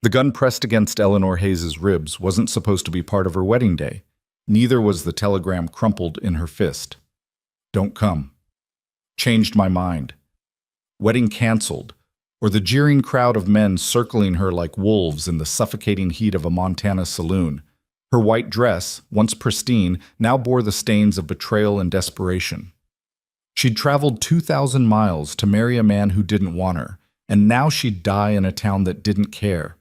The gun pressed against Eleanor Hayes's ribs wasn't supposed to be part of her wedding day. Neither was the telegram crumpled in her fist. Don't come. Changed my mind. Wedding canceled, or the jeering crowd of men circling her like wolves in the suffocating heat of a Montana saloon. Her white dress, once pristine, now bore the stains of betrayal and desperation. She'd traveled 2,000 miles to marry a man who didn't want her, and now she'd die in a town that didn't care.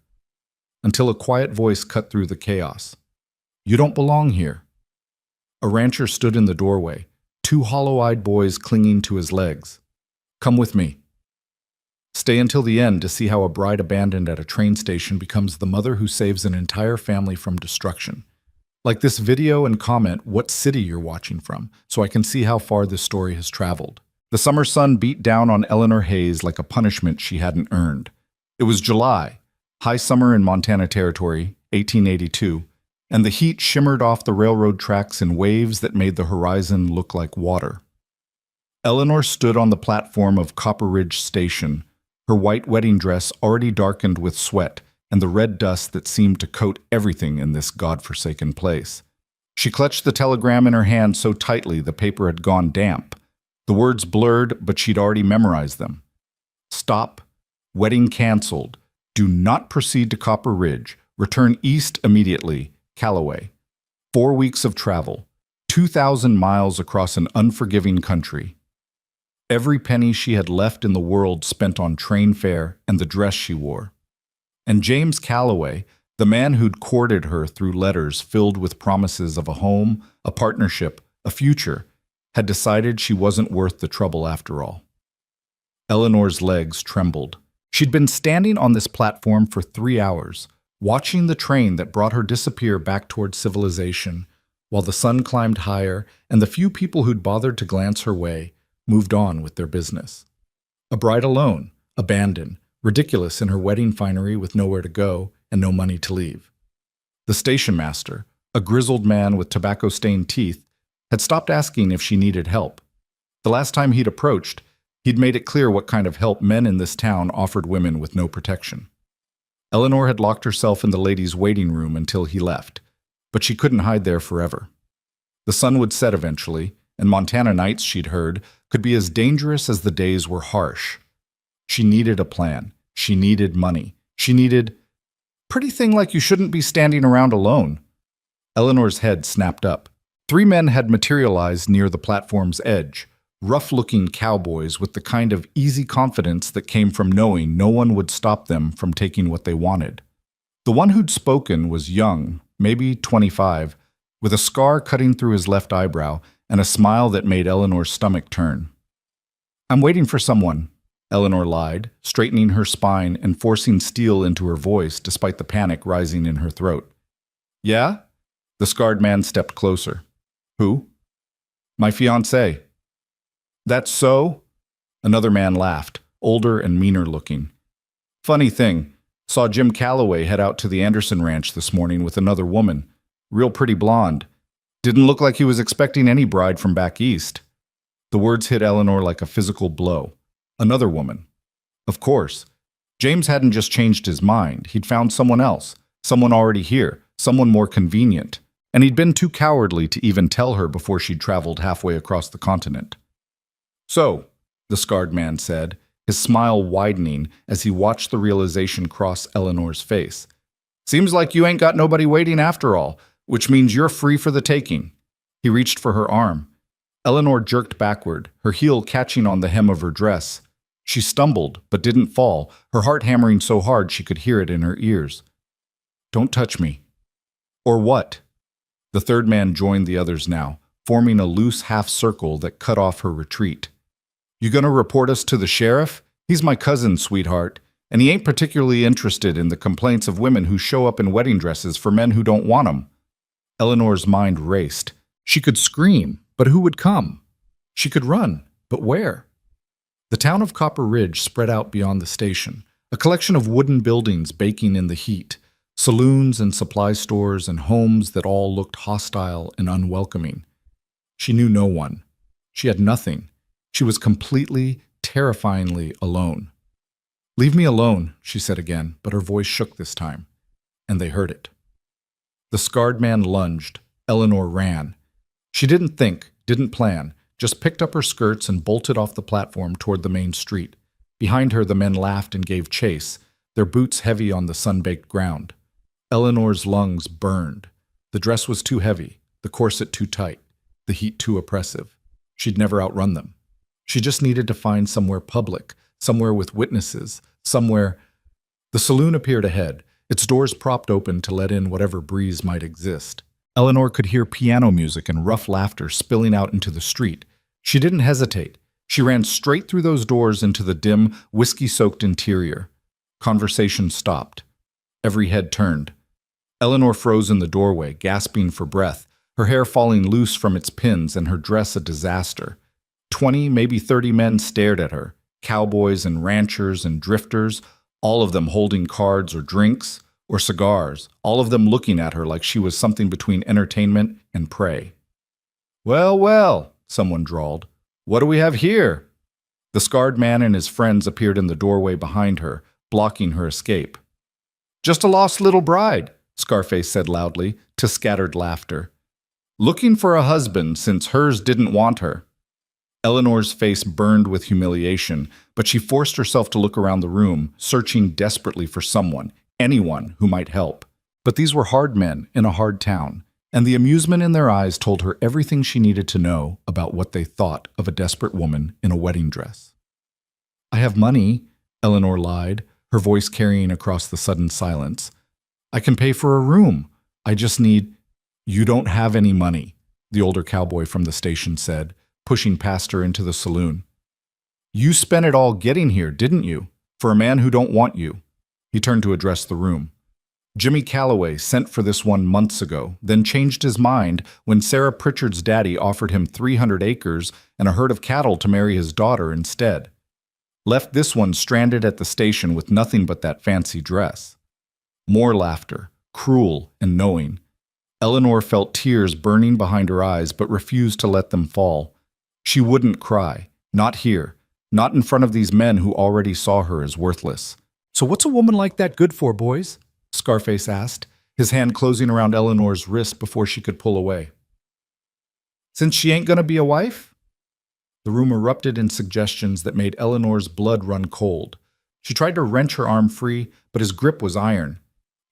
Until a quiet voice cut through the chaos. You don't belong here. A rancher stood in the doorway, two hollow-eyed boys clinging to his legs. Come with me. Stay until the end to see how a bride abandoned at a train station becomes the mother who saves an entire family from destruction. Like this video and comment what city you're watching from, so I can see how far this story has traveled. The summer sun beat down on Eleanor Hayes like a punishment she hadn't earned. It was July, high summer in Montana Territory, 1882, and the heat shimmered off the railroad tracks in waves that made the horizon look like water. Eleanor stood on the platform of Copper Ridge Station, her white wedding dress already darkened with sweat and the red dust that seemed to coat everything in this godforsaken place. She clutched the telegram in her hand so tightly the paper had gone damp. The words blurred, but she'd already memorized them. Stop. Wedding canceled. Do not proceed to Copper Ridge. Return east immediately. Callaway. 4 weeks of travel. 2,000 miles across an unforgiving country. Every penny she had left in the world spent on train fare and the dress she wore. And James Callaway, the man who'd courted her through letters filled with promises of a home, a partnership, a future, had decided she wasn't worth the trouble after all. Eleanor's legs trembled. She'd been standing on this platform for 3 hours, watching the train that brought her disappear back toward civilization, while the sun climbed higher and the few people who'd bothered to glance her way moved on with their business. A bride alone, abandoned, ridiculous in her wedding finery with nowhere to go and no money to leave. The station master, a grizzled man with tobacco-stained teeth, had stopped asking if she needed help. The last time he'd approached, he'd made it clear what kind of help men in this town offered women with no protection. Eleanor had locked herself in the ladies' waiting room until he left, but she couldn't hide there forever. The sun would set eventually, and Montana nights, she'd heard, could be as dangerous as the days were harsh. She needed a plan. She needed money. She needed... Pretty thing like you shouldn't be standing around alone. Eleanor's head snapped up. 3 men had materialized near the platform's edge, rough-looking cowboys with the kind of easy confidence that came from knowing no one would stop them from taking what they wanted. The one who'd spoken was young, maybe 25, with a scar cutting through his left eyebrow and a smile that made Eleanor's stomach turn. I'm waiting for someone, Eleanor lied, straightening her spine and forcing steel into her voice despite the panic rising in her throat. Yeah? The scarred man stepped closer. Who? My fiancée. That's so? Another man laughed, older and meaner looking. Funny thing, saw Jim Callaway head out to the Anderson Ranch this morning with another woman, real pretty blonde. Didn't look like he was expecting any bride from back east. The words hit Eleanor like a physical blow. Another woman. Of course. James hadn't just changed his mind. He'd found someone else, someone already here, someone more convenient. And he'd been too cowardly to even tell her before she'd traveled halfway across the continent. So, the scarred man said, his smile widening as he watched the realization cross Eleanor's face. Seems like you ain't got nobody waiting after all, which means you're free for the taking. He reached for her arm. Eleanor jerked backward, her heel catching on the hem of her dress. She stumbled, but didn't fall, her heart hammering so hard she could hear it in her ears. Don't touch me. Or what? The third man joined the others now, forming a loose half-circle that cut off her retreat. You gonna report us to the sheriff? He's my cousin, sweetheart, and he ain't particularly interested in the complaints of women who show up in wedding dresses for men who don't want 'em. Eleanor's mind raced. She could scream, but who would come? She could run, but where? The town of Copper Ridge spread out beyond the station, a collection of wooden buildings baking in the heat, saloons and supply stores and homes that all looked hostile and unwelcoming. She knew no one. She had nothing. She was completely, terrifyingly alone. "Leave me alone," she said again, but her voice shook this time, and they heard it. The scarred man lunged. Eleanor ran. She didn't think, didn't plan, just picked up her skirts and bolted off the platform toward the main street. Behind her, the men laughed and gave chase, their boots heavy on the sun-baked ground. Eleanor's lungs burned. The dress was too heavy, the corset too tight, the heat too oppressive. She'd never outrun them. She just needed to find somewhere public, somewhere with witnesses, somewhere. The saloon appeared ahead, its doors propped open to let in whatever breeze might exist. Eleanor could hear piano music and rough laughter spilling out into the street. She didn't hesitate. She ran straight through those doors into the dim, whiskey-soaked interior. Conversation stopped. Every head turned. Eleanor froze in the doorway, gasping for breath, her hair falling loose from its pins and her dress a disaster. 20, maybe 30 men stared at her, cowboys and ranchers and drifters, all of them holding cards or drinks or cigars, all of them looking at her like she was something between entertainment and prey. "Well, well," someone drawled. "What do we have here?" The scarred man and his friends appeared in the doorway behind her, blocking her escape. "Just a lost little bride," Scarface said loudly, to scattered laughter. "Looking for a husband since hers didn't want her." Eleanor's face burned with humiliation, but she forced herself to look around the room, searching desperately for someone, anyone who might help. But these were hard men in a hard town, and the amusement in their eyes told her everything she needed to know about what they thought of a desperate woman in a wedding dress. "I have money," Eleanor lied, her voice carrying across the sudden silence. "I can pay for a room. I just need—" "You don't have any money," the older cowboy from the station said, pushing past her into the saloon. "You spent it all getting here, didn't you? For a man who don't want you." He turned to address the room. "Jimmy Calloway sent for this one months ago, then changed his mind when Sarah Pritchard's daddy offered him 300 acres and a herd of cattle to marry his daughter instead. Left this one stranded at the station with nothing but that fancy dress." More laughter, cruel and knowing. Eleanor felt tears burning behind her eyes but refused to let them fall. She wouldn't cry, not here, not in front of these men who already saw her as worthless. "So what's a woman like that good for, boys?" Scarface asked, his hand closing around Eleanor's wrist before she could pull away. "Since she ain't gonna be a wife?" The room erupted in suggestions that made Eleanor's blood run cold. She tried to wrench her arm free, but his grip was iron.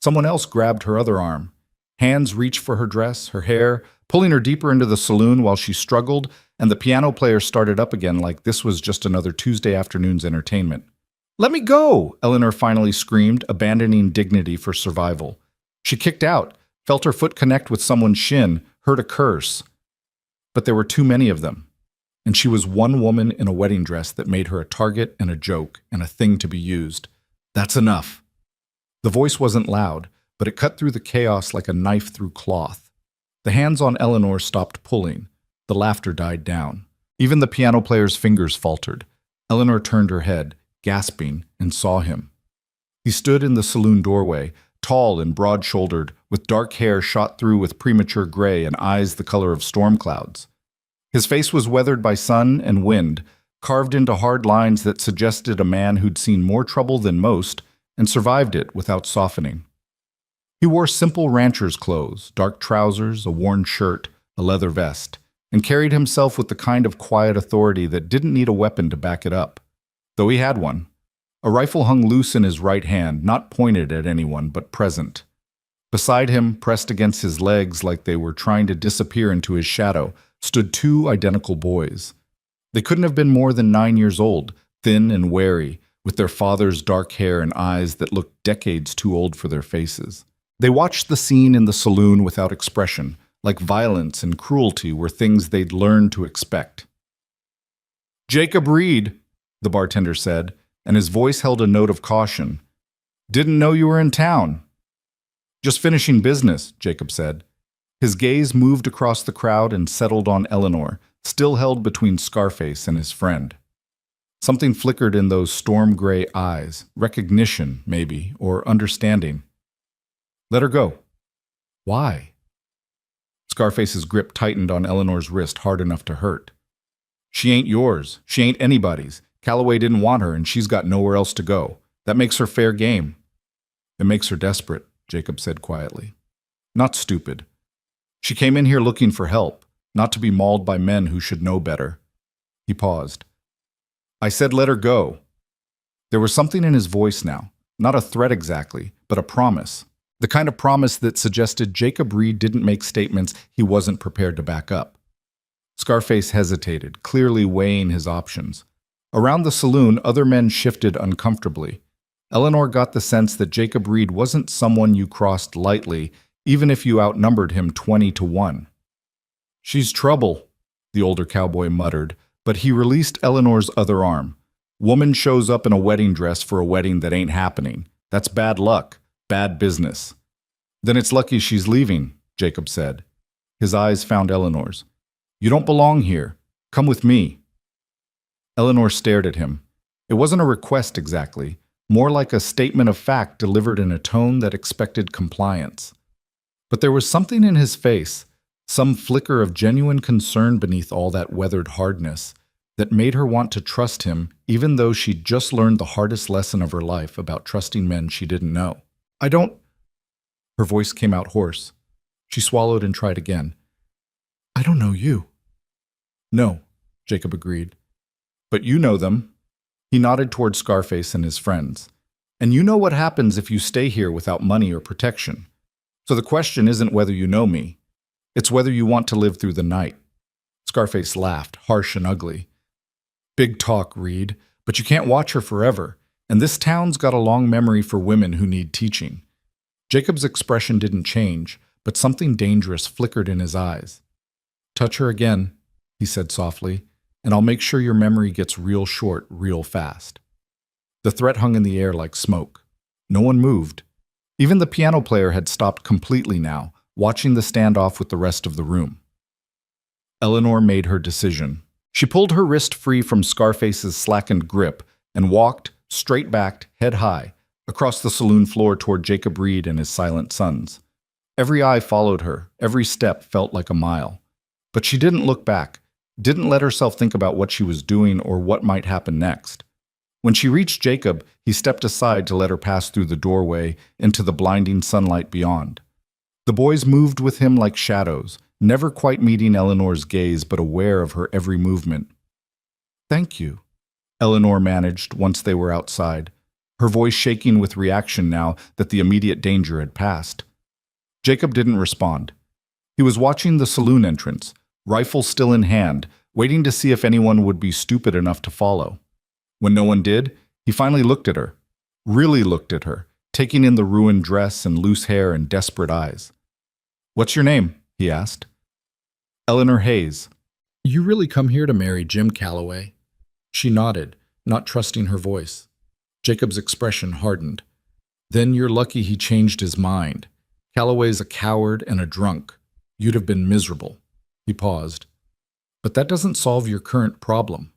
Someone else grabbed her other arm. Hands reached for her dress, her hair, pulling her deeper into the saloon while she struggled, and the piano player started up again like this was just another Tuesday afternoon's entertainment. "Let me go!" Eleanor finally screamed, abandoning dignity for survival. She kicked out, felt her foot connect with someone's shin, heard a curse. But there were too many of them, and she was one woman in a wedding dress that made her a target and a joke and a thing to be used. "That's enough." The voice wasn't loud, but it cut through the chaos like a knife through cloth. The hands on Eleanor stopped pulling. The laughter died down. Even the piano player's fingers faltered. Eleanor turned her head, gasping, and saw him. He stood in the saloon doorway, tall and broad-shouldered, with dark hair shot through with premature gray and eyes the color of storm clouds. His face was weathered by sun and wind, carved into hard lines that suggested a man who'd seen more trouble than most and survived it without softening. He wore simple rancher's clothes, dark trousers, a worn shirt, a leather vest, and carried himself with the kind of quiet authority that didn't need a weapon to back it up. Though he had one. A rifle hung loose in his right hand, not pointed at anyone, but present. Beside him, pressed against his legs like they were trying to disappear into his shadow, stood two identical boys. They couldn't have been more than 9 years old, thin and wary, with their father's dark hair and eyes that looked decades too old for their faces. They watched the scene in the saloon without expression, like violence and cruelty were things they'd learned to expect. "Jacob Reed," the bartender said, and his voice held a note of caution. "Didn't know you were in town." "Just finishing business," Jacob said. His gaze moved across the crowd and settled on Eleanor, still held between Scarface and his friend. Something flickered in those storm-gray eyes, recognition, maybe, or understanding. "Let her go." "Why?" Scarface's grip tightened on Eleanor's wrist hard enough to hurt. "She ain't yours. She ain't anybody's. Calloway didn't want her, and she's got nowhere else to go. That makes her fair game. It makes her desperate, Jacob said quietly. Not stupid. She came in here looking for help, not to be mauled by men who should know better. He paused. I said let her go. There was something in his voice now, not a threat exactly, but a promise. The kind of promise that suggested Jacob Reed didn't make statements he wasn't prepared to back up. Scarface hesitated, clearly weighing his options. Around the saloon, other men shifted uncomfortably. Eleanor got the sense that Jacob Reed wasn't someone you crossed lightly, even if you outnumbered him 20-1. She's trouble, the older cowboy muttered, but he released Eleanor's other arm. Woman shows up in a wedding dress for a wedding that ain't happening. That's bad luck, bad business. Then it's lucky she's leaving, Jacob said. His eyes found Eleanor's. You don't belong here. Come with me. Eleanor stared at him. It wasn't a request exactly, more like a statement of fact delivered in a tone that expected compliance. But there was something in his face, some flicker of genuine concern beneath all that weathered hardness, that made her want to trust him even though she'd just learned the hardest lesson of her life about trusting men she didn't know. I don't... Her voice came out hoarse. She swallowed and tried again. I don't know you. No, Jacob agreed. But you know them. He nodded toward Scarface and his friends. And you know what happens if you stay here without money or protection. So the question isn't whether you know me. It's whether you want to live through the night. Scarface laughed, harsh and ugly. Big talk, Reed, but you can't watch her forever, and this town's got a long memory for women who need teaching. Jacob's expression didn't change, but something dangerous flickered in his eyes. Touch her again, he said softly, and I'll make sure your memory gets real short real fast. The threat hung in the air like smoke. No one moved. Even the piano player had stopped completely now, watching the standoff with the rest of the room. Eleanor made her decision. She pulled her wrist free from Scarface's slackened grip and walked, straight-backed, head high, across the saloon floor toward Jacob Reed and his silent sons. Every eye followed her, every step felt like a mile. But she didn't look back, didn't let herself think about what she was doing or what might happen next. When she reached Jacob, he stepped aside to let her pass through the doorway into the blinding sunlight beyond. The boys moved with him like shadows, never quite meeting Eleanor's gaze but aware of her every movement. Thank you, Eleanor managed once they were outside, her voice shaking with reaction now that the immediate danger had passed. Jacob didn't respond. He was watching the saloon entrance, rifle still in hand, waiting to see if anyone would be stupid enough to follow. When no one did, he finally looked at her, really looked at her, taking in the ruined dress and loose hair and desperate eyes. What's your name? He asked. Eleanor Hayes. You really come here to marry Jim Calloway? She nodded, not trusting her voice. Jacob's expression hardened. Then you're lucky he changed his mind. Calloway's a coward and a drunk. You'd have been miserable. He paused. But that doesn't solve your current problem.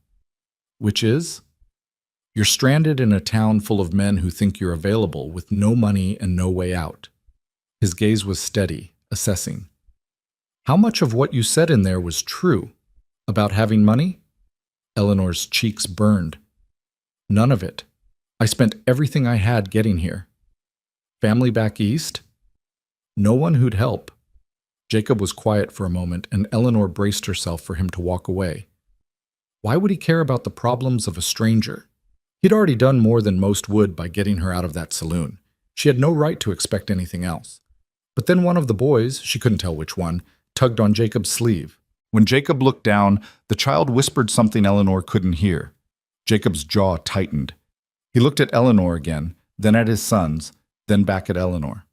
Which is? You're stranded in a town full of men who think you're available with no money and no way out. His gaze was steady, assessing. How much of what you said in there was true? About having money? Eleanor's cheeks burned. None of it. I spent everything I had getting here. Family back east? No one who'd help. Jacob was quiet for a moment, and Eleanor braced herself for him to walk away. Why would he care about the problems of a stranger? He'd already done more than most would by getting her out of that saloon. She had no right to expect anything else. But then one of the boys, she couldn't tell which one, tugged on Jacob's sleeve. When Jacob looked down, the child whispered something Eleanor couldn't hear. Jacob's jaw tightened. He looked at Eleanor again, then at his sons, then back at Eleanor.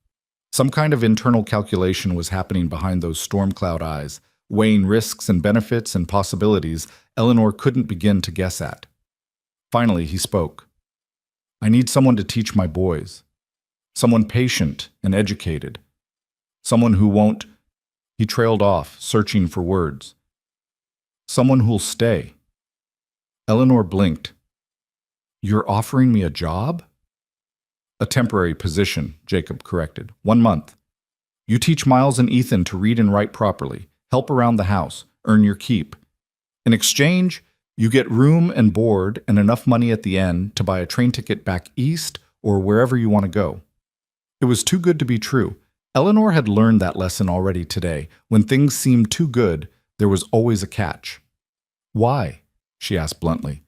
Some kind of internal calculation was happening behind those storm cloud eyes, weighing risks and benefits and possibilities Eleanor couldn't begin to guess at. Finally, he spoke. I need someone to teach my boys. Someone patient and educated. Someone who won't... He trailed off, searching for words. Someone who'll stay. Eleanor blinked. You're offering me a job? A temporary position, Jacob corrected. 1 month. You teach Miles and Ethan to read and write properly, help around the house, earn your keep. In exchange, You get room and board and enough money at the end to buy a train ticket back east or wherever you want to go. It was too good to be true. Eleanor had learned that lesson already today. When things seemed too good, there was always a catch. Why? She asked bluntly.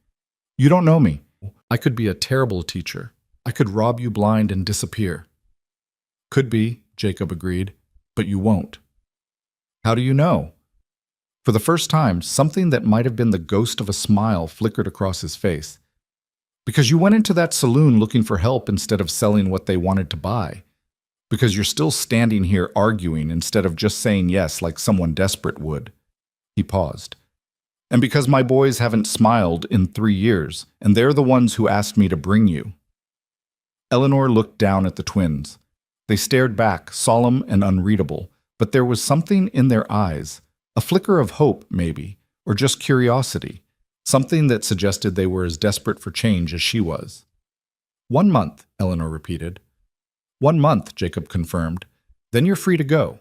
You don't know me. I could be a terrible teacher. I could rob you blind and disappear. Could be, Jacob agreed, but you won't. How do you know? For the first time, something that might have been the ghost of a smile flickered across his face. Because you went into that saloon looking for help instead of selling what they wanted to buy. Because you're still standing here arguing instead of just saying yes like someone desperate would. He paused. And because my boys haven't smiled in 3 years, and they're the ones who asked me to bring you. Eleanor looked down at the twins. They stared back, solemn and unreadable, but there was something in their eyes, a flicker of hope, maybe, or just curiosity, something that suggested they were as desperate for change as she was. 1 month, Eleanor repeated. 1 month, Jacob confirmed. Then you're free to go.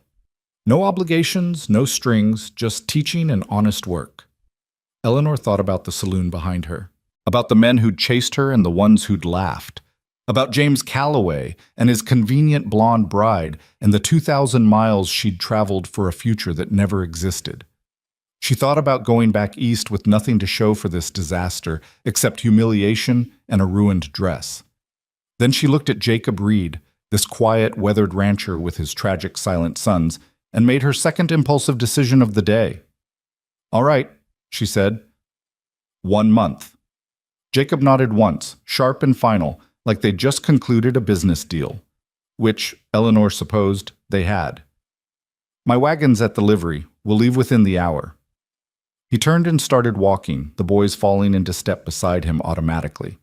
No obligations, no strings, just teaching and honest work. Eleanor thought about the saloon behind her, about the men who'd chased her and the ones who'd laughed, about James Calloway and his convenient blonde bride and the 2,000 miles she'd traveled for a future that never existed. She thought about going back east with nothing to show for this disaster except humiliation and a ruined dress. Then she looked at Jacob Reed, this quiet, weathered rancher with his tragic, silent sons, and made her second impulsive decision of the day. All right, she said. 1 month. Jacob nodded once, sharp and final, like they'd just concluded a business deal, which, Eleanor supposed, they had. My wagon's at the livery. We'll leave within the hour. He turned and started walking, the boys falling into step beside him automatically.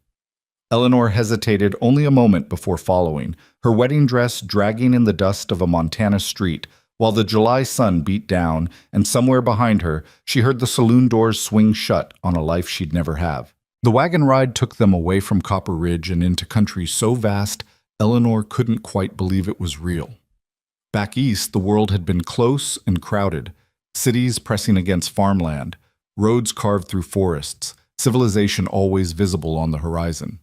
Eleanor hesitated only a moment before following, her wedding dress dragging in the dust of a Montana street, while the July sun beat down, and somewhere behind her, she heard the saloon doors swing shut on a life she'd never have. The wagon ride took them away from Copper Ridge and into country so vast, Eleanor couldn't quite believe it was real. Back east, the world had been close and crowded, cities pressing against farmland, roads carved through forests, civilization always visible on the horizon.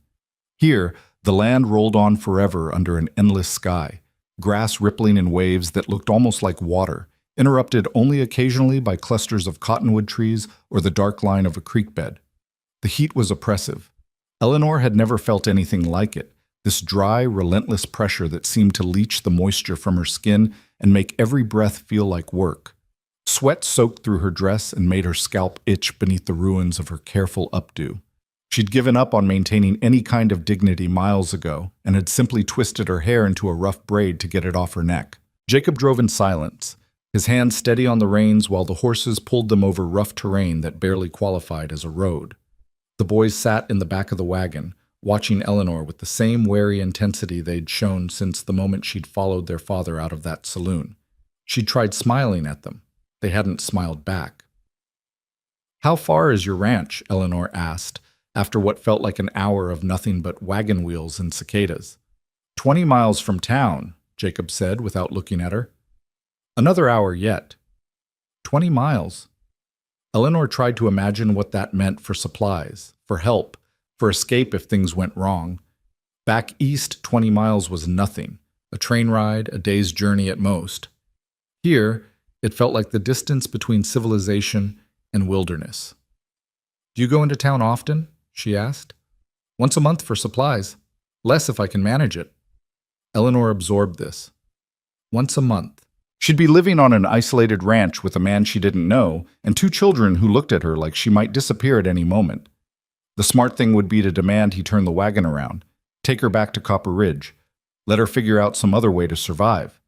Here, the land rolled on forever under an endless sky, grass rippling in waves that looked almost like water, interrupted only occasionally by clusters of cottonwood trees or the dark line of a creek bed. The heat was oppressive. Eleanor had never felt anything like it, this dry, relentless pressure that seemed to leach the moisture from her skin and make every breath feel like work. Sweat soaked through her dress and made her scalp itch beneath the ruins of her careful updo. She'd given up on maintaining any kind of dignity miles ago and had simply twisted her hair into a rough braid to get it off her neck. Jacob drove in silence, his hands steady on the reins while the horses pulled them over rough terrain that barely qualified as a road. The boys sat in the back of the wagon, watching Eleanor with the same wary intensity they'd shown since the moment she'd followed their father out of that saloon. She'd tried smiling at them. They hadn't smiled back. "How far is your ranch?" Eleanor asked, after what felt like an hour of nothing but wagon wheels and cicadas. 20 miles from town, Jacob said without looking at her. Another hour yet. 20 miles. Eleanor tried to imagine what that meant for supplies, for help, for escape if things went wrong. Back east, 20 miles was nothing, a train ride, a day's journey at most. Here, it felt like the distance between civilization and wilderness. "Do you go into town often?" she asked. "Once a month for supplies. Less if I can manage it." Eleanor absorbed this. Once a month. She'd be living on an isolated ranch with a man she didn't know and 2 children who looked at her like she might disappear at any moment. The smart thing would be to demand he turn the wagon around, take her back to Copper Ridge, let her figure out some other way to survive.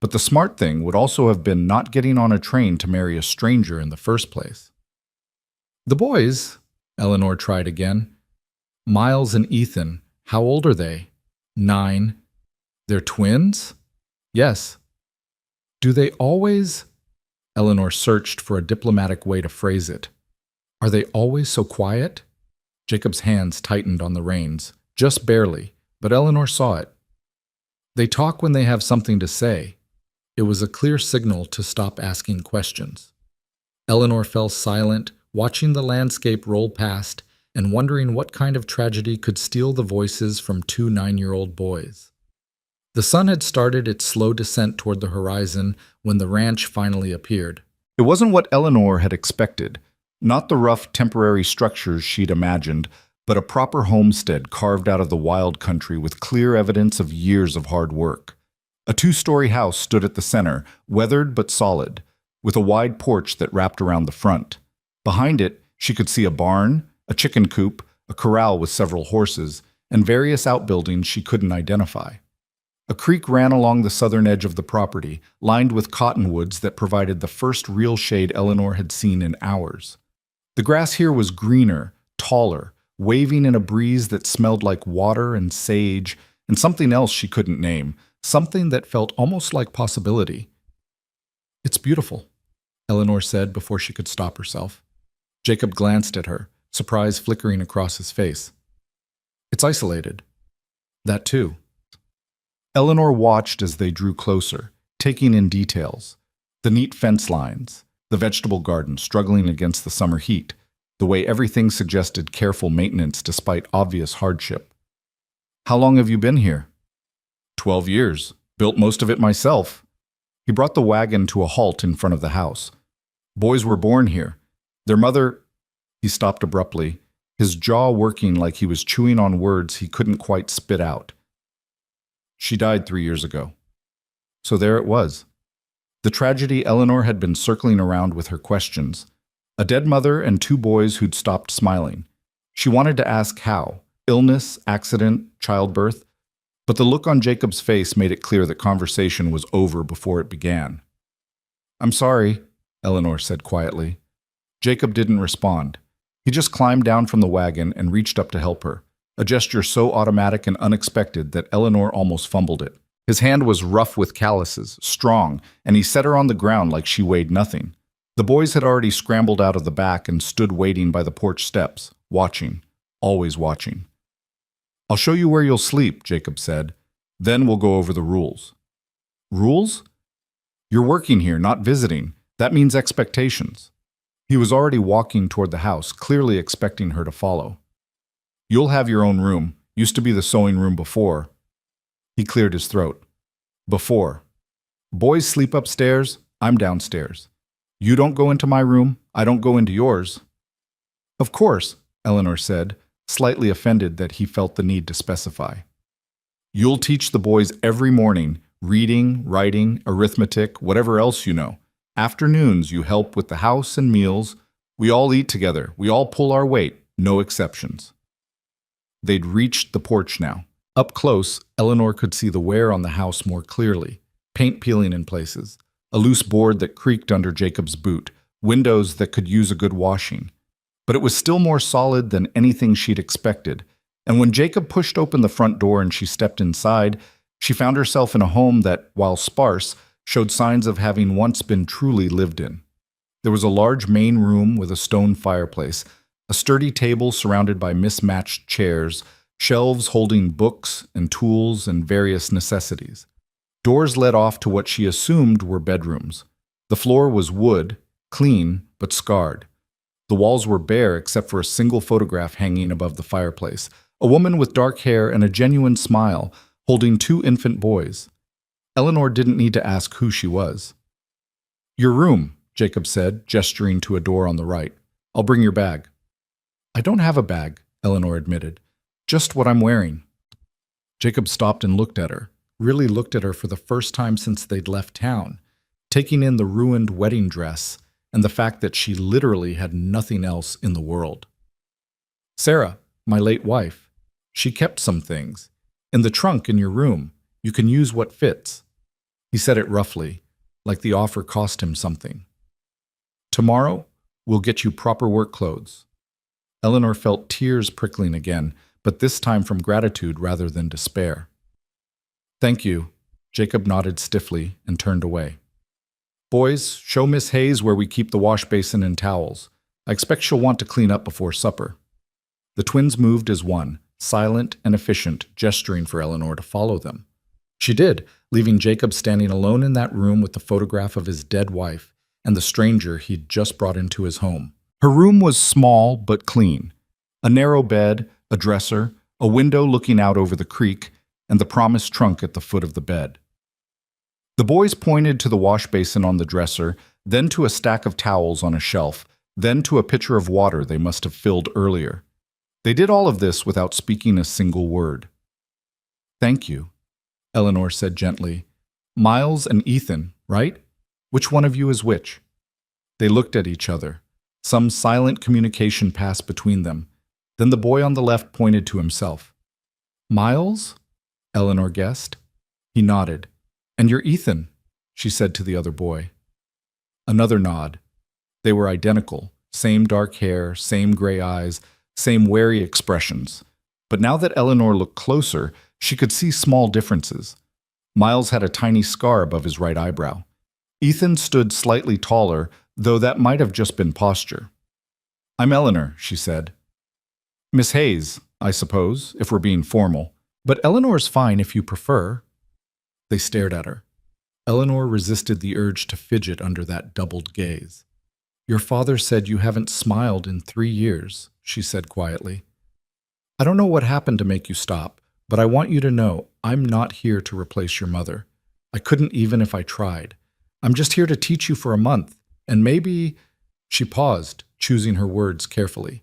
But the smart thing would also have been not getting on a train to marry a stranger in the first place. "The boys," Eleanor tried again. "Miles and Ethan, how old are they?" 9. "They're twins?" "Yes." "Do they always—" Eleanor searched for a diplomatic way to phrase it. "Are they always so quiet?" Jacob's hands tightened on the reins, just barely, but Eleanor saw it. "They talk when they have something to say." It was a clear signal to stop asking questions. Eleanor fell silent, watching the landscape roll past and wondering what kind of tragedy could steal the voices from two 9-year-old boys. The sun had started its slow descent toward the horizon when the ranch finally appeared. It wasn't what Eleanor had expected, not the rough temporary structures she'd imagined, but a proper homestead carved out of the wild country with clear evidence of years of hard work. A 2-story house stood at the center, weathered but solid, with a wide porch that wrapped around the front. Behind it, she could see a barn, a chicken coop, a corral with several horses, and various outbuildings she couldn't identify. A creek ran along the southern edge of the property, lined with cottonwoods that provided the first real shade Eleanor had seen in hours. The grass here was greener, taller, waving in a breeze that smelled like water and sage, and something else she couldn't name, something that felt almost like possibility. "It's beautiful," Eleanor said before she could stop herself. Jacob glanced at her, surprise flickering across his face. "It's isolated." "That too." Eleanor watched as they drew closer, taking in details. The neat fence lines, the vegetable garden struggling against the summer heat, the way everything suggested careful maintenance despite obvious hardship. "How long have you been here?" 12 years. Built most of it myself." He brought the wagon to a halt in front of the house. "Boys were born here. Their mother—" He stopped abruptly, his jaw working like he was chewing on words he couldn't quite spit out. "She died 3 years ago." So there it was. The tragedy Eleanor had been circling around with her questions. A dead mother and 2 boys who'd stopped smiling. She wanted to ask how. Illness, accident, childbirth. But the look on Jacob's face made it clear that conversation was over before it began. "I'm sorry," Eleanor said quietly. Jacob didn't respond. He just climbed down from the wagon and reached up to help her, a gesture so automatic and unexpected that Eleanor almost fumbled it. His hand was rough with calluses, strong, and he set her on the ground like she weighed nothing. The boys had already scrambled out of the back and stood waiting by the porch steps, watching, always watching. "I'll show you where you'll sleep," Jacob said. "Then we'll go over the rules." "Rules?" "You're working here, not visiting. That means expectations." He was already walking toward the house, clearly expecting her to follow. "You'll have your own room. Used to be the sewing room before." He cleared his throat. "Before. Boys sleep upstairs, I'm downstairs. You don't go into my room, I don't go into yours." "Of course," Eleanor said, slightly offended that he felt the need to specify. "You'll teach the boys every morning, reading, writing, arithmetic, whatever else you know. Afternoons, you help with the house and meals. We all eat together, we all pull our weight, no exceptions." They'd reached the porch now. Up close, Eleanor could see the wear on the house more clearly. Paint peeling in places, a loose board that creaked under Jacob's boot, windows that could use a good washing. But it was still more solid than anything she'd expected, and when Jacob pushed open the front door and she stepped inside, she found herself in a home that, while sparse, showed signs of having once been truly lived in. There was a large main room with a stone fireplace, a sturdy table surrounded by mismatched chairs, shelves holding books and tools and various necessities. Doors led off to what she assumed were bedrooms. The floor was wood, clean but scarred. The walls were bare except for a single photograph hanging above the fireplace, a woman with dark hair and a genuine smile, holding 2 infant boys. Eleanor didn't need to ask who she was. "Your room," Jacob said, gesturing to a door on the right. "I'll bring your bag." "I don't have a bag," Eleanor admitted. "Just what I'm wearing." Jacob stopped and looked at her, really looked at her for the first time since they'd left town, taking in the ruined wedding dress and the fact that she literally had nothing else in the world. "Sarah, my late wife. She kept some things. In the trunk in your room. You can use what fits." He said it roughly, like the offer cost him something. "Tomorrow, we'll get you proper work clothes." Eleanor felt tears prickling again, but this time from gratitude rather than despair. "Thank you." Jacob nodded stiffly and turned away. "Boys, show Miss Hayes where we keep the wash basin and towels. I expect she'll want to clean up before supper." The twins moved as one, silent and efficient, gesturing for Eleanor to follow them. She did, leaving Jacob standing alone in that room with the photograph of his dead wife and the stranger he'd just brought into his home. Her room was small but clean. A narrow bed, a dresser, a window looking out over the creek, and the promised trunk at the foot of the bed. The boys pointed to the wash basin on the dresser, then to a stack of towels on a shelf, then to a pitcher of water they must have filled earlier. They did all of this without speaking a single word. "Thank you," Eleanor said gently. "Miles and Ethan, right? Which one of you is which?" They looked at each other. Some silent communication passed between them. Then the boy on the left pointed to himself. "Miles?" Eleanor guessed. He nodded. "And you're Ethan," she said to the other boy. Another nod. They were identical, same dark hair, same gray eyes, same wary expressions. But now that Eleanor looked closer, she could see small differences. Miles had a tiny scar above his right eyebrow. Ethan stood slightly taller, though that might have just been posture. "I'm Eleanor," she said. "Miss Hayes, I suppose, if we're being formal. But Eleanor's fine if you prefer." They stared at her. Eleanor resisted the urge to fidget under that doubled gaze. "Your father said you haven't smiled in 3 years," she said quietly. "I don't know what happened to make you stop, but I want you to know I'm not here to replace your mother. I couldn't even if I tried. I'm just here to teach you for a month, and maybe—" She paused, choosing her words carefully.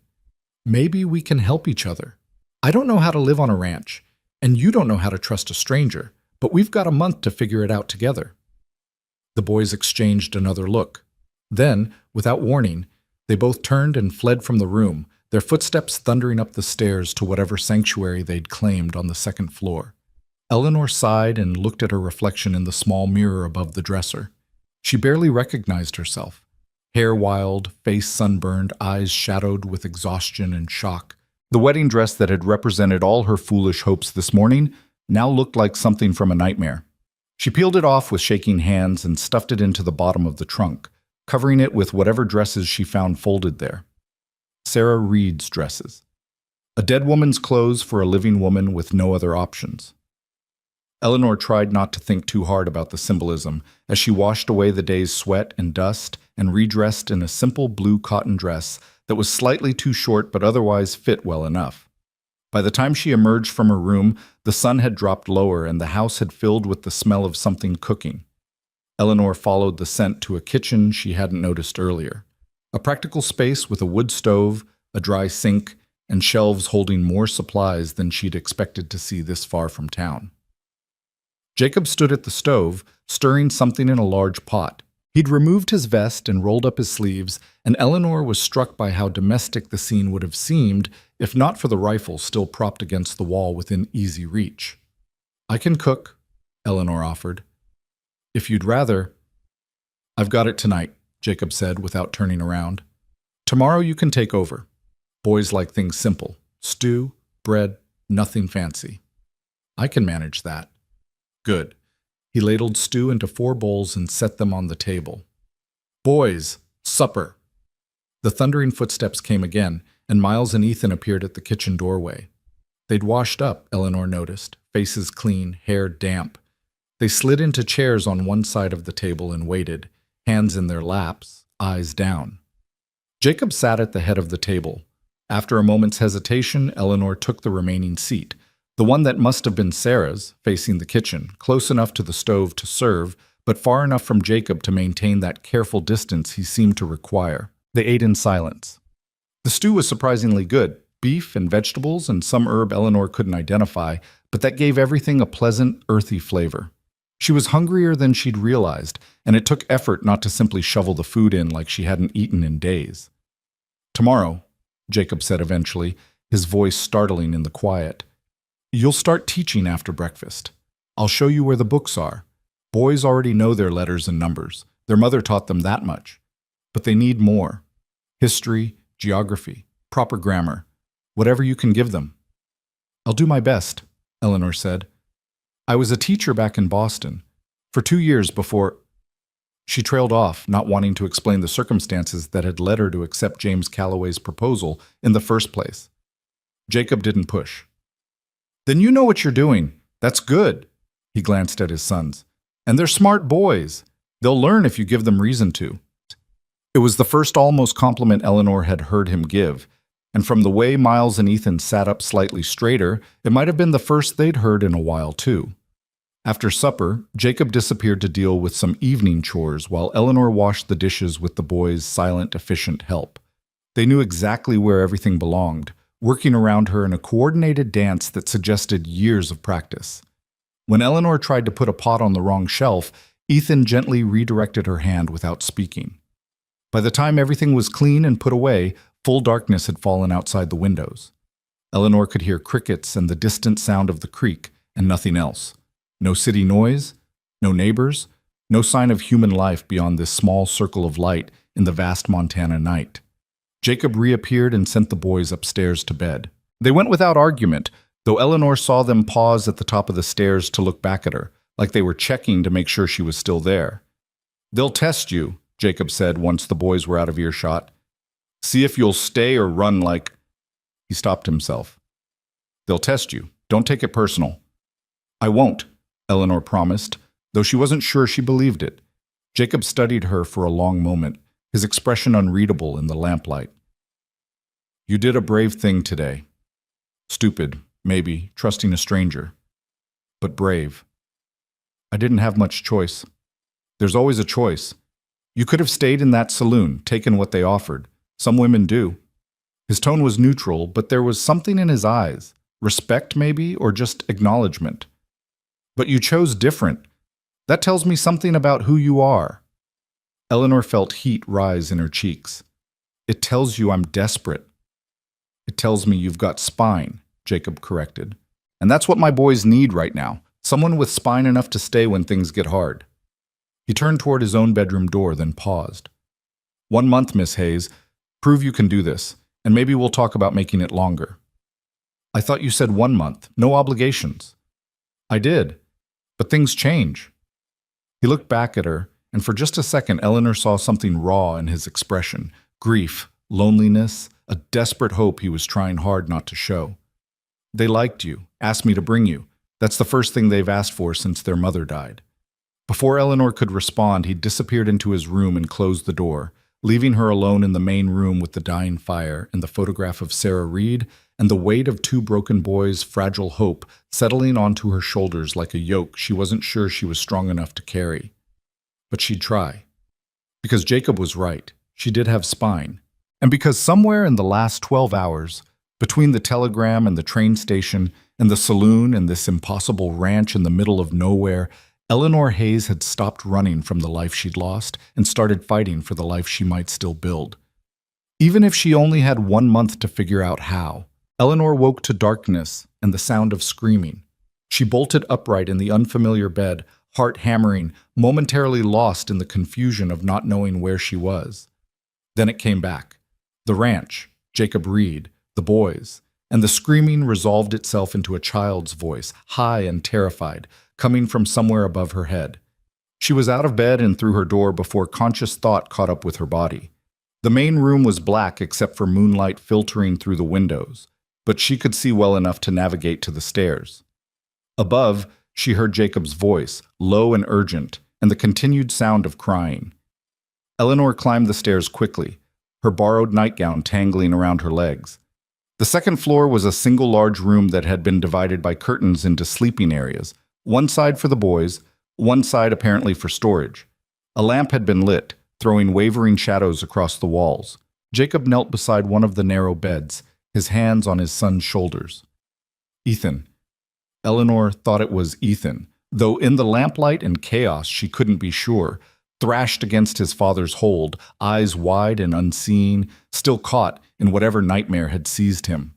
"Maybe we can help each other. I don't know how to live on a ranch, and you don't know how to trust a stranger, but we've got a month to figure it out together." The boys exchanged another look. Then, without warning, they both turned and fled from the room, their footsteps thundering up the stairs to whatever sanctuary they'd claimed on the second floor. Eleanor sighed and looked at her reflection in the small mirror above the dresser. She barely recognized herself. Hair wild, face sunburned, eyes shadowed with exhaustion and shock. The wedding dress that had represented all her foolish hopes this morning now looked like something from a nightmare. She peeled it off with shaking hands and stuffed it into the bottom of the trunk, covering it with whatever dresses she found folded there. Sarah Reed's dresses. A dead woman's clothes for a living woman with no other options. Eleanor tried not to think too hard about the symbolism as she washed away the day's sweat and dust and redressed in a simple blue cotton dress that was slightly too short but otherwise fit well enough. By the time she emerged from her room, the sun had dropped lower and the house had filled with the smell of something cooking. Eleanor followed the scent to a kitchen she hadn't noticed earlier. A practical space with a wood stove, a dry sink, and shelves holding more supplies than she'd expected to see this far from town. Jacob stood at the stove, stirring something in a large pot. He'd removed his vest and rolled up his sleeves, and Eleanor was struck by how domestic the scene would have seemed if not for the rifle still propped against the wall within easy reach. "I can cook," Eleanor offered. "If you'd rather—" "I've got it tonight," Jacob said without turning around. "Tomorrow you can take over. Boys like things simple. Stew, bread, nothing fancy." "I can manage that." "Good." He ladled stew into 4 bowls and set them on the table. "Boys, supper." The thundering footsteps came again, and Miles and Ethan appeared at the kitchen doorway. They'd washed up, Eleanor noticed, faces clean, hair damp. They slid into chairs on one side of the table and waited, hands in their laps, eyes down. Jacob sat at the head of the table. After a moment's hesitation, Eleanor took the remaining seat, the one that must have been Sarah's, facing the kitchen, close enough to the stove to serve, but far enough from Jacob to maintain that careful distance he seemed to require. They ate in silence. The stew was surprisingly good, beef and vegetables and some herb Eleanor couldn't identify, but that gave everything a pleasant, earthy flavor. She was hungrier than she'd realized, and it took effort not to simply shovel the food in like she hadn't eaten in days. "Tomorrow," Jacob said eventually, his voice startling in the quiet, "you'll start teaching after breakfast. I'll show you where the books are. Boys already know their letters and numbers. Their mother taught them that much. But they need more. History, geography, proper grammar, whatever you can give them." "I'll do my best," Eleanor said. "I was a teacher back in Boston, for 2 years before—" She trailed off, not wanting to explain the circumstances that had led her to accept James Calloway's proposal in the first place. Jacob didn't push. "Then you know what you're doing. That's good." He glanced at his sons. "And they're smart boys. They'll learn if you give them reason to." It was the first almost compliment Eleanor had heard him give, and from the way Miles and Ethan sat up slightly straighter, it might have been the first they'd heard in a while, too. After supper, Jacob disappeared to deal with some evening chores while Eleanor washed the dishes with the boys' silent, efficient help. They knew exactly where everything belonged, working around her in a coordinated dance that suggested years of practice. When Eleanor tried to put a pot on the wrong shelf, Ethan gently redirected her hand without speaking. By the time everything was clean and put away, full darkness had fallen outside the windows. Eleanor could hear crickets and the distant sound of the creek, and nothing else. No city noise, no neighbors, no sign of human life beyond this small circle of light in the vast Montana night. Jacob reappeared and sent the boys upstairs to bed. They went without argument, though Eleanor saw them pause at the top of the stairs to look back at her, like they were checking to make sure she was still there. "They'll test you," Jacob said once the boys were out of earshot. "See if you'll stay or run like—" He stopped himself. "They'll test you. Don't take it personal." "I won't," Eleanor promised, though she wasn't sure she believed it. Jacob studied her for a long moment, his expression unreadable in the lamplight. "You did a brave thing today. Stupid, maybe, trusting a stranger. But brave. I didn't have much choice. There's always a choice. You could have stayed in that saloon, taken what they offered. Some women do." His tone was neutral, but there was something in his eyes. Respect, maybe, or just acknowledgement. "But you chose different. That tells me something about who you are." Eleanor felt heat rise in her cheeks. "It tells you I'm desperate." "It tells me you've got spine," Jacob corrected. "And that's what my boys need right now. Someone with spine enough to stay when things get hard." He turned toward his own bedroom door, then paused. "1 month, Miss Hayes. Prove you can do this, and maybe we'll talk about making it longer." "I thought you said 1 month. No obligations." "I did. But things change." He looked back at her, and for just a second Eleanor saw something raw in his expression. Grief, loneliness, a desperate hope he was trying hard not to show. "They liked you, asked me to bring you. That's the first thing they've asked for since their mother died." Before Eleanor could respond, he disappeared into his room and closed the door, leaving her alone in the main room with the dying fire and the photograph of Sarah Reed and the weight of 2 broken boys' fragile hope settling onto her shoulders like a yoke she wasn't sure she was strong enough to carry. But she'd try. Because Jacob was right. She did have spine. And because somewhere in the last 12 hours, between the telegram and the train station and the saloon and this impossible ranch in the middle of nowhere, Eleanor Hayes had stopped running from the life she'd lost and started fighting for the life she might still build. Even if she only had 1 month to figure out how, Eleanor woke to darkness and the sound of screaming. She bolted upright in the unfamiliar bed, heart hammering, momentarily lost in the confusion of not knowing where she was. Then it came back. The ranch, Jacob Reed, the boys, and the screaming resolved itself into a child's voice, high and terrified, coming from somewhere above her head. She was out of bed and through her door before conscious thought caught up with her body. The main room was black except for moonlight filtering through the windows, but she could see well enough to navigate to the stairs. Above, she heard Jacob's voice, low and urgent, and the continued sound of crying. Eleanor climbed the stairs quickly, her borrowed nightgown tangling around her legs. The second floor was a single large room that had been divided by curtains into sleeping areas, one side for the boys, one side apparently for storage. A lamp had been lit, throwing wavering shadows across the walls. Jacob knelt beside one of the narrow beds, his hands on his son's shoulders. "Ethan." Eleanor thought it was Ethan, though in the lamplight and chaos she couldn't be sure, thrashed against his father's hold, eyes wide and unseeing, still caught in whatever nightmare had seized him.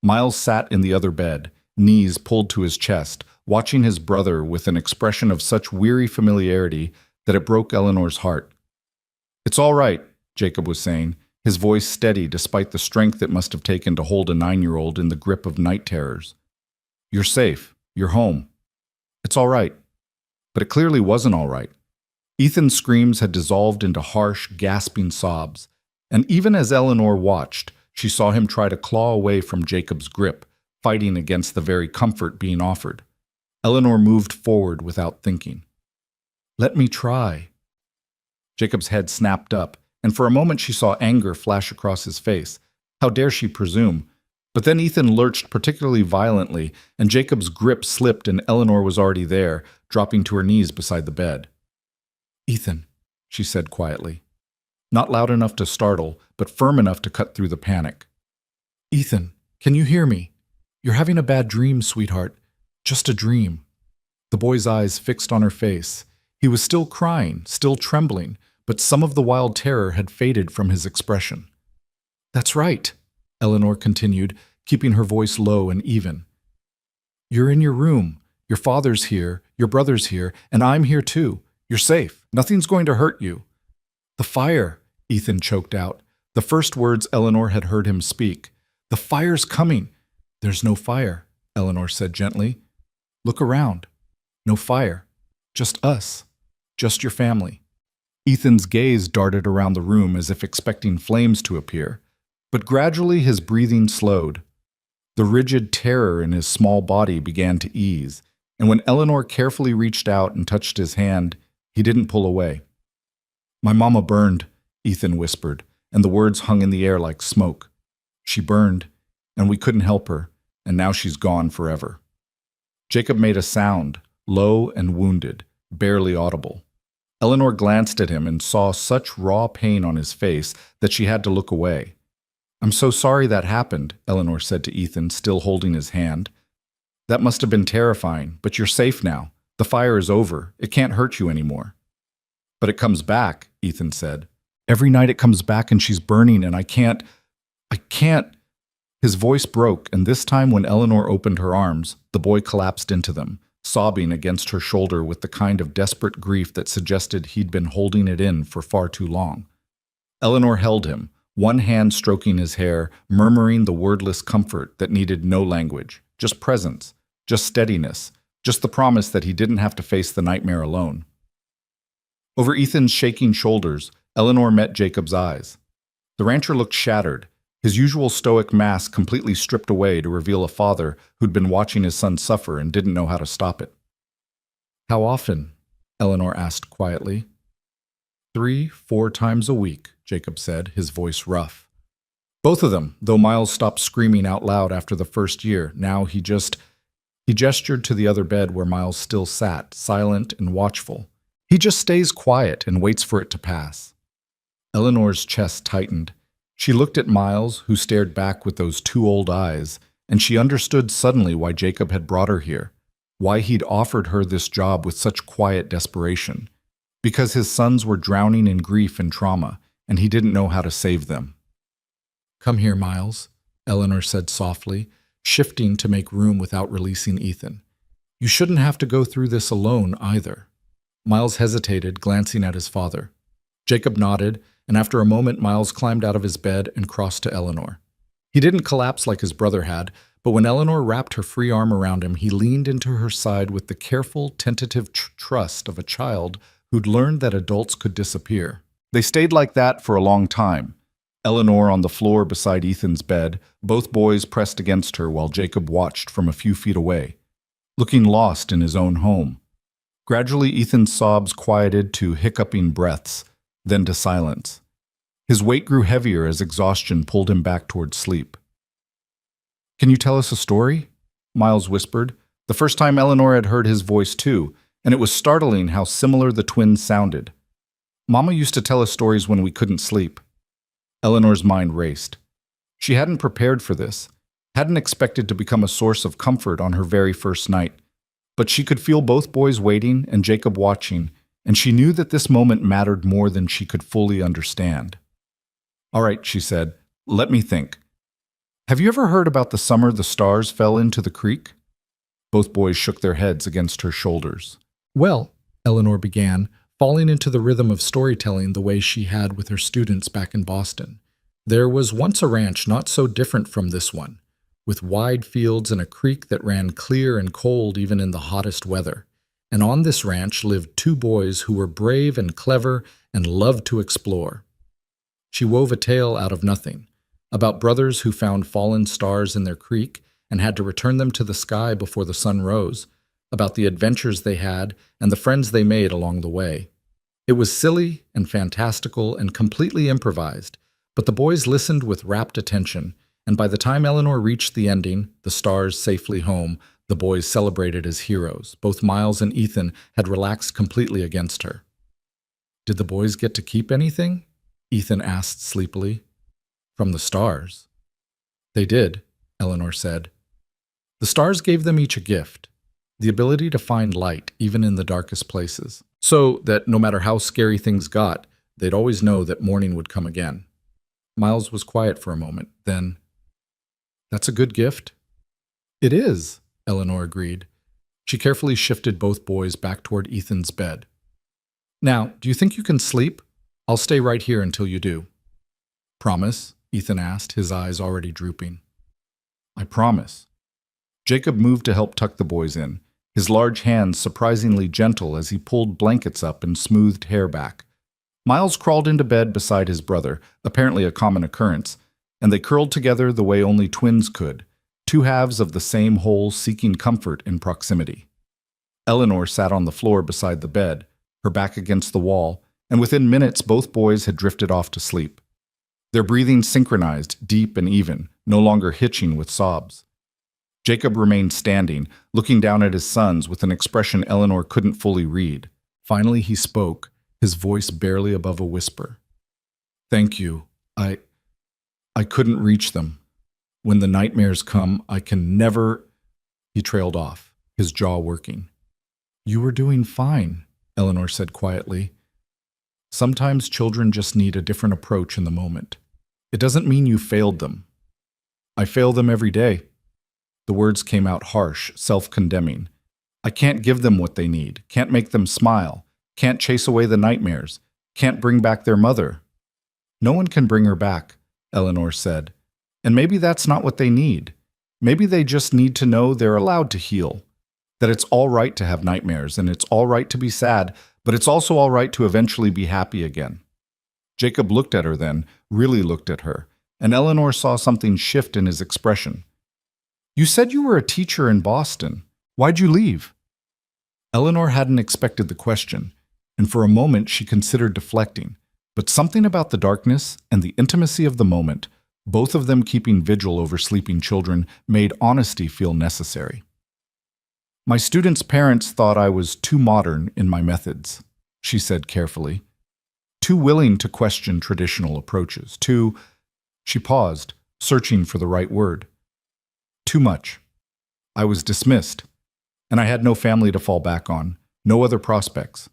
Miles sat in the other bed, knees pulled to his chest, watching his brother with an expression of such weary familiarity that it broke Eleanor's heart. "It's all right," Jacob was saying, his voice steady despite the strength it must have taken to hold a 9-year-old in the grip of night terrors. "You're safe. You're home. It's all right." But it clearly wasn't all right. Ethan's screams had dissolved into harsh, gasping sobs, and even as Eleanor watched, she saw him try to claw away from Jacob's grip, fighting against the very comfort being offered. Eleanor moved forward without thinking. "Let me try." Jacob's head snapped up, and for a moment she saw anger flash across his face. How dare she presume? But then Ethan lurched particularly violently, and Jacob's grip slipped and Eleanor was already there, dropping to her knees beside the bed. "Ethan," she said quietly. Not loud enough to startle, but firm enough to cut through the panic. "Ethan, can you hear me? You're having a bad dream, sweetheart. Just a dream." The boy's eyes fixed on her face. He was still crying, still trembling, but some of the wild terror had faded from his expression. "That's right," Eleanor continued, keeping her voice low and even. "You're in your room. Your father's here, your brother's here, and I'm here too. You're safe. Nothing's going to hurt you." "The fire," Ethan choked out, the first words Eleanor had heard him speak. "The fire's coming." "There's no fire," Eleanor said gently. "Look around. No fire. Just us. Just your family." Ethan's gaze darted around the room as if expecting flames to appear, but gradually his breathing slowed. The rigid terror in his small body began to ease, and when Eleanor carefully reached out and touched his hand, he didn't pull away. "My mama burned," Ethan whispered, and the words hung in the air like smoke. "She burned, and we couldn't help her, and now she's gone forever." Jacob made a sound, low and wounded, barely audible. Eleanor glanced at him and saw such raw pain on his face that she had to look away. "I'm so sorry that happened," Eleanor said to Ethan, still holding his hand. "That must have been terrifying, but you're safe now. The fire is over. It can't hurt you anymore." "But it comes back," Ethan said. "Every night it comes back and she's burning and I can't. His voice broke, and this time when Eleanor opened her arms, the boy collapsed into them, sobbing against her shoulder with the kind of desperate grief that suggested he'd been holding it in for far too long. Eleanor held him, one hand stroking his hair, murmuring the wordless comfort that needed no language, just presence, just steadiness, just the promise that he didn't have to face the nightmare alone. Over Ethan's shaking shoulders, Eleanor met Jacob's eyes. The rancher looked shattered, his usual stoic mask completely stripped away to reveal a father who'd been watching his son suffer and didn't know how to stop it. "How often?" Eleanor asked quietly. 3-4 times a week, Jacob said, his voice rough. Both of them, though Miles stopped screaming out loud after the first year. Now he gestured to the other bed where Miles still sat, silent and watchful. "He just stays quiet and waits for it to pass." Eleanor's chest tightened. She looked at Miles, who stared back with those two old eyes, and she understood suddenly why Jacob had brought her here, why he'd offered her this job with such quiet desperation. Because his sons were drowning in grief and trauma, and he didn't know how to save them. "Come here, Miles," Eleanor said softly, shifting to make room without releasing Ethan. "You shouldn't have to go through this alone either." Miles hesitated, glancing at his father. Jacob nodded, and after a moment Miles climbed out of his bed and crossed to Eleanor. He didn't collapse like his brother had, but when Eleanor wrapped her free arm around him, he leaned into her side with the careful, tentative trust of a child who'd learned that adults could disappear. They stayed like that for a long time. Eleanor on the floor beside Ethan's bed, both boys pressed against her while Jacob watched from a few feet away, looking lost in his own home. Gradually, Ethan's sobs quieted to hiccuping breaths, then to silence. His weight grew heavier as exhaustion pulled him back toward sleep. "Can you tell us a story?" Miles whispered. The first time Eleanor had heard his voice too, and it was startling how similar the twins sounded. "Mama used to tell us stories when we couldn't sleep." Eleanor's mind raced. She hadn't prepared for this, hadn't expected to become a source of comfort on her very first night, but she could feel both boys waiting and Jacob watching, and she knew that this moment mattered more than she could fully understand. "All right," she said, "let me think. Have you ever heard about the summer the stars fell into the creek?" Both boys shook their heads against her shoulders. "Well," Eleanor began, falling into the rhythm of storytelling the way she had with her students back in Boston. "There was once a ranch not so different from this one, with wide fields and a creek that ran clear and cold even in the hottest weather. And on this ranch lived 2 boys who were brave and clever and loved to explore." She wove a tale out of nothing, about brothers who found fallen stars in their creek and had to return them to the sky before the sun rose, about the adventures they had and the friends they made along the way. It was silly and fantastical and completely improvised, but the boys listened with rapt attention, and by the time Eleanor reached the ending, the stars safely home, the boys celebrated as heroes. Both Miles and Ethan had relaxed completely against her. "Did the boys get to keep anything?" Ethan asked sleepily. "From the stars." "They did," Eleanor said. "The stars gave them each a gift, the ability to find light even in the darkest places, so that no matter how scary things got, they'd always know that morning would come again." Miles was quiet for a moment. Then, "That's a good gift." "It is," Eleanor agreed. She carefully shifted both boys back toward Ethan's bed. "Now, do you think you can sleep? I'll stay right here until you do." "Promise?" Ethan asked, his eyes already drooping. "I promise." Jacob moved to help tuck the boys in, his large hands surprisingly gentle as he pulled blankets up and smoothed hair back. Miles crawled into bed beside his brother, apparently a common occurrence, and they curled together the way only twins could, two halves of the same whole seeking comfort in proximity. Eleanor sat on the floor beside the bed, her back against the wall, and within minutes both boys had drifted off to sleep. Their breathing synchronized, deep and even, no longer hitching with sobs. Jacob remained standing, looking down at his sons with an expression Eleanor couldn't fully read. Finally he spoke, his voice barely above a whisper. "Thank you. I couldn't reach them. When the nightmares come, I can never—" He trailed off, his jaw working. "You were doing fine," Eleanor said quietly. "Sometimes children just need a different approach in the moment. It doesn't mean you failed them." "I fail them every day." The words came out harsh, self-condemning. "I can't give them what they need, can't make them smile, can't chase away the nightmares, can't bring back their mother." "No one can bring her back," Eleanor said. "And maybe that's not what they need. Maybe they just need to know they're allowed to heal, that it's all right to have nightmares and it's all right to be sad, but it's also all right to eventually be happy again." Jacob looked at her then, really looked at her, and Eleanor saw something shift in his expression. "You said you were a teacher in Boston. Why'd you leave?" Eleanor hadn't expected the question, and for a moment she considered deflecting, but something about the darkness and the intimacy of the moment, both of them keeping vigil over sleeping children, made honesty feel necessary. "My students' parents thought I was too modern in my methods," she said carefully. "Too willing to question traditional approaches, too—" She paused, searching for the right word. "Too much. I was dismissed, and I had no family to fall back on, no other prospects.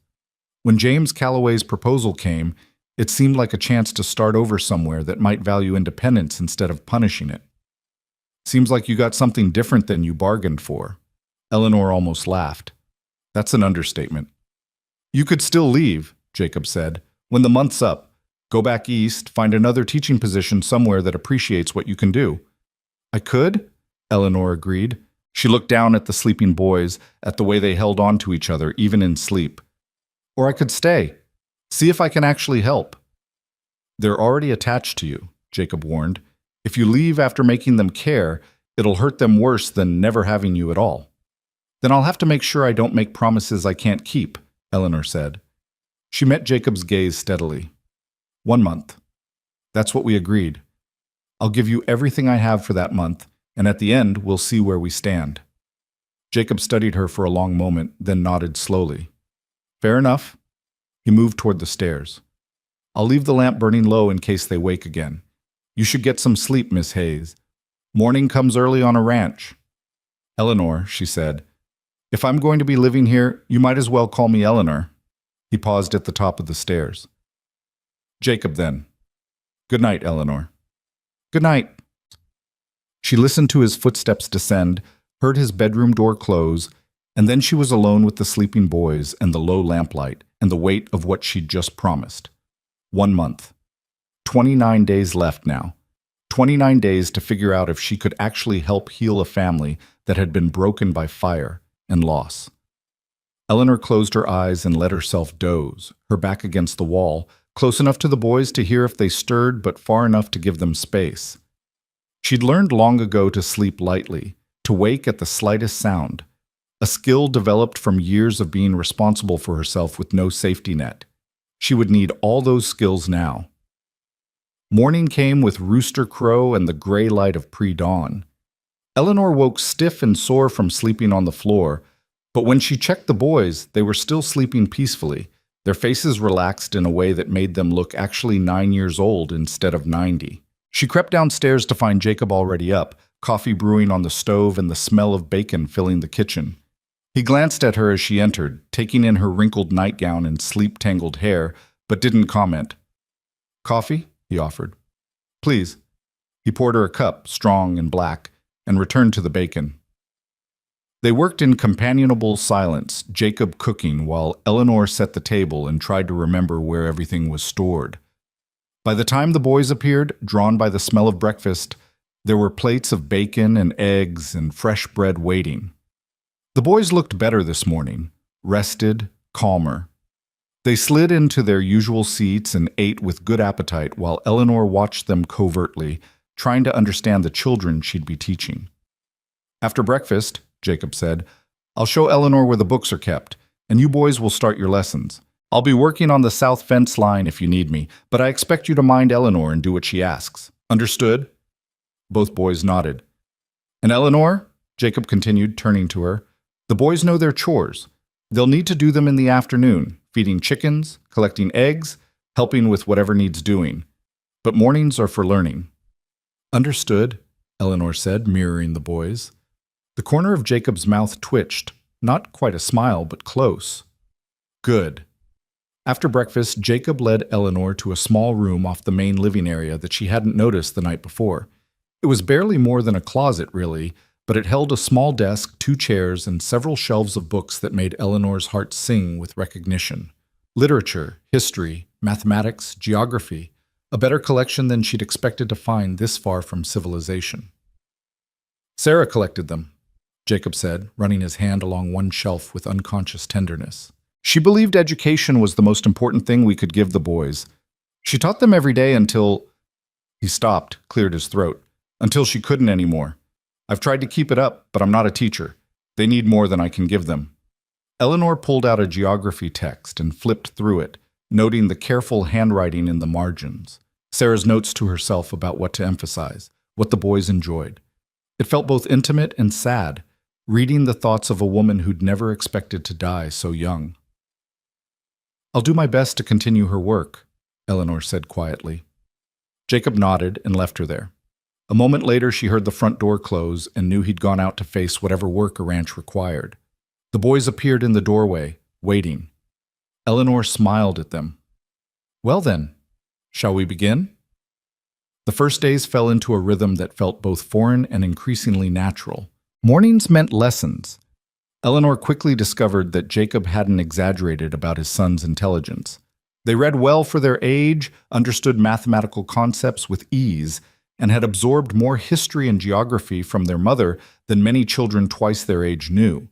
When James Calloway's proposal came, it seemed like a chance to start over somewhere that might value independence instead of punishing it. Seems like you got something different than you bargained for." Eleanor almost laughed. "That's an understatement." "You could still leave," Jacob said. "When the month's up, go back east, find another teaching position somewhere that appreciates what you can do." "I could?" Eleanor agreed. She looked down at the sleeping boys, at the way they held on to each other, even in sleep. "Or I could stay. See if I can actually help." "They're already attached to you," Jacob warned. "If you leave after making them care, it'll hurt them worse than never having you at all." "Then I'll have to make sure I don't make promises I can't keep," Eleanor said. She met Jacob's gaze steadily. 1 month. That's what we agreed. I'll give you everything I have for that month, and at the end, we'll see where we stand." Jacob studied her for a long moment, then nodded slowly. "Fair enough." He moved toward the stairs. "I'll leave the lamp burning low in case they wake again. You should get some sleep, Miss Hayes. Morning comes early on a ranch." "Eleanor," she said, "if I'm going to be living here, you might as well call me Eleanor." He paused at the top of the stairs. "Jacob, then. Good night, Eleanor." "Good night." She listened to his footsteps descend, heard his bedroom door close, and then she was alone with the sleeping boys and the low lamplight and the weight of what she'd just promised. 1 month. 29 days left now. 29 days to figure out if she could actually help heal a family that had been broken by fire and loss. Eleanor closed her eyes and let herself doze, her back against the wall, close enough to the boys to hear if they stirred but far enough to give them space. She'd learned long ago to sleep lightly, to wake at the slightest sound, a skill developed from years of being responsible for herself with no safety net. She would need all those skills now. Morning came with rooster crow and the gray light of pre-dawn. Eleanor woke stiff and sore from sleeping on the floor, but when she checked the boys, they were still sleeping peacefully, their faces relaxed in a way that made them look actually 9 years old instead of 90. She crept downstairs to find Jacob already up, coffee brewing on the stove and the smell of bacon filling the kitchen. He glanced at her as she entered, taking in her wrinkled nightgown and sleep-tangled hair, but didn't comment. "Coffee?" he offered. "Please." He poured her a cup, strong and black, and returned to the bacon. They worked in companionable silence, Jacob cooking while Eleanor set the table and tried to remember where everything was stored. By the time the boys appeared, drawn by the smell of breakfast, there were plates of bacon and eggs and fresh bread waiting. The boys looked better this morning, rested, calmer. They slid into their usual seats and ate with good appetite while Eleanor watched them covertly, trying to understand the children she'd be teaching. "After breakfast," Jacob said, "I'll show Eleanor where the books are kept, and you boys will start your lessons. I'll be working on the south fence line if you need me, but I expect you to mind Eleanor and do what she asks. Understood?" Both boys nodded. "And Eleanor," Jacob continued, turning to her, "the boys know their chores. They'll need to do them in the afternoon, feeding chickens, collecting eggs, helping with whatever needs doing. But mornings are for learning." "Understood," Eleanor said, mirroring the boys. The corner of Jacob's mouth twitched, not quite a smile, but close. "Good." After breakfast, Jacob led Eleanor to a small room off the main living area that she hadn't noticed the night before. It was barely more than a closet, really, but it held a small desk, 2 chairs, and several shelves of books that made Eleanor's heart sing with recognition. Literature, history, mathematics, geography, a better collection than she'd expected to find this far from civilization. "Sarah collected them," Jacob said, running his hand along one shelf with unconscious tenderness. "She believed education was the most important thing we could give the boys. She taught them every day until—" He stopped, cleared his throat. "Until she couldn't anymore. I've tried to keep it up, but I'm not a teacher. They need more than I can give them." Eleanor pulled out a geography text and flipped through it, noting the careful handwriting in the margins. Sarah's notes to herself about what to emphasize, what the boys enjoyed. It felt both intimate and sad, reading the thoughts of a woman who'd never expected to die so young. "I'll do my best to continue her work," Eleanor said quietly. Jacob nodded and left her there. A moment later, she heard the front door close and knew he'd gone out to face whatever work a ranch required. The boys appeared in the doorway, waiting. Eleanor smiled at them. "Well then, shall we begin?" The first days fell into a rhythm that felt both foreign and increasingly natural. Mornings meant lessons. Eleanor quickly discovered that Jacob hadn't exaggerated about his son's intelligence. They read well for their age, understood mathematical concepts with ease, and had absorbed more history and geography from their mother than many children twice their age knew.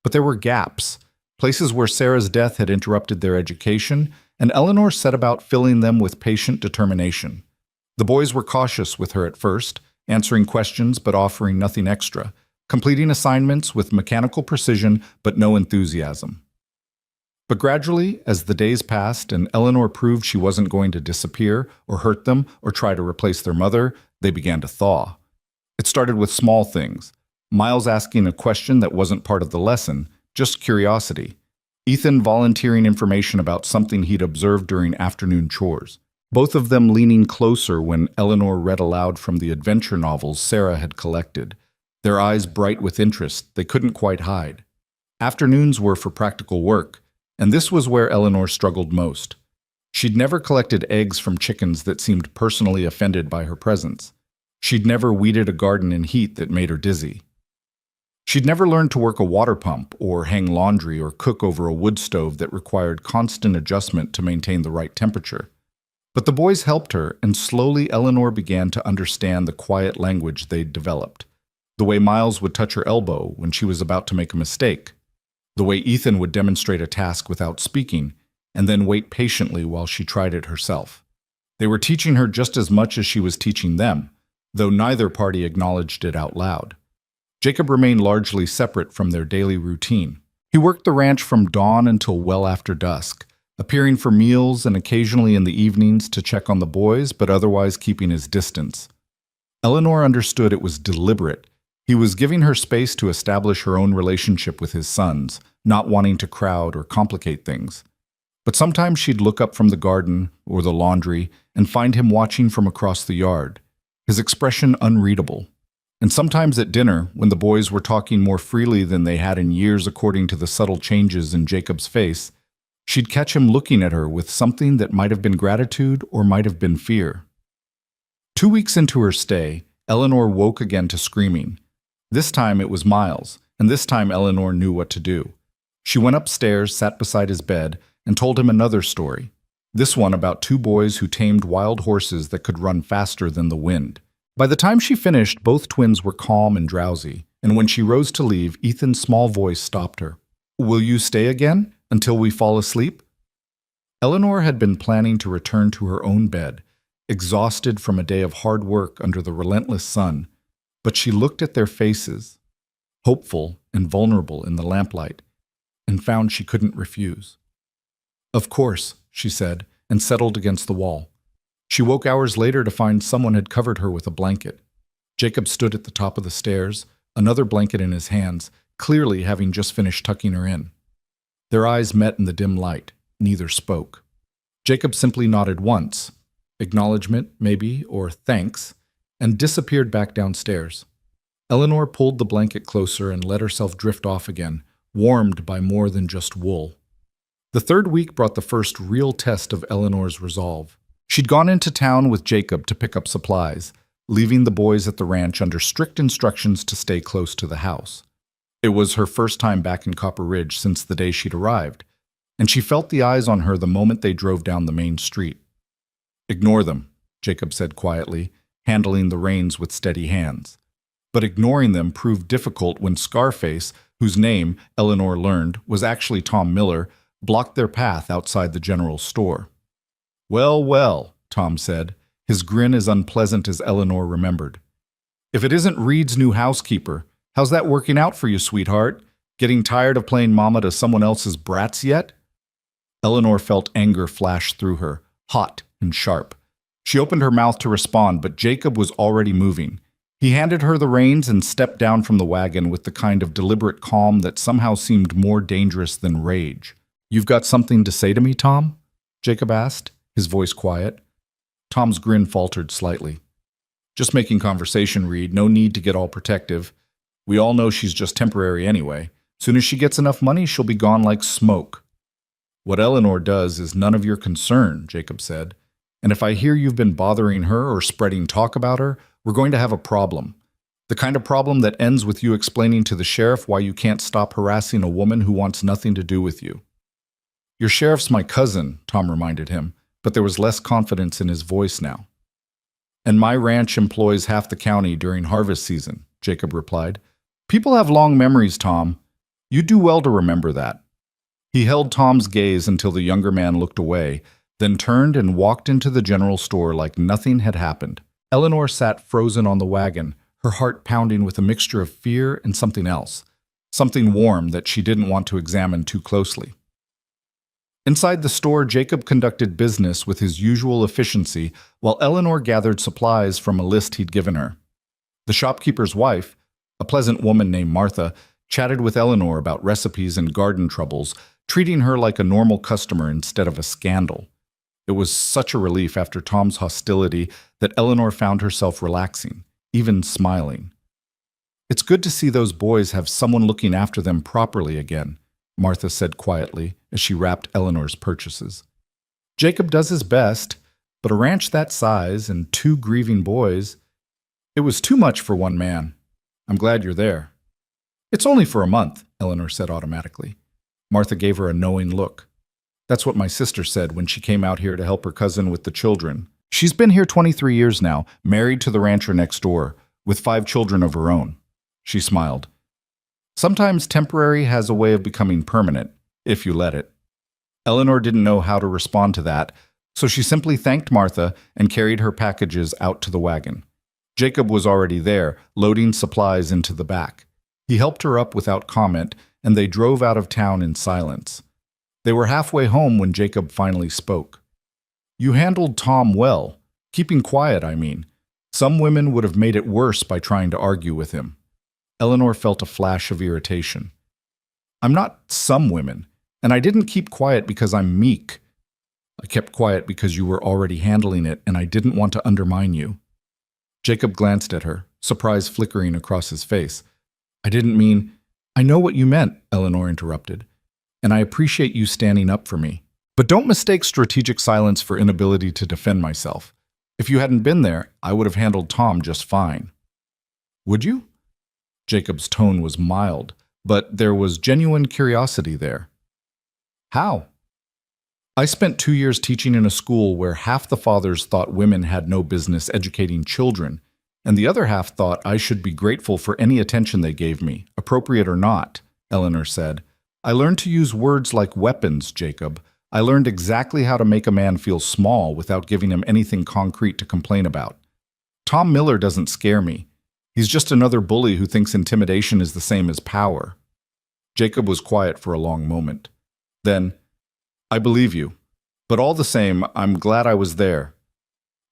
But there were gaps, places where Sarah's death had interrupted their education, and Eleanor set about filling them with patient determination. The boys were cautious with her at first, answering questions but offering nothing extra, completing assignments with mechanical precision but no enthusiasm. But gradually, as the days passed and Eleanor proved she wasn't going to disappear or hurt them or try to replace their mother, they began to thaw. It started with small things. Miles asking a question that wasn't part of the lesson, just curiosity. Ethan volunteering information about something he'd observed during afternoon chores. Both of them leaning closer when Eleanor read aloud from the adventure novels Sarah had collected, their eyes bright with interest they couldn't quite hide. Afternoons were for practical work, and this was where Eleanor struggled most. She'd never collected eggs from chickens that seemed personally offended by her presence. She'd never weeded a garden in heat that made her dizzy. She'd never learned to work a water pump or hang laundry or cook over a wood stove that required constant adjustment to maintain the right temperature. But the boys helped her, and slowly Eleanor began to understand the quiet language they'd developed. The way Miles would touch her elbow when she was about to make a mistake. The way Ethan would demonstrate a task without speaking, and then wait patiently while she tried it herself. They were teaching her just as much as she was teaching them, though neither party acknowledged it out loud. Jacob remained largely separate from their daily routine. He worked the ranch from dawn until well after dusk, appearing for meals and occasionally in the evenings to check on the boys, but otherwise keeping his distance. Eleanor understood it was deliberate. He was giving her space to establish her own relationship with his sons, not wanting to crowd or complicate things. But sometimes she'd look up from the garden or the laundry and find him watching from across the yard, his expression unreadable. And sometimes at dinner, when the boys were talking more freely than they had in years according to the subtle changes in Jacob's face, she'd catch him looking at her with something that might have been gratitude or might have been fear. 2 weeks into her stay, Eleanor woke again to screaming. This time it was Miles, and this time Eleanor knew what to do. She went upstairs, sat beside his bed, and told him another story. This one about 2 boys who tamed wild horses that could run faster than the wind. By the time she finished, both twins were calm and drowsy, and when she rose to leave, Ethan's small voice stopped her. "Will you stay again, until we fall asleep?" Eleanor had been planning to return to her own bed, exhausted from a day of hard work under the relentless sun, but she looked at their faces, hopeful and vulnerable in the lamplight, and found she couldn't refuse. "Of course," she said, and settled against the wall. She woke hours later to find someone had covered her with a blanket. Jacob stood at the top of the stairs, another blanket in his hands, clearly having just finished tucking her in. Their eyes met in the dim light. Neither spoke. Jacob simply nodded once, acknowledgement, maybe, or thanks, and disappeared back downstairs. Eleanor pulled the blanket closer and let herself drift off again, warmed by more than just wool. The 3rd week brought the first real test of Eleanor's resolve. She'd gone into town with Jacob to pick up supplies, leaving the boys at the ranch under strict instructions to stay close to the house. It was her first time back in Copper Ridge since the day she'd arrived, and she felt the eyes on her the moment they drove down the main street. "Ignore them," Jacob said quietly, handling the reins with steady hands. But ignoring them proved difficult when Scarface, whose name, Eleanor learned, was actually Tom Miller, blocked their path outside the general store. "Well, well," Tom said, his grin as unpleasant as Eleanor remembered. "If it isn't Reed's new housekeeper, how's that working out for you, sweetheart? Getting tired of playing mama to someone else's brats yet?" Eleanor felt anger flash through her, hot and sharp. She opened her mouth to respond, but Jacob was already moving. He handed her the reins and stepped down from the wagon with the kind of deliberate calm that somehow seemed more dangerous than rage. "You've got something to say to me, Tom?" Jacob asked, his voice quiet. Tom's grin faltered slightly. "Just making conversation, Reed. No need to get all protective. We all know she's just temporary anyway. Soon as she gets enough money, she'll be gone like smoke." "What Eleanor does is none of your concern," Jacob said. "And if I hear you've been bothering her or spreading talk about her, we're going to have a problem. The kind of problem that ends with you explaining to the sheriff why you can't stop harassing a woman who wants nothing to do with you." "Your sheriff's my cousin," Tom reminded him, but there was less confidence in his voice now. "And my ranch employs half the county during harvest season," Jacob replied. "People have long memories, Tom. You do well to remember that." He held Tom's gaze until the younger man looked away, then turned and walked into the general store like nothing had happened. Eleanor sat frozen on the wagon, her heart pounding with a mixture of fear and something else, something warm that she didn't want to examine too closely. Inside the store, Jacob conducted business with his usual efficiency while Eleanor gathered supplies from a list he'd given her. The shopkeeper's wife, a pleasant woman named Martha, chatted with Eleanor about recipes and garden troubles, treating her like a normal customer instead of a scandal. It was such a relief after Tom's hostility that Eleanor found herself relaxing, even smiling. "It's good to see those boys have someone looking after them properly again," Martha said quietly as she wrapped Eleanor's purchases. "Jacob does his best, but a ranch that size and 2 grieving boys, it was too much for one man. I'm glad you're there." "It's only for a month," Eleanor said automatically. Martha gave her a knowing look. "That's what my sister said when she came out here to help her cousin with the children. She's been here 23 years now, married to the rancher next door, with 5 children of her own." She smiled. "Sometimes temporary has a way of becoming permanent, if you let it." Eleanor didn't know how to respond to that, so she simply thanked Martha and carried her packages out to the wagon. Jacob was already there, loading supplies into the back. He helped her up without comment, and they drove out of town in silence. They were halfway home when Jacob finally spoke. You handled Tom well. Keeping quiet, I mean. Some women would have made it worse by trying to argue with him. Eleanor felt a flash of irritation. I'm not some women, and I didn't keep quiet because I'm meek. I kept quiet because you were already handling it, and I didn't want to undermine you. Jacob glanced at her, surprise flickering across his face. I didn't mean— I know what you meant, Eleanor interrupted, and I appreciate you standing up for me. But don't mistake strategic silence for inability to defend myself. If you hadn't been there, I would have handled Tom just fine. Would you? Jacob's tone was mild, but there was genuine curiosity there. How? I spent 2 years teaching in a school where half the fathers thought women had no business educating children, and the other half thought I should be grateful for any attention they gave me, appropriate or not, Eleanor said. I learned to use words like weapons, Jacob. I learned exactly how to make a man feel small without giving him anything concrete to complain about. Tom Miller doesn't scare me. He's just another bully who thinks intimidation is the same as power. Jacob was quiet for a long moment. Then, I believe you, but all the same, I'm glad I was there.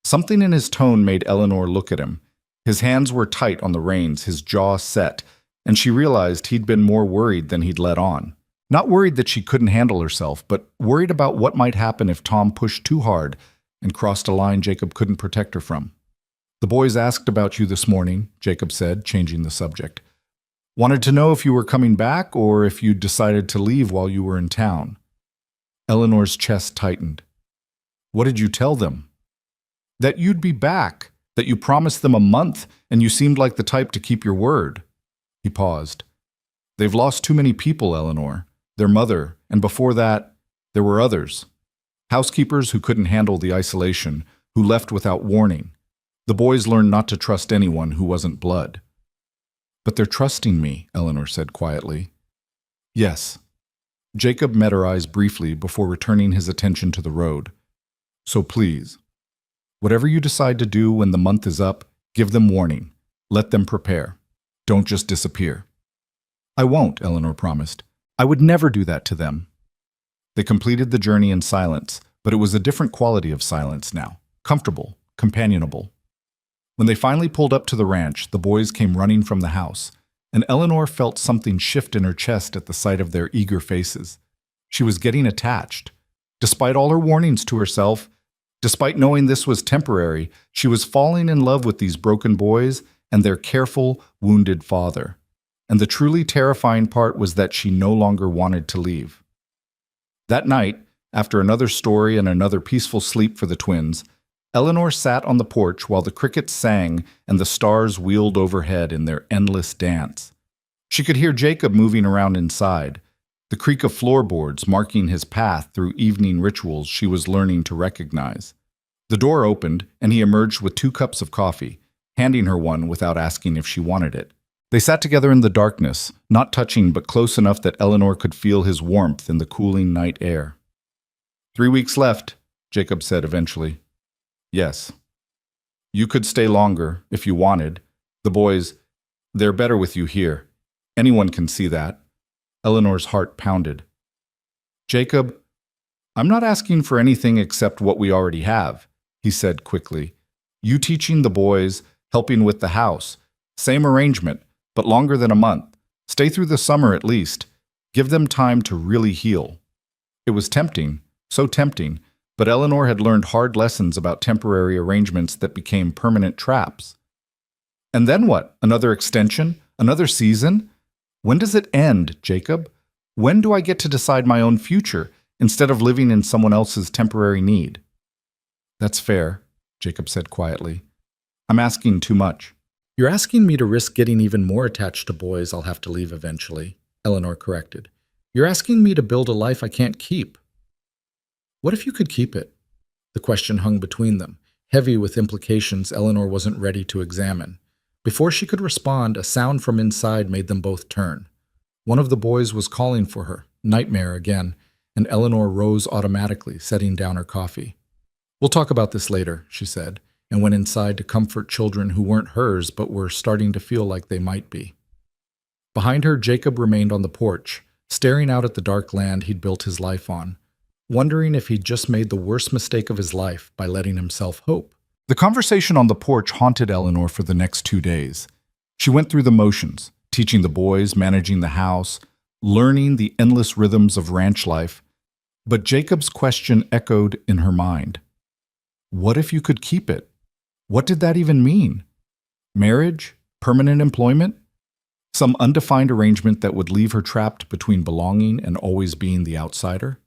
Something in his tone made Eleanor look at him. His hands were tight on the reins, his jaw set, and she realized he'd been more worried than he'd let on. Not worried that she couldn't handle herself, but worried about what might happen if Tom pushed too hard and crossed a line Jacob couldn't protect her from. The boys asked about you this morning, Jacob said, changing the subject. Wanted to know if you were coming back or if you'd decided to leave while you were in town. Eleanor's chest tightened. What did you tell them? That you'd be back, that you promised them a month, and you seemed like the type to keep your word. He paused. They've lost too many people, Eleanor. Their mother, and before that, there were others. Housekeepers who couldn't handle the isolation, who left without warning. The boys learned not to trust anyone who wasn't blood. But they're trusting me, Eleanor said quietly. Yes. Jacob met her eyes briefly before returning his attention to the road. So please, whatever you decide to do when the month is up, give them warning. Let them prepare. Don't just disappear. I won't, Eleanor promised. I would never do that to them. They completed the journey in silence, but it was a different quality of silence now. Comfortable, companionable. When they finally pulled up to the ranch, the boys came running from the house, and Eleanor felt something shift in her chest at the sight of their eager faces. She was getting attached. Despite all her warnings to herself, despite knowing this was temporary, she was falling in love with these broken boys and their careful, wounded father. And the truly terrifying part was that she no longer wanted to leave. That night, after another story and another peaceful sleep for the twins, Eleanor sat on the porch while the crickets sang and the stars wheeled overhead in their endless dance. She could hear Jacob moving around inside, the creak of floorboards marking his path through evening rituals she was learning to recognize. The door opened, and he emerged with 2 cups of coffee, handing her one without asking if she wanted it. They sat together in the darkness, not touching but close enough that Eleanor could feel his warmth in the cooling night air. 3 weeks left, Jacob said eventually. Yes. You could stay longer, if you wanted. The boys, they're better with you here. Anyone can see that. Eleanor's heart pounded. Jacob, I'm not asking for anything except what we already have, he said quickly. You teaching the boys, helping with the house. Same arrangement, but longer than a month. Stay through the summer at least. Give them time to really heal. It was tempting, so tempting, but Eleanor had learned hard lessons about temporary arrangements that became permanent traps. And then what? Another extension? Another season? When does it end, Jacob? When do I get to decide my own future instead of living in someone else's temporary need? That's fair, Jacob said quietly. I'm asking too much. You're asking me to risk getting even more attached to boys I'll have to leave eventually, Eleanor corrected. You're asking me to build a life I can't keep. What if you could keep it? The question hung between them, heavy with implications Eleanor wasn't ready to examine. Before she could respond, a sound from inside made them both turn. One of the boys was calling for her, nightmare again, and Eleanor rose automatically, setting down her coffee. We'll talk about this later, she said, and went inside to comfort children who weren't hers but were starting to feel like they might be. Behind her, Jacob remained on the porch, staring out at the dark land he'd built his life on, wondering if he'd just made the worst mistake of his life by letting himself hope. The conversation on the porch haunted Eleanor for the next 2 days. She went through the motions, teaching the boys, managing the house, learning the endless rhythms of ranch life. But Jacob's question echoed in her mind. What if you could keep it? What did that even mean? Marriage? Permanent employment? Some undefined arrangement that would leave her trapped between belonging and always being the outsider?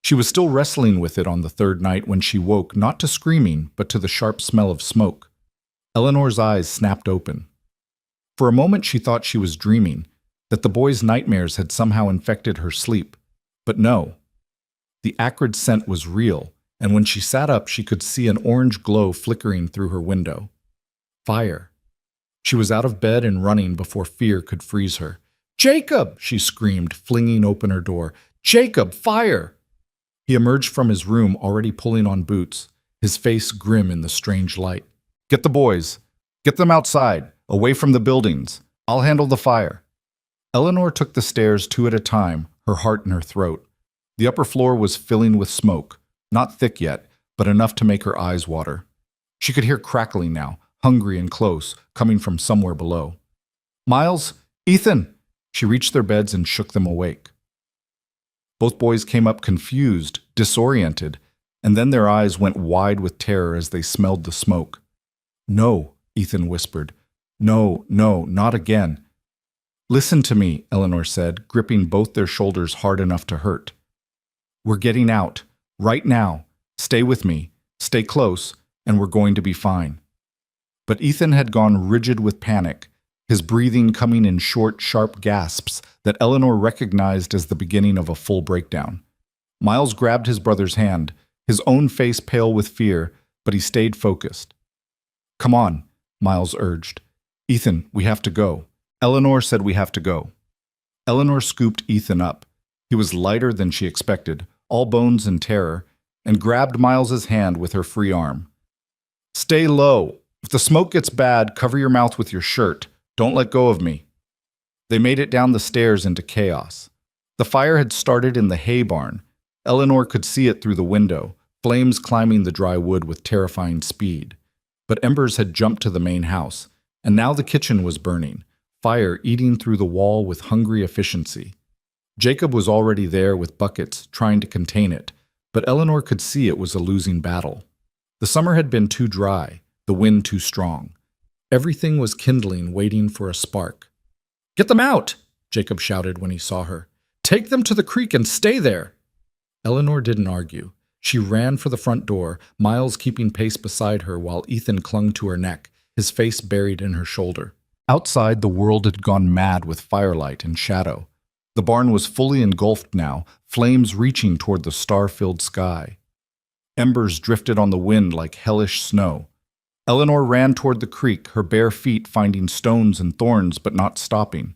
She was still wrestling with it on the third night when she woke, not to screaming, but to the sharp smell of smoke. Eleanor's eyes snapped open. For a moment she thought she was dreaming, that the boys' nightmares had somehow infected her sleep. But no. The acrid scent was real, and when she sat up she could see an orange glow flickering through her window. Fire. She was out of bed and running before fear could freeze her. "Jacob!" she screamed, flinging open her door. "Jacob, fire!" He emerged from his room already pulling on boots, his face grim in the strange light. "Get the boys. Get them outside, away from the buildings. I'll handle the fire." Eleanor took the stairs 2 at a time, her heart in her throat. The upper floor was filling with smoke, not thick yet, but enough to make her eyes water. She could hear crackling now, hungry and close, coming from somewhere below. "Miles? Ethan!" She reached their beds and shook them awake. Both boys came up confused, disoriented, and then their eyes went wide with terror as they smelled the smoke. "No," Ethan whispered. "No, no, not again." "Listen to me," Eleanor said, gripping both their shoulders hard enough to hurt. "We're getting out. Right now. Stay with me. Stay close, and we're going to be fine." But Ethan had gone rigid with panic, his breathing coming in short, sharp gasps that Eleanor recognized as the beginning of a full breakdown. Miles grabbed his brother's hand, his own face pale with fear, but he stayed focused. "Come on," Miles urged. "Ethan, we have to go." Eleanor said we have to go. Eleanor scooped Ethan up. He was lighter than she expected, all bones and terror, and grabbed Miles's hand with her free arm. "Stay low. If the smoke gets bad, cover your mouth with your shirt. Don't let go of me." They made it down the stairs into chaos. The fire had started in the hay barn. Eleanor could see it through the window, flames climbing the dry wood with terrifying speed. But embers had jumped to the main house, and now the kitchen was burning, fire eating through the wall with hungry efficiency. Jacob was already there with buckets, trying to contain it, but Eleanor could see it was a losing battle. The summer had been too dry, the wind too strong. Everything was kindling, waiting for a spark. "Get them out!" Jacob shouted when he saw her. "Take them to the creek and stay there!" Eleanor didn't argue. She ran for the front door, Miles keeping pace beside her while Ethan clung to her neck, his face buried in her shoulder. Outside, the world had gone mad with firelight and shadow. The barn was fully engulfed now, flames reaching toward the star-filled sky. Embers drifted on the wind like hellish snow. Eleanor ran toward the creek, her bare feet finding stones and thorns but not stopping.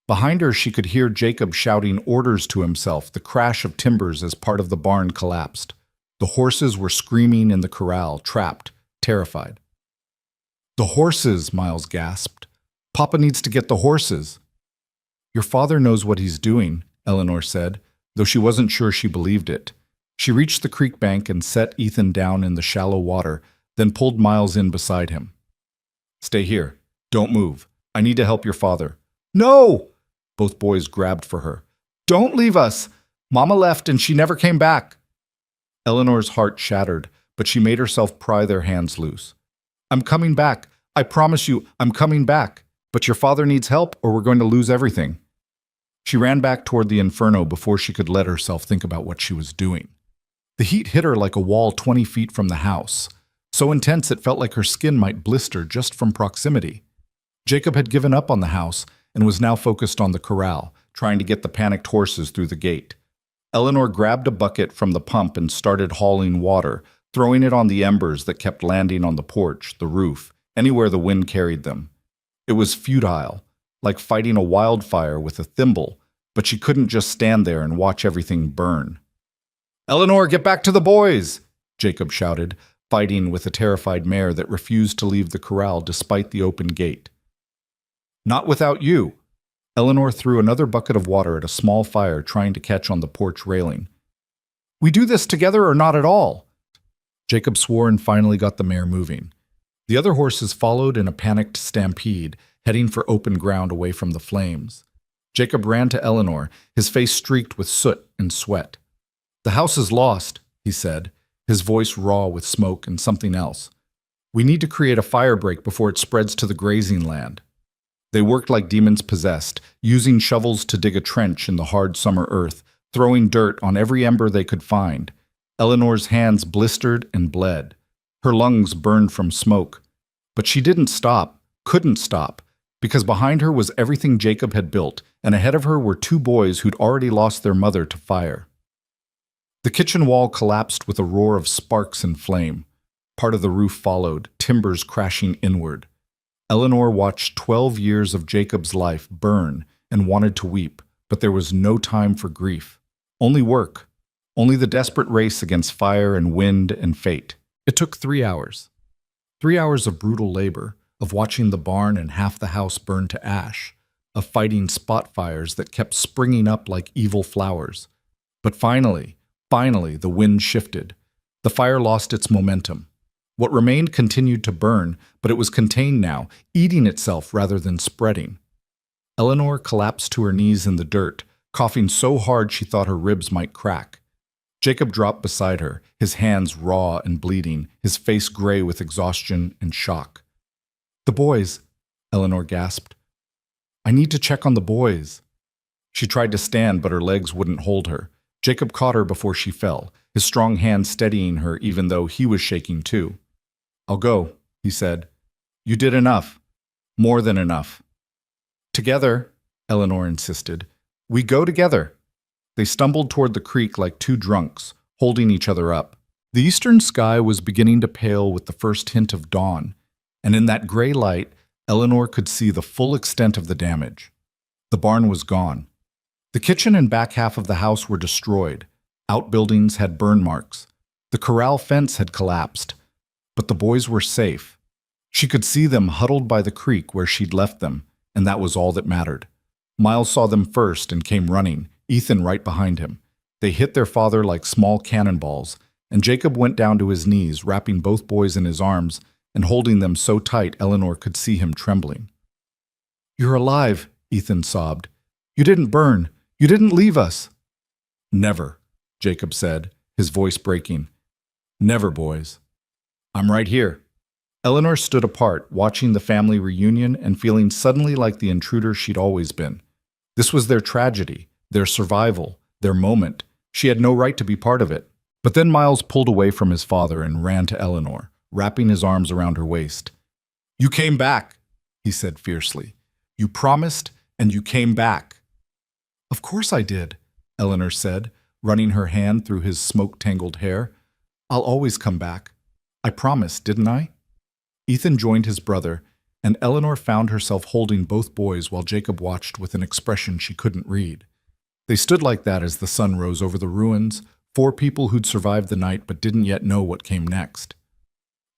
Behind her she could hear Jacob shouting orders to himself, the crash of timbers as part of the barn collapsed. The horses were screaming in the corral, trapped, terrified. "The horses," Miles gasped. "Papa needs to get the horses." "Your father knows what he's doing," Eleanor said, though she wasn't sure she believed it. She reached the creek bank and set Ethan down in the shallow water, then pulled Miles in beside him. "Stay here. Don't move. I need to help your father." "No!" Both boys grabbed for her. "Don't leave us. Mama left and she never came back." Eleanor's heart shattered, but she made herself pry their hands loose. "I'm coming back. I promise you, I'm coming back. But your father needs help or we're going to lose everything." She ran back toward the inferno before she could let herself think about what she was doing. The heat hit her like a wall 20 feet from the house, so intense it felt like her skin might blister just from proximity. Jacob had given up on the house and was now focused on the corral, trying to get the panicked horses through the gate. Eleanor grabbed a bucket from the pump and started hauling water, throwing it on the embers that kept landing on the porch, the roof, anywhere the wind carried them. It was futile, like fighting a wildfire with a thimble, but she couldn't just stand there and watch everything burn. "Eleanor, get back to the boys!" Jacob shouted, fighting with a terrified mare that refused to leave the corral despite the open gate. "Not without you." Eleanor threw another bucket of water at a small fire trying to catch on the porch railing. We do this together or not at all? Jacob swore and finally got the mare moving. The other horses followed in a panicked stampede, heading for open ground away from the flames. Jacob ran to Eleanor, his face streaked with soot and sweat. The house is lost, he said, his voice raw with smoke and something else. We need to create a fire break before it spreads to the grazing land. They worked like demons possessed, using shovels to dig a trench in the hard summer earth, throwing dirt on every ember they could find. Eleanor's hands blistered and bled. Her lungs burned from smoke. But she didn't stop, couldn't stop, because behind her was everything Jacob had built, and ahead of her were two boys who'd already lost their mother to fire. The kitchen wall collapsed with a roar of sparks and flame. Part of the roof followed, timbers crashing inward. Eleanor watched 12 years of Jacob's life burn and wanted to weep, but there was no time for grief. Only work. Only the desperate race against fire and wind and fate. It took 3 hours. 3 hours of brutal labor, of watching the barn and half the house burn to ash, of fighting spot fires that kept springing up like evil flowers. But finally, the wind shifted. The fire lost its momentum. What remained continued to burn, but it was contained now, eating itself rather than spreading. Eleanor collapsed to her knees in the dirt, coughing so hard she thought her ribs might crack. Jacob dropped beside her, his hands raw and bleeding, his face gray with exhaustion and shock. The boys, Eleanor gasped. I need to check on the boys. She tried to stand, but her legs wouldn't hold her. Jacob caught her before she fell, his strong hand steadying her even though he was shaking too. I'll go, he said. You did enough. More than enough. Together, Eleanor insisted. We go together. They stumbled toward the creek like two drunks, holding each other up. The eastern sky was beginning to pale with the first hint of dawn, and in that gray light, Eleanor could see the full extent of the damage. The barn was gone. The kitchen and back half of the house were destroyed. Outbuildings had burn marks. The corral fence had collapsed. But the boys were safe. She could see them huddled by the creek where she'd left them, and that was all that mattered. Miles saw them first and came running, Ethan right behind him. They hit their father like small cannonballs, and Jacob went down to his knees, wrapping both boys in his arms and holding them so tight Eleanor could see him trembling. You're alive, Ethan sobbed. You didn't burn. You didn't leave us. Never, Jacob said, his voice breaking. Never, boys. I'm right here. Eleanor stood apart, watching the family reunion and feeling suddenly like the intruder she'd always been. This was their tragedy, their survival, their moment. She had no right to be part of it. But then Miles pulled away from his father and ran to Eleanor, wrapping his arms around her waist. You came back, he said fiercely. You promised, and you came back. Of course I did, Eleanor said, running her hand through his smoke-tangled hair. I'll always come back. I promised, didn't I? Ethan joined his brother, and Eleanor found herself holding both boys while Jacob watched with an expression she couldn't read. They stood like that as the sun rose over the ruins, 4 people who'd survived the night but didn't yet know what came next.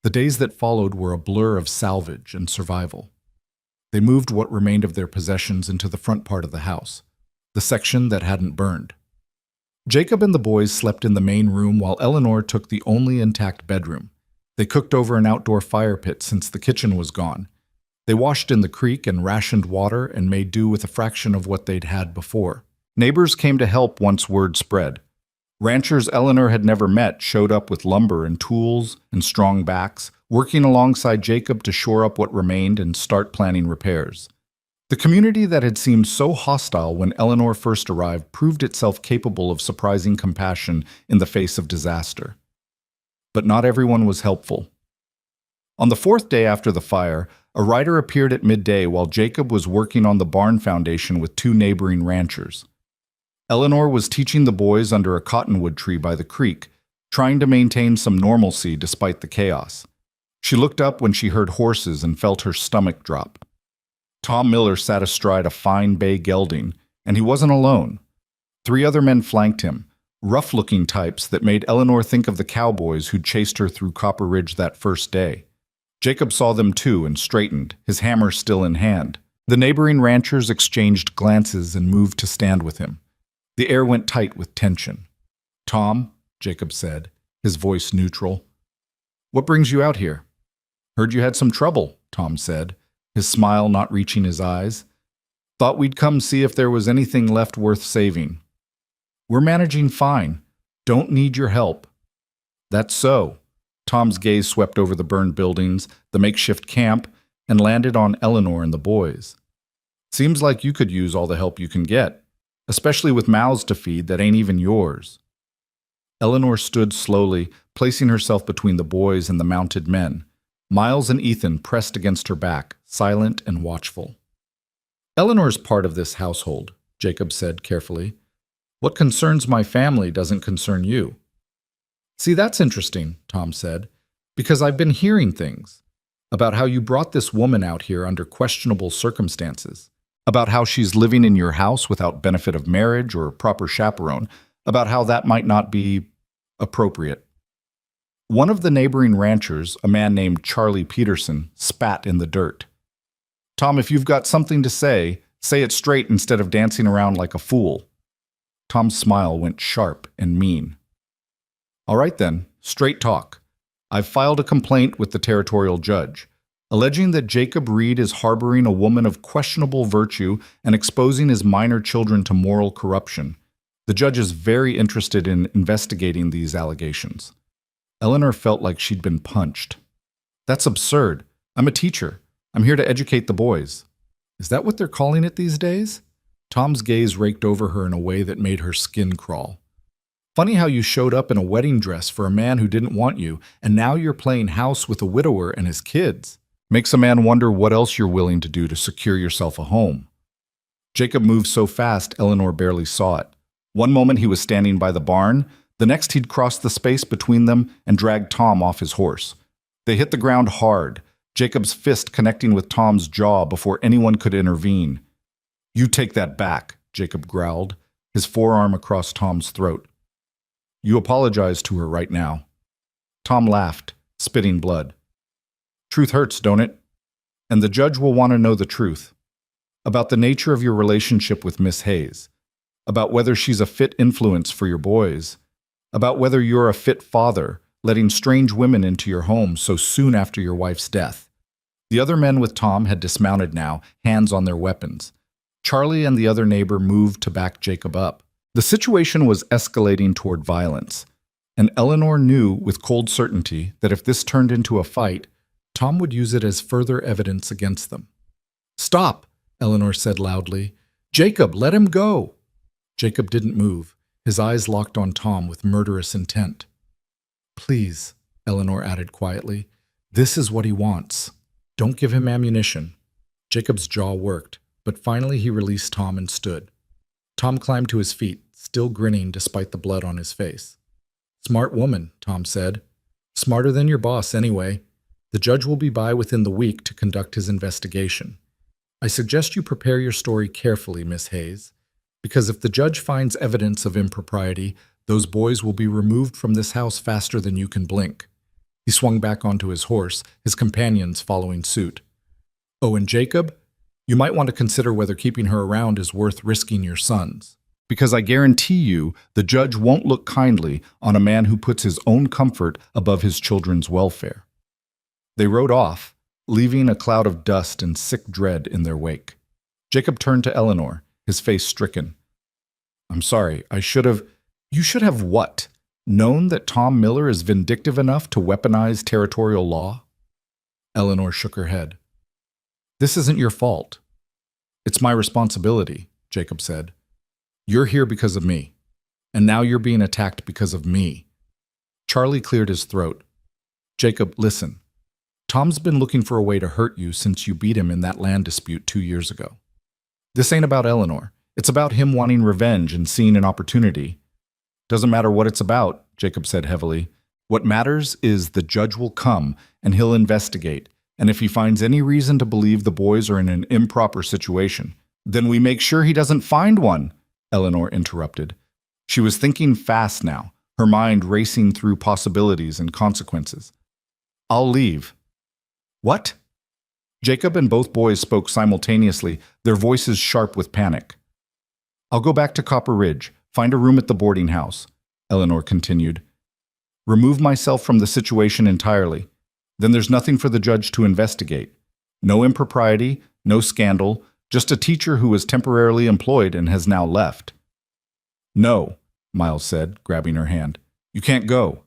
The days that followed were a blur of salvage and survival. They moved what remained of their possessions into the front part of the house, the section that hadn't burned. Jacob and the boys slept in the main room while Eleanor took the only intact bedroom. They cooked over an outdoor fire pit since the kitchen was gone. They washed in the creek and rationed water and made do with a fraction of what they'd had before. Neighbors came to help once word spread. Ranchers Eleanor had never met showed up with lumber and tools and strong backs, working alongside Jacob to shore up what remained and start planning repairs. The community that had seemed so hostile when Eleanor first arrived proved itself capable of surprising compassion in the face of disaster. But not everyone was helpful. On the 4th day after the fire, a rider appeared at midday while Jacob was working on the barn foundation with 2 neighboring ranchers. Eleanor was teaching the boys under a cottonwood tree by the creek, trying to maintain some normalcy despite the chaos. She looked up when she heard horses and felt her stomach drop. Tom Miller sat astride a fine bay gelding, and he wasn't alone. 3 other men flanked him, rough-looking types that made Eleanor think of the cowboys who'd chased her through Copper Ridge that first day. Jacob saw them too and straightened, his hammer still in hand. The neighboring ranchers exchanged glances and moved to stand with him. The air went tight with tension. "Tom," Jacob said, his voice neutral, "what brings you out here?" "Heard you had some trouble," Tom said, his smile not reaching his eyes. "Thought we'd come see if there was anything left worth saving." "We're managing fine. Don't need your help." "That's so." Tom's gaze swept over the burned buildings, the makeshift camp, and landed on Eleanor and the boys. "Seems like you could use all the help you can get, especially with mouths to feed that ain't even yours." Eleanor stood slowly, placing herself between the boys and the mounted men. Miles and Ethan pressed against her back, silent and watchful. "Eleanor's part of this household," Jacob said carefully. "What concerns my family doesn't concern you." "See, that's interesting," Tom said, "because I've been hearing things about how you brought this woman out here under questionable circumstances, about how she's living in your house without benefit of marriage or proper chaperone, about how that might not be appropriate." One of the neighboring ranchers, a man named Charlie Peterson, spat in the dirt. "Tom, if you've got something to say it straight instead of dancing around like a fool." Tom's smile went sharp and mean. "All right then, straight talk. I've filed a complaint with the territorial judge, alleging that Jacob Reed is harboring a woman of questionable virtue and exposing his minor children to moral corruption. The judge is very interested in investigating these allegations." Eleanor felt like she'd been punched. "That's absurd. I'm a teacher. I'm here to educate the boys." "Is that what they're calling it these days?" Tom's gaze raked over her in a way that made her skin crawl. "Funny how you showed up in a wedding dress for a man who didn't want you, and now you're playing house with a widower and his kids. Makes a man wonder what else you're willing to do to secure yourself a home." Jacob moved so fast Eleanor barely saw it. One moment he was standing by the barn, the next he'd crossed the space between them and dragged Tom off his horse. They hit the ground hard, Jacob's fist connecting with Tom's jaw before anyone could intervene. "You take that back," Jacob growled, his forearm across Tom's throat. "You apologize to her right now." Tom laughed, spitting blood. "Truth hurts, don't it? And the judge will want to know the truth. About the nature of your relationship with Miss Hayes. About whether she's a fit influence for your boys. About whether you're a fit father, letting strange women into your home so soon after your wife's death." The other men with Tom had dismounted now, hands on their weapons. Charlie and the other neighbor moved to back Jacob up. The situation was escalating toward violence, and Eleanor knew with cold certainty that if this turned into a fight, Tom would use it as further evidence against them. "Stop," Eleanor said loudly. "Jacob, let him go." Jacob didn't move, his eyes locked on Tom with murderous intent. "Please," Eleanor added quietly, "this is what he wants. Don't give him ammunition." Jacob's jaw worked, but finally he released Tom and stood. Tom climbed to his feet, still grinning despite the blood on his face. "Smart woman," Tom said. "Smarter than your boss, anyway. The judge will be by within the week to conduct his investigation. I suggest you prepare your story carefully, Miss Hayes, because if the judge finds evidence of impropriety, those boys will be removed from this house faster than you can blink." He swung back onto his horse, his companions following suit. "Oh, and Jacob, you might want to consider whether keeping her around is worth risking your sons. Because I guarantee you the judge won't look kindly on a man who puts his own comfort above his children's welfare." They rode off, leaving a cloud of dust and sick dread in their wake. Jacob turned to Eleanor, his face stricken. "I'm sorry, I should have—" "You should have what? Known that Tom Miller is vindictive enough to weaponize territorial law?" Eleanor shook her head. "This isn't your fault. It's my responsibility," Jacob said. "You're here because of me, and now you're being attacked because of me." Charlie cleared his throat. "Jacob, listen. Tom's been looking for a way to hurt you since you beat him in that land dispute 2 years ago. This ain't about Eleanor. It's about him wanting revenge and seeing an opportunity." "Doesn't matter what it's about," Jacob said heavily. "What matters is the judge will come and he'll investigate, and if he finds any reason to believe the boys are in an improper situation, then we make sure he doesn't find one," Eleanor interrupted. She was thinking fast now, her mind racing through possibilities and consequences. "I'll leave." "What?" Jacob and both boys spoke simultaneously, their voices sharp with panic. "I'll go back to Copper Ridge, find a room at the boarding house," Eleanor continued. "Remove myself from the situation entirely. Then there's nothing for the judge to investigate. No impropriety, no scandal, just a teacher who was temporarily employed and has now left." "No," Miles said, grabbing her hand. "You can't go.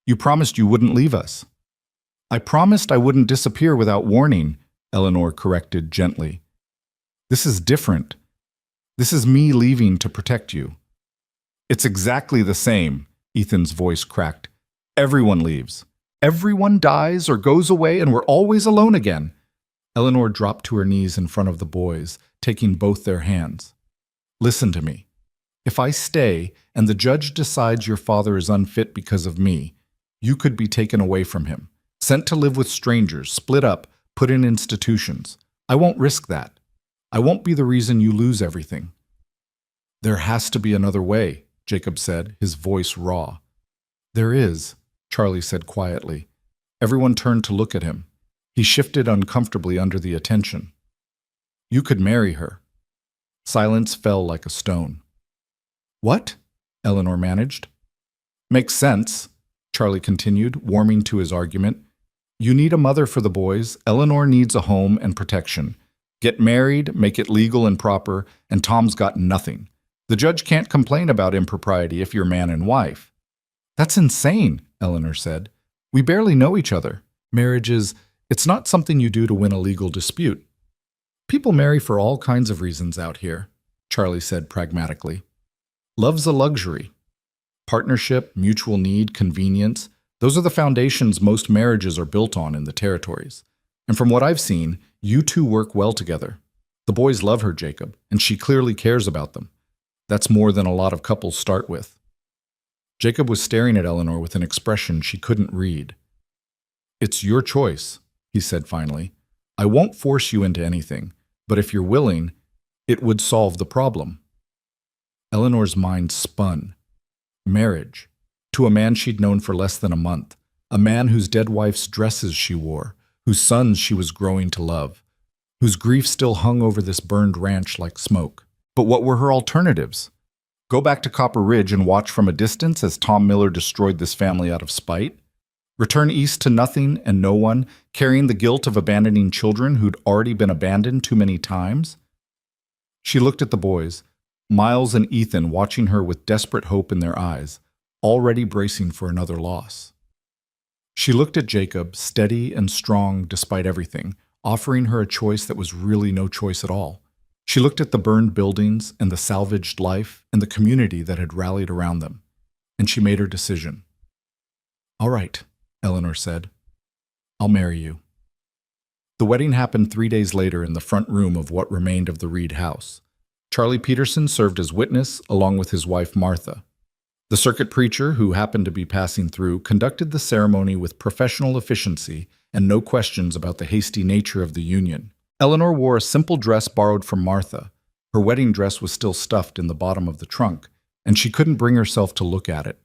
You promised you wouldn't leave us." "I promised I wouldn't disappear without warning," Eleanor corrected gently. "This is different. This is me leaving to protect you." "It's exactly the same," Ethan's voice cracked. "Everyone leaves. Everyone dies or goes away and we're always alone again." Eleanor dropped to her knees in front of the boys, taking both their hands. "Listen to me. If I stay and the judge decides your father is unfit because of me, you could be taken away from him, sent to live with strangers, split up, put in institutions. I won't risk that. I won't be the reason you lose everything." "There has to be another way," Jacob said, his voice raw. "There is," Charlie said quietly. Everyone turned to look at him. He shifted uncomfortably under the attention. "You could marry her." Silence fell like a stone. "What?" Eleanor managed. "Makes sense," Charlie continued, warming to his argument. "You need a mother for the boys. Eleanor needs a home and protection. Get married, make it legal and proper, and Tom's got nothing. The judge can't complain about impropriety if you're man and wife." "That's insane," Eleanor said. "We barely know each other. Marriage it's not something you do to win a legal dispute." "People marry for all kinds of reasons out here," Charlie said pragmatically. "Love's a luxury. Partnership, mutual need, convenience, those are the foundations most marriages are built on in the territories. And from what I've seen, you two work well together. The boys love her, Jacob, and she clearly cares about them. That's more than a lot of couples start with." Jacob was staring at Eleanor with an expression she couldn't read. "It's your choice," he said finally. "I won't force you into anything, but if you're willing, it would solve the problem." Eleanor's mind spun. Marriage. To a man she'd known for less than a month. A man whose dead wife's dresses she wore, whose sons she was growing to love, whose grief still hung over this burned ranch like smoke. But what were her alternatives? Go back to Copper Ridge and watch from a distance as Tom Miller destroyed this family out of spite? Return east to nothing and no one, carrying the guilt of abandoning children who'd already been abandoned too many times? She looked at the boys, Miles and Ethan watching her with desperate hope in their eyes, already bracing for another loss. She looked at Jacob, steady and strong despite everything, offering her a choice that was really no choice at all. She looked at the burned buildings and the salvaged life and the community that had rallied around them, and she made her decision. "All right," Eleanor said. "I'll marry you." The wedding happened 3 days later in the front room of what remained of the Reed house. Charlie Peterson served as witness along with his wife Martha. The circuit preacher, who happened to be passing through, conducted the ceremony with professional efficiency and no questions about the hasty nature of the union. Eleanor wore a simple dress borrowed from Martha. Her wedding dress was still stuffed in the bottom of the trunk, and she couldn't bring herself to look at it.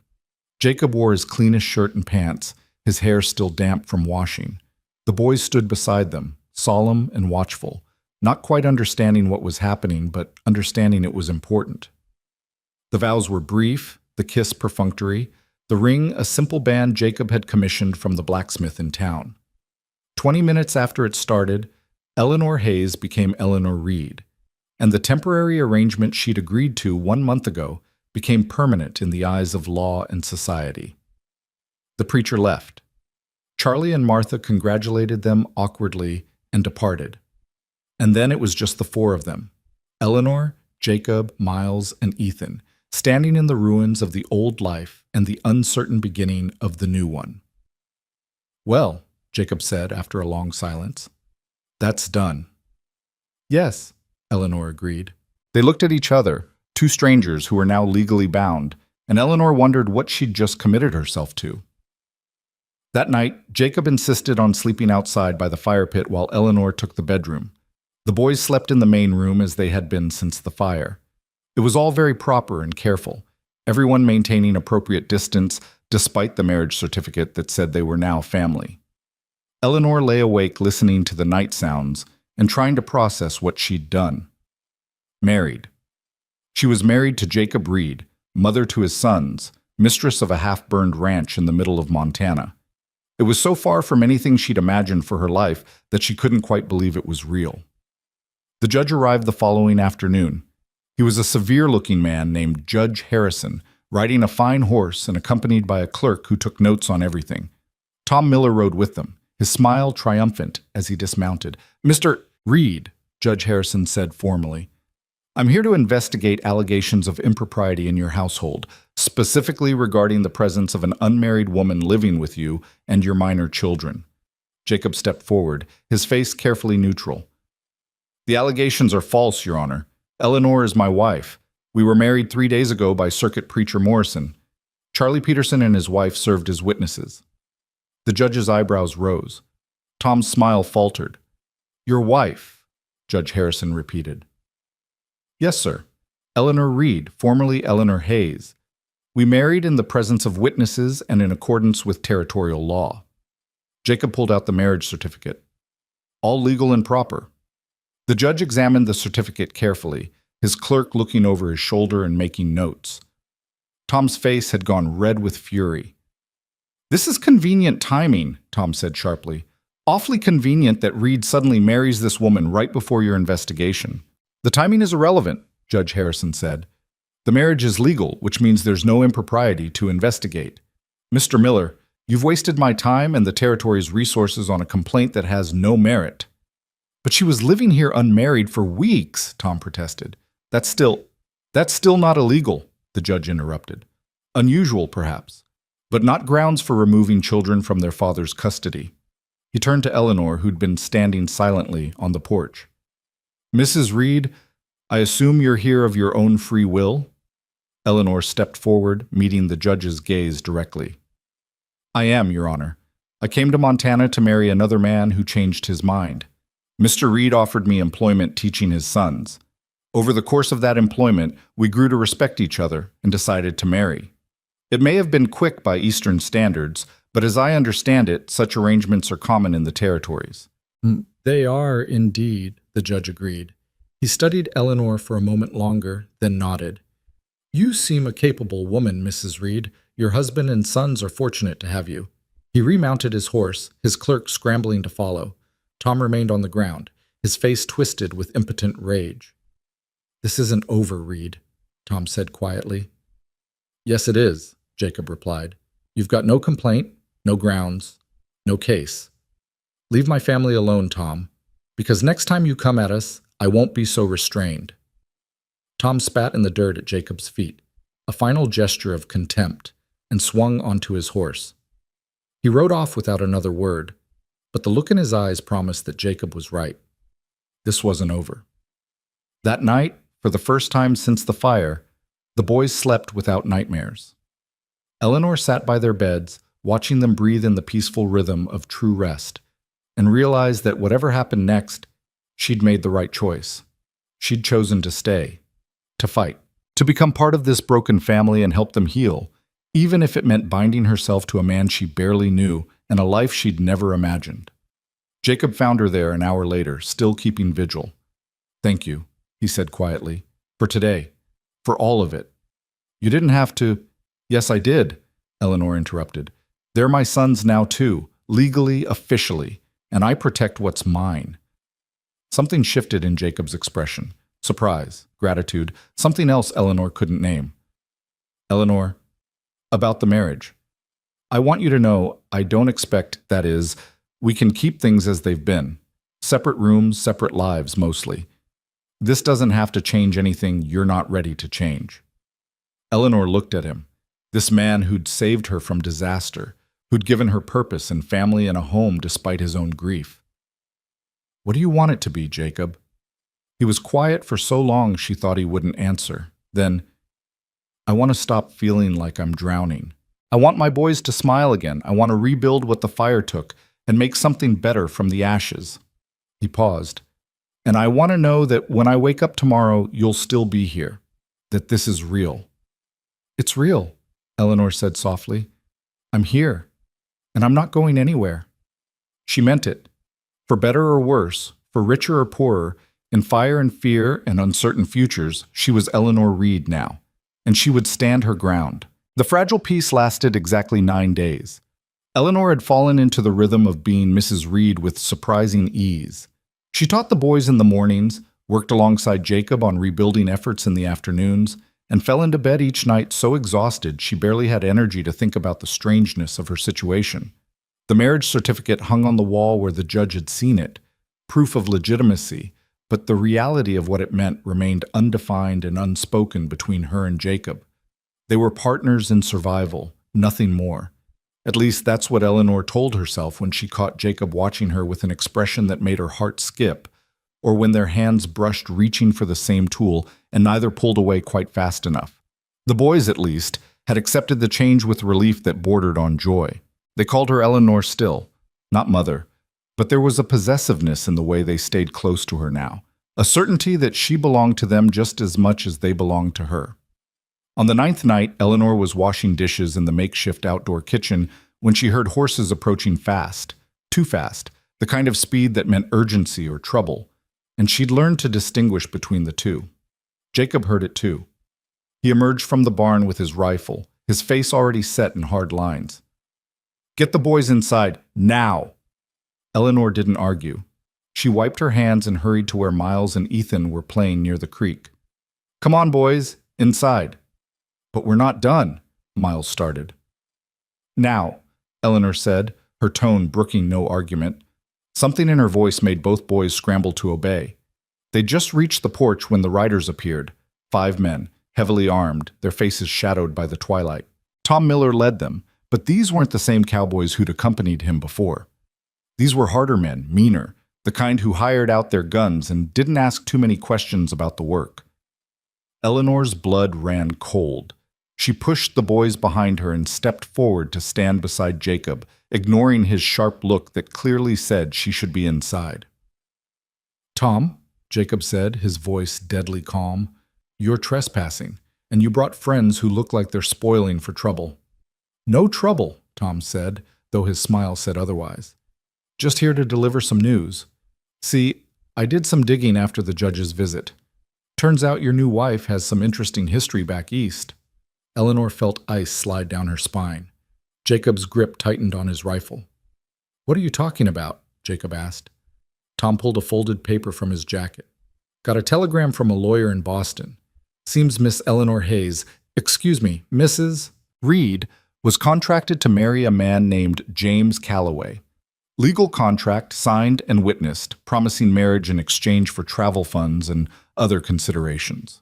Jacob wore his cleanest shirt and pants, his hair still damp from washing. The boys stood beside them, solemn and watchful, not quite understanding what was happening, but understanding it was important. The vows were brief, the kiss perfunctory, the ring a simple band Jacob had commissioned from the blacksmith in town. 20 minutes after it started, Eleanor Hayes became Eleanor Reed, and the temporary arrangement she'd agreed to 1 month ago became permanent in the eyes of law and society. The preacher left. Charlie and Martha congratulated them awkwardly and departed. And then it was just the four of them, Eleanor, Jacob, Miles, and Ethan, standing in the ruins of the old life and the uncertain beginning of the new one. "Well," Jacob said after a long silence, "that's done." "Yes," Eleanor agreed. They looked at each other, two strangers who were now legally bound, and Eleanor wondered what she'd just committed herself to. That night, Jacob insisted on sleeping outside by the fire pit while Eleanor took the bedroom. The boys slept in the main room as they had been since the fire. It was all very proper and careful, everyone maintaining appropriate distance despite the marriage certificate that said they were now family. Eleanor lay awake listening to the night sounds and trying to process what she'd done. Married. She was married to Jacob Reed, mother to his sons, mistress of a half-burned ranch in the middle of Montana. It was so far from anything she'd imagined for her life that she couldn't quite believe it was real. The judge arrived the following afternoon. He was a severe-looking man named Judge Harrison, riding a fine horse and accompanied by a clerk who took notes on everything. Tom Miller rode with them, his smile triumphant as he dismounted. "Mr. Reed," Judge Harrison said formally, "I'm here to investigate allegations of impropriety in your household, specifically regarding the presence of an unmarried woman living with you and your minor children." Jacob stepped forward, his face carefully neutral. "The allegations are false, Your Honor. Eleanor is my wife. We were married 3 days ago by Circuit Preacher Morrison. Charlie Peterson and his wife served as witnesses." The judge's eyebrows rose. Tom's smile faltered. "Your wife," Judge Harrison repeated. "Yes, sir. Eleanor Reed, formerly Eleanor Hayes. We married in the presence of witnesses and in accordance with territorial law." Jacob pulled out the marriage certificate. "All legal and proper." The judge examined the certificate carefully, his clerk looking over his shoulder and making notes. Tom's face had gone red with fury. "This is convenient timing," Tom said sharply. "Awfully convenient that Reed suddenly marries this woman right before your investigation." "The timing is irrelevant," Judge Harrison said. "The marriage is legal, which means there's no impropriety to investigate. Mr. Miller, you've wasted my time and the territory's resources on a complaint that has no merit." "But she was living here unmarried for weeks," Tom protested. That's still not illegal," the judge interrupted. "Unusual, perhaps, but not grounds for removing children from their father's custody." He turned to Eleanor, who'd been standing silently on the porch. "Mrs. Reed, I assume you're here of your own free will?" Eleanor stepped forward, meeting the judge's gaze directly. "I am, Your Honor. I came to Montana to marry another man who changed his mind. Mr. Reed offered me employment teaching his sons. Over the course of that employment, we grew to respect each other and decided to marry. It may have been quick by Eastern standards, but as I understand it, such arrangements are common in the territories." "They are, indeed," the judge agreed. He studied Eleanor for a moment longer, then nodded. "You seem a capable woman, Mrs. Reed. Your husband and sons are fortunate to have you." He remounted his horse, his clerk scrambling to follow. Tom remained on the ground, his face twisted with impotent rage. "This isn't over, Reed," Tom said quietly. "Yes, it is," Jacob replied. "You've got no complaint, no grounds, no case. Leave my family alone, Tom, because next time you come at us, I won't be so restrained." Tom spat in the dirt at Jacob's feet, a final gesture of contempt, and swung onto his horse. He rode off without another word, but the look in his eyes promised that Jacob was right. This wasn't over. That night, for the first time since the fire, the boys slept without nightmares. Eleanor sat by their beds, watching them breathe in the peaceful rhythm of true rest, and realized that whatever happened next, she'd made the right choice. She'd chosen to stay, to fight, to become part of this broken family and help them heal, even if it meant binding herself to a man she barely knew and a life she'd never imagined. Jacob found her there an hour later, still keeping vigil. "Thank you," he said quietly, "for today, for all of it. You didn't have to—" "Yes, I did," Eleanor interrupted. "They're my sons now too, legally, officially, and I protect what's mine." Something shifted in Jacob's expression. Surprise, gratitude, something else Eleanor couldn't name. "Eleanor, about the marriage. I want you to know I don't expect, that is, we can keep things as they've been. Separate rooms, separate lives, mostly. This doesn't have to change anything you're not ready to change." Eleanor looked at him, this man who'd saved her from disaster, who'd given her purpose and family and a home despite his own grief. "What do you want it to be, Jacob?" He was quiet for so long she thought he wouldn't answer. Then, "I want to stop feeling like I'm drowning. I want my boys to smile again. I want to rebuild what the fire took and make something better from the ashes." He paused. "And I want to know that when I wake up tomorrow, you'll still be here, that this is real." "It's real," Eleanor said softly. "I'm here, and I'm not going anywhere." She meant it. For better or worse, for richer or poorer, in fire and fear and uncertain futures, she was Eleanor Reed now, and she would stand her ground. The fragile peace lasted exactly 9 days. Eleanor had fallen into the rhythm of being Mrs. Reed with surprising ease. She taught the boys in the mornings, worked alongside Jacob on rebuilding efforts in the afternoons, and fell into bed each night so exhausted she barely had energy to think about the strangeness of her situation. The marriage certificate hung on the wall where the judge had seen it, proof of legitimacy, but the reality of what it meant remained undefined and unspoken between her and Jacob. They were partners in survival, nothing more. At least that's what Eleanor told herself when she caught Jacob watching her with an expression that made her heart skip, or when their hands brushed reaching for the same tool and neither pulled away quite fast enough. The boys, at least, had accepted the change with relief that bordered on joy. They called her Eleanor still, not mother, but there was a possessiveness in the way they stayed close to her now, a certainty that she belonged to them just as much as they belonged to her. On the 9th night, Eleanor was washing dishes in the makeshift outdoor kitchen when she heard horses approaching fast, too fast, the kind of speed that meant urgency or trouble, and she'd learned to distinguish between the two. Jacob heard it too. He emerged from the barn with his rifle, his face already set in hard lines. "Get the boys inside, now!" Eleanor didn't argue. She wiped her hands and hurried to where Miles and Ethan were playing near the creek. "Come on, boys, inside." "But we're not done," Miles started. "Now," Eleanor said, her tone brooking no argument. Something in her voice made both boys scramble to obey. They'd just reached the porch when the riders appeared, 5 men, heavily armed, their faces shadowed by the twilight. Tom Miller led them, but these weren't the same cowboys who'd accompanied him before. These were harder men, meaner, the kind who hired out their guns and didn't ask too many questions about the work. Eleanor's blood ran cold. She pushed the boys behind her and stepped forward to stand beside Jacob, ignoring his sharp look that clearly said she should be inside. "Tom," Jacob said, his voice deadly calm, "you're trespassing, and you brought friends who look like they're spoiling for trouble." "No trouble," Tom said, though his smile said otherwise. "Just here to deliver some news. See, I did some digging after the judge's visit. Turns out your new wife has some interesting history back east." Eleanor felt ice slide down her spine. Jacob's grip tightened on his rifle. "What are you talking about?" Jacob asked. Tom pulled a folded paper from his jacket. "Got a telegram from a lawyer in Boston. Seems Miss Eleanor Hayes, Mrs. Reed, was contracted to marry a man named James Calloway. Legal contract signed and witnessed, promising marriage in exchange for travel funds and other considerations.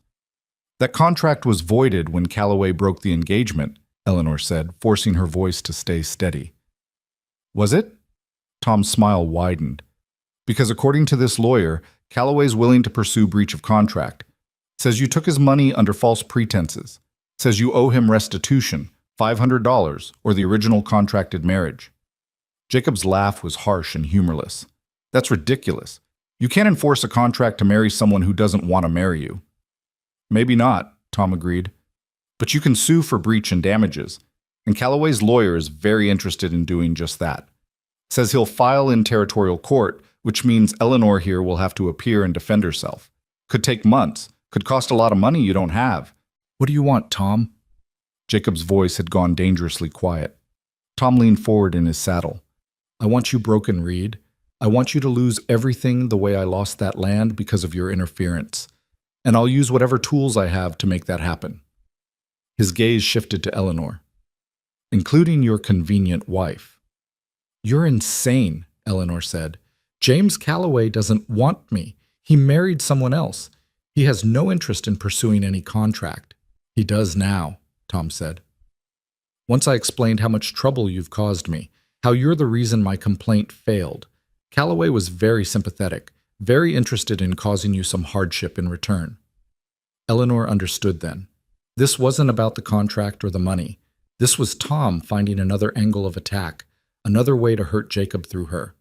That contract was voided when Calloway broke the engagement," Eleanor said, forcing her voice to stay steady. "Was it?" Tom's smile widened. "Because according to this lawyer, Calloway's willing to pursue breach of contract. Says you took his money under false pretenses. Says you owe him restitution, $500, or the original contracted marriage." Jacob's laugh was harsh and humorless. "That's ridiculous. You can't enforce a contract to marry someone who doesn't want to marry you." "Maybe not," Tom agreed. "But you can sue for breach and damages, and Calloway's lawyer is very interested in doing just that. Says he'll file in territorial court, which means Eleanor here will have to appear and defend herself. Could take months, could cost a lot of money you don't have." "What do you want, Tom?" Jacob's voice had gone dangerously quiet. Tom leaned forward in his saddle. "I want you broken, Reed. I want you to lose everything the way I lost that land because of your interference. And I'll use whatever tools I have to make that happen." His gaze shifted to Eleanor. "Including your convenient wife." "You're insane," Eleanor said. "James Calloway doesn't want me. He married someone else. He has no interest in pursuing any contract." "He does now," Tom said. "Once I explained how much trouble you've caused me, how you're the reason my complaint failed. Calloway was very sympathetic, very interested in causing you some hardship in return." Eleanor understood then. This wasn't about the contract or the money. This was Tom finding another angle of attack, another way to hurt Jacob through her.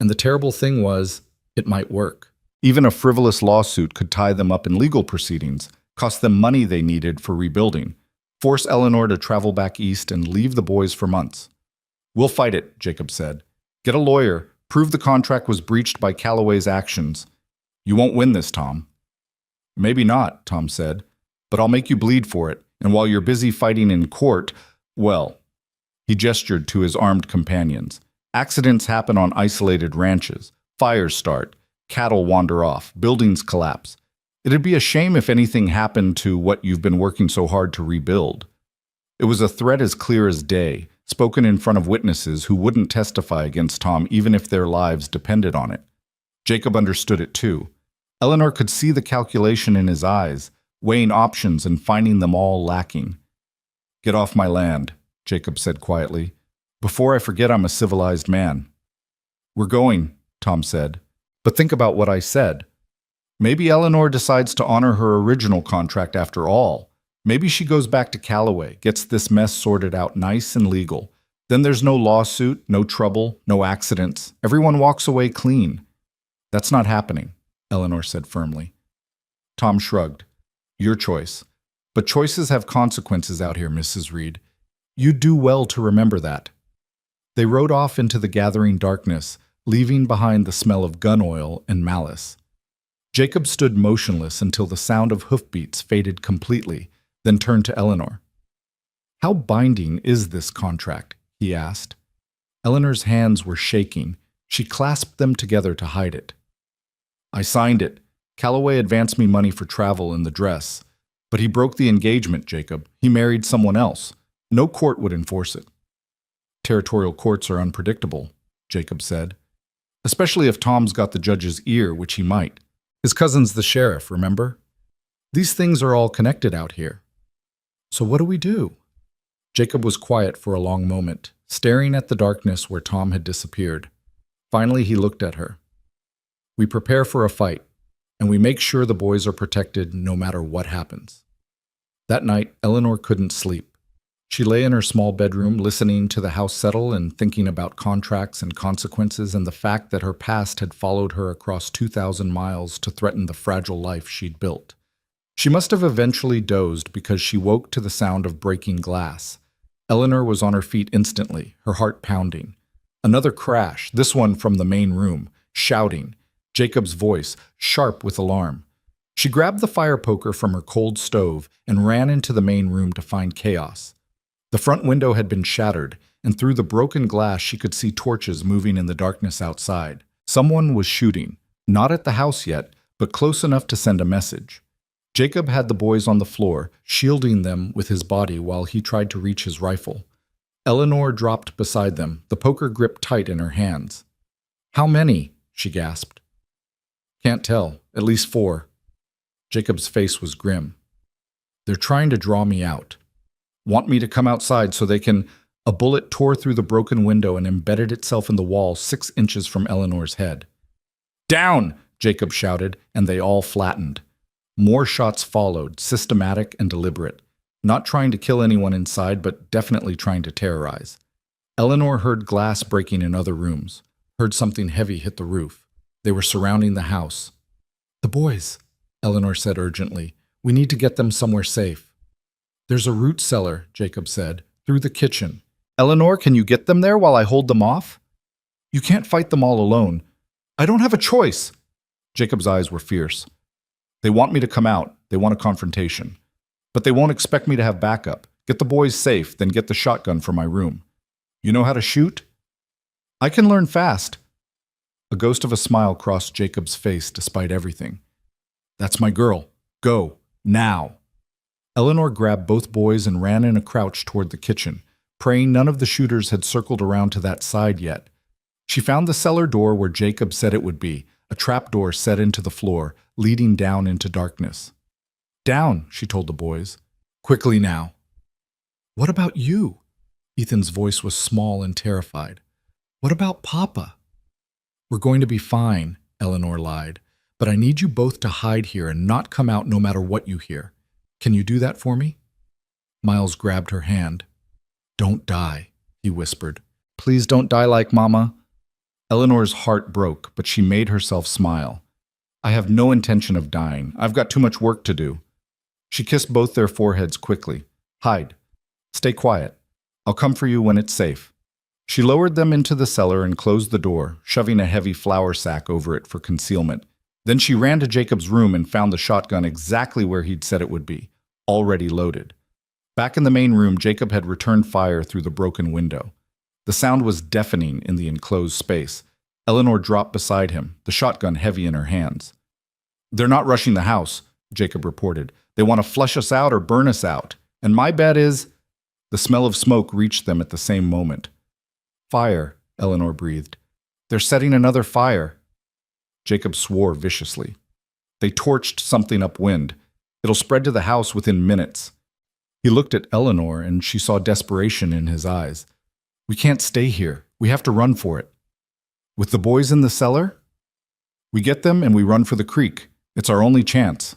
And the terrible thing was, it might work. Even a frivolous lawsuit could tie them up in legal proceedings, cost them money they needed for rebuilding, force Eleanor to travel back east and leave the boys for months. "We'll fight it," Jacob said. "Get a lawyer, Prove the contract was breached by Calloway's actions. You won't win this, Tom. Maybe not, Tom said, but I'll make you bleed for it, and while you're busy fighting in court, well, he gestured to his armed companions. Accidents happen on isolated ranches. Fires start. Cattle wander off. Buildings collapse. It'd be a shame if anything happened to what you've been working so hard to rebuild. It was a threat as clear as day, spoken in front of witnesses who wouldn't testify against Tom even if their lives depended on it. Jacob understood it too. Eleanor could see the calculation in his eyes, weighing options and finding them all lacking. Get off my land, Jacob said quietly. Before I forget I'm a civilized man. We're going, Tom said. But think about what I said. Maybe Eleanor decides to honor her original contract after all. Maybe she goes back to Calloway, gets this mess sorted out nice and legal. Then there's no lawsuit, no trouble, no accidents. Everyone walks away clean. That's not happening, Eleanor said firmly. Tom shrugged. Your choice. But choices have consequences out here, Mrs. Reed. You'd do well to remember that. They rode off into the gathering darkness, leaving behind the smell of gun oil and malice. Jacob stood motionless until the sound of hoofbeats faded completely, then turned to Eleanor. How binding is this contract? He asked. Eleanor's hands were shaking. She clasped them together to hide it. I signed it. Calloway advanced me money for travel and the dress. But he broke the engagement, Jacob. He married someone else. No court would enforce it. Territorial courts are unpredictable, Jacob said. Especially if Tom's got the judge's ear, which he might. His cousin's the sheriff, remember? These things are all connected out here. So what do we do? Jacob was quiet for a long moment, staring at the darkness where Tom had disappeared. Finally, he looked at her. We prepare for a fight, and we make sure the boys are protected no matter what happens. That night, Eleanor couldn't sleep. She lay in her small bedroom, listening to the house settle and thinking about contracts and consequences and the fact that her past had followed her across 2,000 miles to threaten the fragile life she'd built. She must have eventually dozed because she woke to the sound of breaking glass. Eleanor was on her feet instantly, her heart pounding. Another crash, this one from the main room, shouting. Jacob's voice, sharp with alarm. She grabbed the fire poker from her cold stove and ran into the main room to find chaos. The front window had been shattered, and through the broken glass she could see torches moving in the darkness outside. Someone was shooting, not at the house yet, but close enough to send a message. Jacob had the boys on the floor, shielding them with his body while he tried to reach his rifle. Eleanor dropped beside them, the poker gripped tight in her hands. How many? She gasped. Can't tell, at least 4. Jacob's face was grim. They're trying to draw me out. Want me to come outside so they can... A bullet tore through the broken window and embedded itself in the wall 6 inches from Eleanor's head. Down! Jacob shouted, and they all flattened. More shots followed, systematic and deliberate. Not trying to kill anyone inside, but definitely trying to terrorize. Eleanor heard glass breaking in other rooms, heard something heavy hit the roof. They were surrounding the house. The boys, Eleanor said urgently. We need to get them somewhere safe. There's a root cellar, Jacob said, through the kitchen. Eleanor, can you get them there while I hold them off? You can't fight them all alone. I don't have a choice. Jacob's eyes were fierce. They want me to come out. They want a confrontation. But they won't expect me to have backup. Get the boys safe, then get the shotgun from my room. You know how to shoot? I can learn fast. A ghost of a smile crossed Jacob's face despite everything. That's my girl. Go. Now. Eleanor grabbed both boys and ran in a crouch toward the kitchen, praying none of the shooters had circled around to that side yet. She found the cellar door where Jacob said it would be, a trapdoor set into the floor, leading down into darkness. Down, she told the boys. Quickly now. What about you? Ethan's voice was small and terrified. What about Papa? We're going to be fine, Eleanor lied, but I need you both to hide here and not come out no matter what you hear. Can you do that for me? Miles grabbed her hand. Don't die, he whispered. Please don't die like Mama. Eleanor's heart broke, but she made herself smile. I have no intention of dying. I've got too much work to do. She kissed both their foreheads quickly. Hide. Stay quiet. I'll come for you when it's safe. She lowered them into the cellar and closed the door, shoving a heavy flour sack over it for concealment. Then she ran to Jacob's room and found the shotgun exactly where he'd said it would be, already loaded. Back in the main room, Jacob had returned fire through the broken window. The sound was deafening in the enclosed space. Eleanor dropped beside him, the shotgun heavy in her hands. "They're not rushing the house," Jacob reported. "They want to flush us out or burn us out. And my bet is—" The smell of smoke reached them at the same moment. "Fire," Eleanor breathed. "They're setting another fire." Jacob swore viciously. "They torched something upwind. It'll spread to the house within minutes." He looked at Eleanor, and she saw desperation in his eyes. "We can't stay here. We have to run for it." "With the boys in the cellar?" "We get them and we run for the creek. It's our only chance."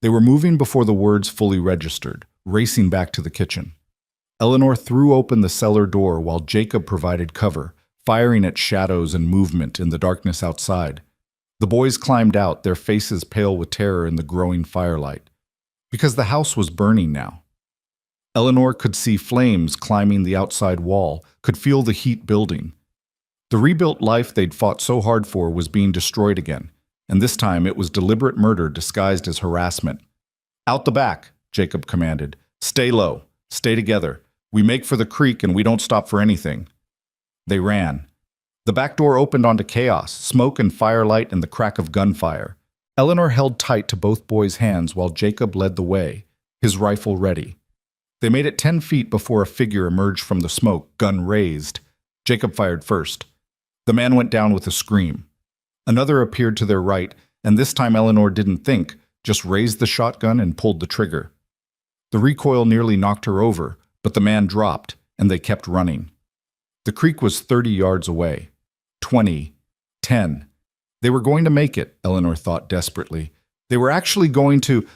They were moving before the words fully registered, racing back to the kitchen. Eleanor threw open the cellar door while Jacob provided cover, firing at shadows and movement in the darkness outside. The boys climbed out, their faces pale with terror in the growing firelight. Because the house was burning now. Eleanor could see flames climbing the outside wall, could feel the heat building. The rebuilt life they'd fought so hard for was being destroyed again, and this time it was deliberate murder disguised as harassment. "Out the back," Jacob commanded. "Stay low. Stay together. We make for the creek and we don't stop for anything." They ran. The back door opened onto chaos, smoke and firelight and the crack of gunfire. Eleanor held tight to both boys' hands while Jacob led the way, his rifle ready. They made it 10 feet before a figure emerged from the smoke, gun raised. Jacob fired first. The man went down with a scream. Another appeared to their right, and this time Eleanor didn't think, just raised the shotgun and pulled the trigger. The recoil nearly knocked her over, but the man dropped, and they kept running. The creek was 30 yards away. 20. 10. They were going to make it, Eleanor thought desperately. They were actually going to—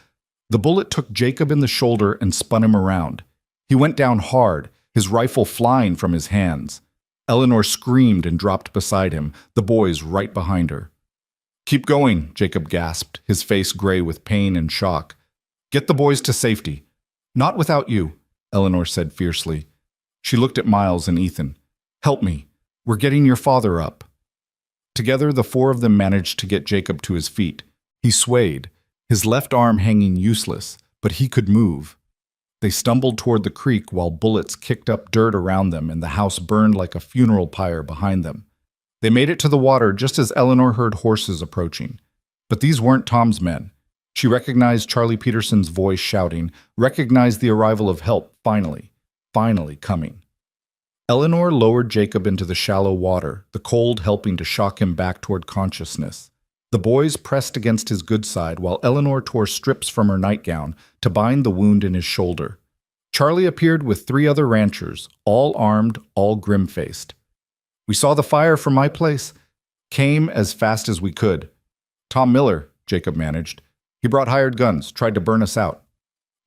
The bullet took Jacob in the shoulder and spun him around. He went down hard, his rifle flying from his hands. Eleanor screamed and dropped beside him, the boys right behind her. "Keep going," Jacob gasped, his face gray with pain and shock. "Get the boys to safety." "Not without you," Eleanor said fiercely. She looked at Miles and Ethan. "Help me. We're getting your father up." Together, the four of them managed to get Jacob to his feet. He swayed, his left arm hanging useless, but he could move. They stumbled toward the creek while bullets kicked up dirt around them and the house burned like a funeral pyre behind them. They made it to the water just as Eleanor heard horses approaching. But these weren't Tom's men. She recognized Charlie Peterson's voice shouting, recognized the arrival of help finally coming. Eleanor lowered Jacob into the shallow water, the cold helping to shock him back toward consciousness. The boys pressed against his good side while Eleanor tore strips from her nightgown to bind the wound in his shoulder. Charlie appeared with 3 other ranchers, all armed, all grim-faced. "We saw the fire from my place. Came as fast as we could. Tom Miller," Jacob managed. "He brought hired guns, tried to burn us out."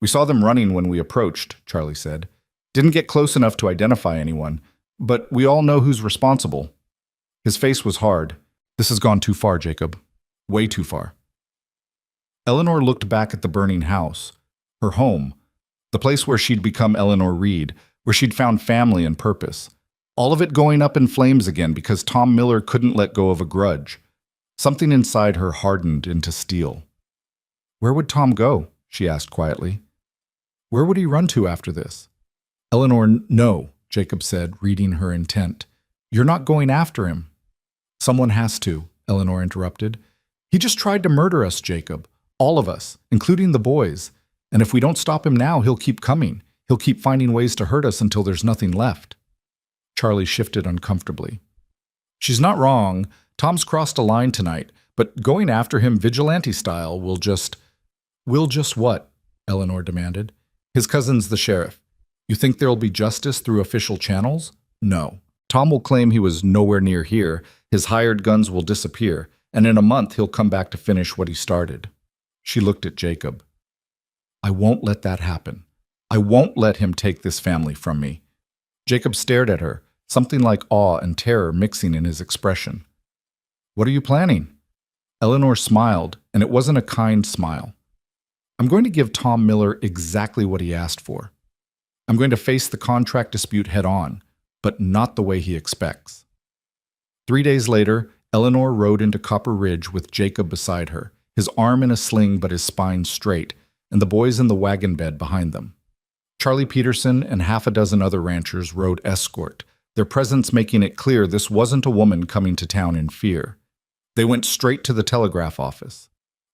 "We saw them running when we approached," Charlie said. "Didn't get close enough to identify anyone, but we all know who's responsible." His face was hard. "This has gone too far, Jacob. Way too far." Eleanor looked back at the burning house, her home, the place where she'd become Eleanor Reed, where she'd found family and purpose. All of it going up in flames again because Tom Miller couldn't let go of a grudge. Something inside her hardened into steel. "Where would Tom go?" she asked quietly. "Where would he run to after this?" "Eleanor, no," Jacob said, reading her intent. "You're not going after him." "Someone has to," Eleanor interrupted. "He just tried to murder us, Jacob. All of us, including the boys. And if we don't stop him now, he'll keep coming. He'll keep finding ways to hurt us until there's nothing left." Charlie shifted uncomfortably. "She's not wrong. Tom's crossed a line tonight, but going after him vigilante style will just—" "Will just what?" Eleanor demanded. "His cousin's the sheriff. You think there'll be justice through official channels? No. Tom will claim he was nowhere near here, his hired guns will disappear, and in a month he'll come back to finish what he started." She looked at Jacob. "I won't let that happen. I won't let him take this family from me." Jacob stared at her, something like awe and terror mixing in his expression. "What are you planning?" Eleanor smiled, and it wasn't a kind smile. "I'm going to give Tom Miller exactly what he asked for. I'm going to face the contract dispute head on. but not the way he expects. 3 days later, Eleanor rode into Copper Ridge with Jacob beside her, his arm in a sling but his spine straight, and the boys in the wagon bed behind them. Charlie Peterson and half a dozen other ranchers rode escort, their presence making it clear this wasn't a woman coming to town in fear. They went straight to the telegraph office.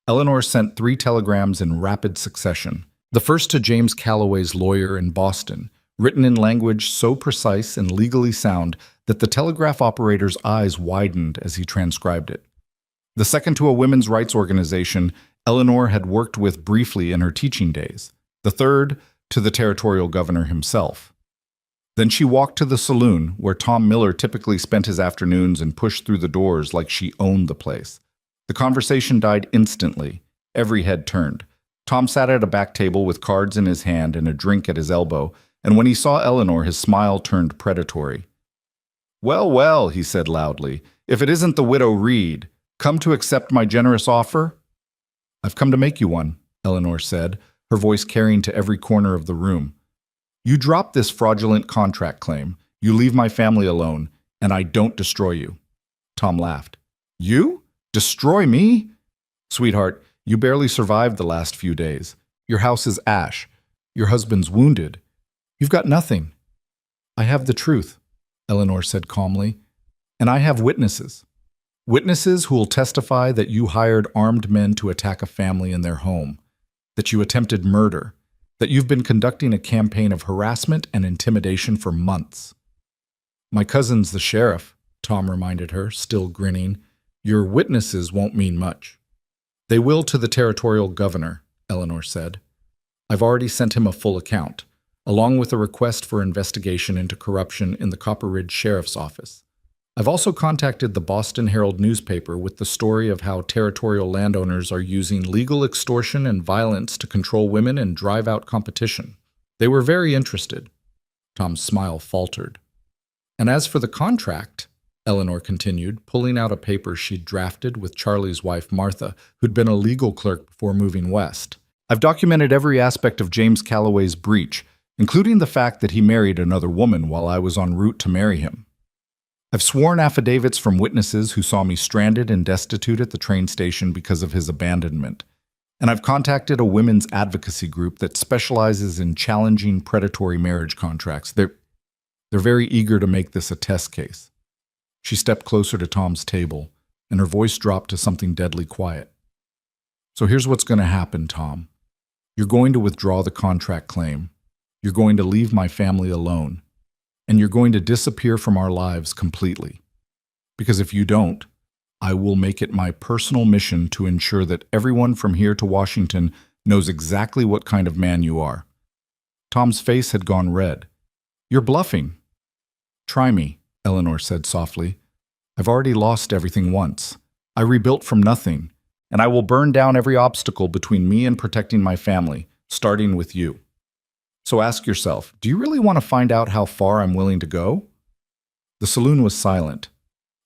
Eleanor sent 3 telegrams in rapid succession. The first to James Calloway's lawyer in Boston, written in language so precise and legally sound that the telegraph operator's eyes widened as he transcribed it. The second to a women's rights organization Eleanor had worked with briefly in her teaching days. The third to the territorial governor himself. Then she walked to the saloon where Tom Miller typically spent his afternoons and pushed through the doors like she owned the place. The conversation died instantly. Every head turned. Tom sat at a back table with cards in his hand and a drink at his elbow, and when he saw Eleanor, his smile turned predatory. "Well, well," he said loudly, "if it isn't the widow Reed, come to accept my generous offer?" "I've come to make you one," Eleanor said, her voice carrying to every corner of the room. "You drop this fraudulent contract claim, you leave my family alone, and I don't destroy you." Tom laughed. "You? Destroy me?" "Sweetheart, you barely survived the last few days. Your house is ash. Your husband's wounded. You've got nothing." "I have the truth," Eleanor said calmly, "and I have witnesses. Witnesses who will testify that you hired armed men to attack a family in their home, that you attempted murder, that you've been conducting a campaign of harassment and intimidation for months." "My cousin's the sheriff," Tom reminded her, still grinning. "Your witnesses won't mean much." "They will to the territorial governor," Eleanor said. "I've already sent him a full account, along with a request for investigation into corruption in the Copper Ridge Sheriff's Office. I've also contacted the Boston Herald newspaper with the story of how territorial landowners are using legal extortion and violence to control women and drive out competition. They were very interested." Tom's smile faltered. "And as for the contract," Eleanor continued, pulling out a paper she'd drafted with Charlie's wife Martha, who'd been a legal clerk before moving west, "I've documented every aspect of James Calloway's breach, including the fact that he married another woman while I was en route to marry him. I've sworn affidavits from witnesses who saw me stranded and destitute at the train station because of his abandonment. And I've contacted a women's advocacy group that specializes in challenging predatory marriage contracts. They're very eager to make this a test case." She stepped closer to Tom's table, and her voice dropped to something deadly quiet. "So here's what's going to happen, Tom. You're going to withdraw the contract claim. You're going to leave my family alone. And you're going to disappear from our lives completely. Because if you don't, I will make it my personal mission to ensure that everyone from here to Washington knows exactly what kind of man you are." Tom's face had gone red. "You're bluffing." "Try me," Eleanor said softly. "I've already lost everything once. I rebuilt from nothing, and I will burn down every obstacle between me and protecting my family, starting with you. So ask yourself, do you really want to find out how far I'm willing to go?" The saloon was silent.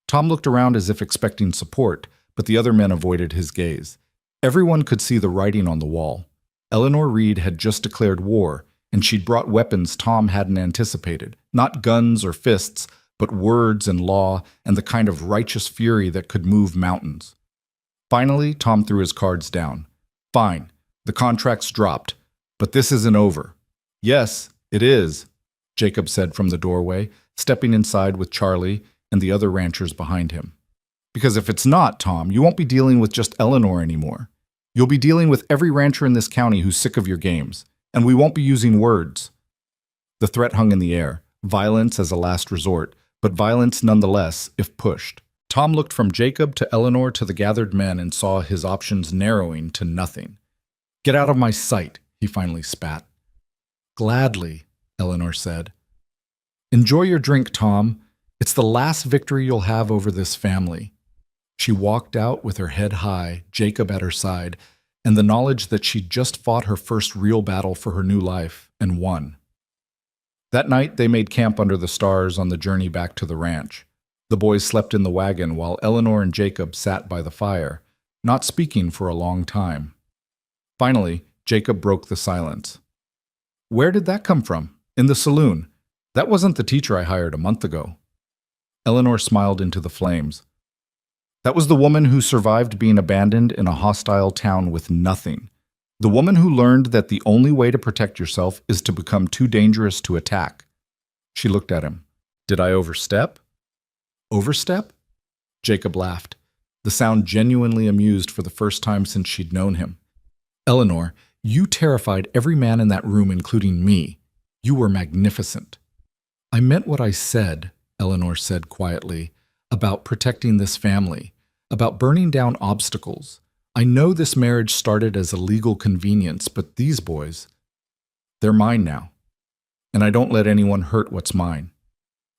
Tom looked around as if expecting support, but the other men avoided his gaze. Everyone could see the writing on the wall. Eleanor Reed had just declared war, and she'd brought weapons Tom hadn't anticipated. Not guns or fists, but words and law and the kind of righteous fury that could move mountains. Finally, Tom threw his cards down. "Fine, the contract's dropped, but this isn't over." "Yes, it is," Jacob said from the doorway, stepping inside with Charlie and the other ranchers behind him. "Because if it's not, Tom, you won't be dealing with just Eleanor anymore. You'll be dealing with every rancher in this county who's sick of your games, and we won't be using words." The threat hung in the air, violence as a last resort, but violence nonetheless if pushed. Tom looked from Jacob to Eleanor to the gathered men and saw his options narrowing to nothing. "Get out of my sight," he finally spat. "Gladly," Eleanor said. "Enjoy your drink, Tom. It's the last victory you'll have over this family." She walked out with her head high, Jacob at her side, and the knowledge that she'd just fought her first real battle for her new life and won. That night, they made camp under the stars on the journey back to the ranch. The boys slept in the wagon while Eleanor and Jacob sat by the fire, not speaking for a long time. Finally, Jacob broke the silence. "Where did that come from? In the saloon? That wasn't the teacher I hired a month ago. Eleanor smiled into the flames. That was the woman who survived being abandoned in a hostile town with nothing. The woman who learned that the only way to protect yourself is to become too dangerous to attack. She looked at him. Did I overstep? Overstep? Jacob laughed, the sound genuinely amused for the first time since she'd known him. Eleanor, you terrified every man in that room, including me. You were magnificent. I meant what I said, Eleanor said quietly, about protecting this family, about burning down obstacles. I know this marriage started as a legal convenience, but these boys, they're mine now. And I don't let anyone hurt what's mine.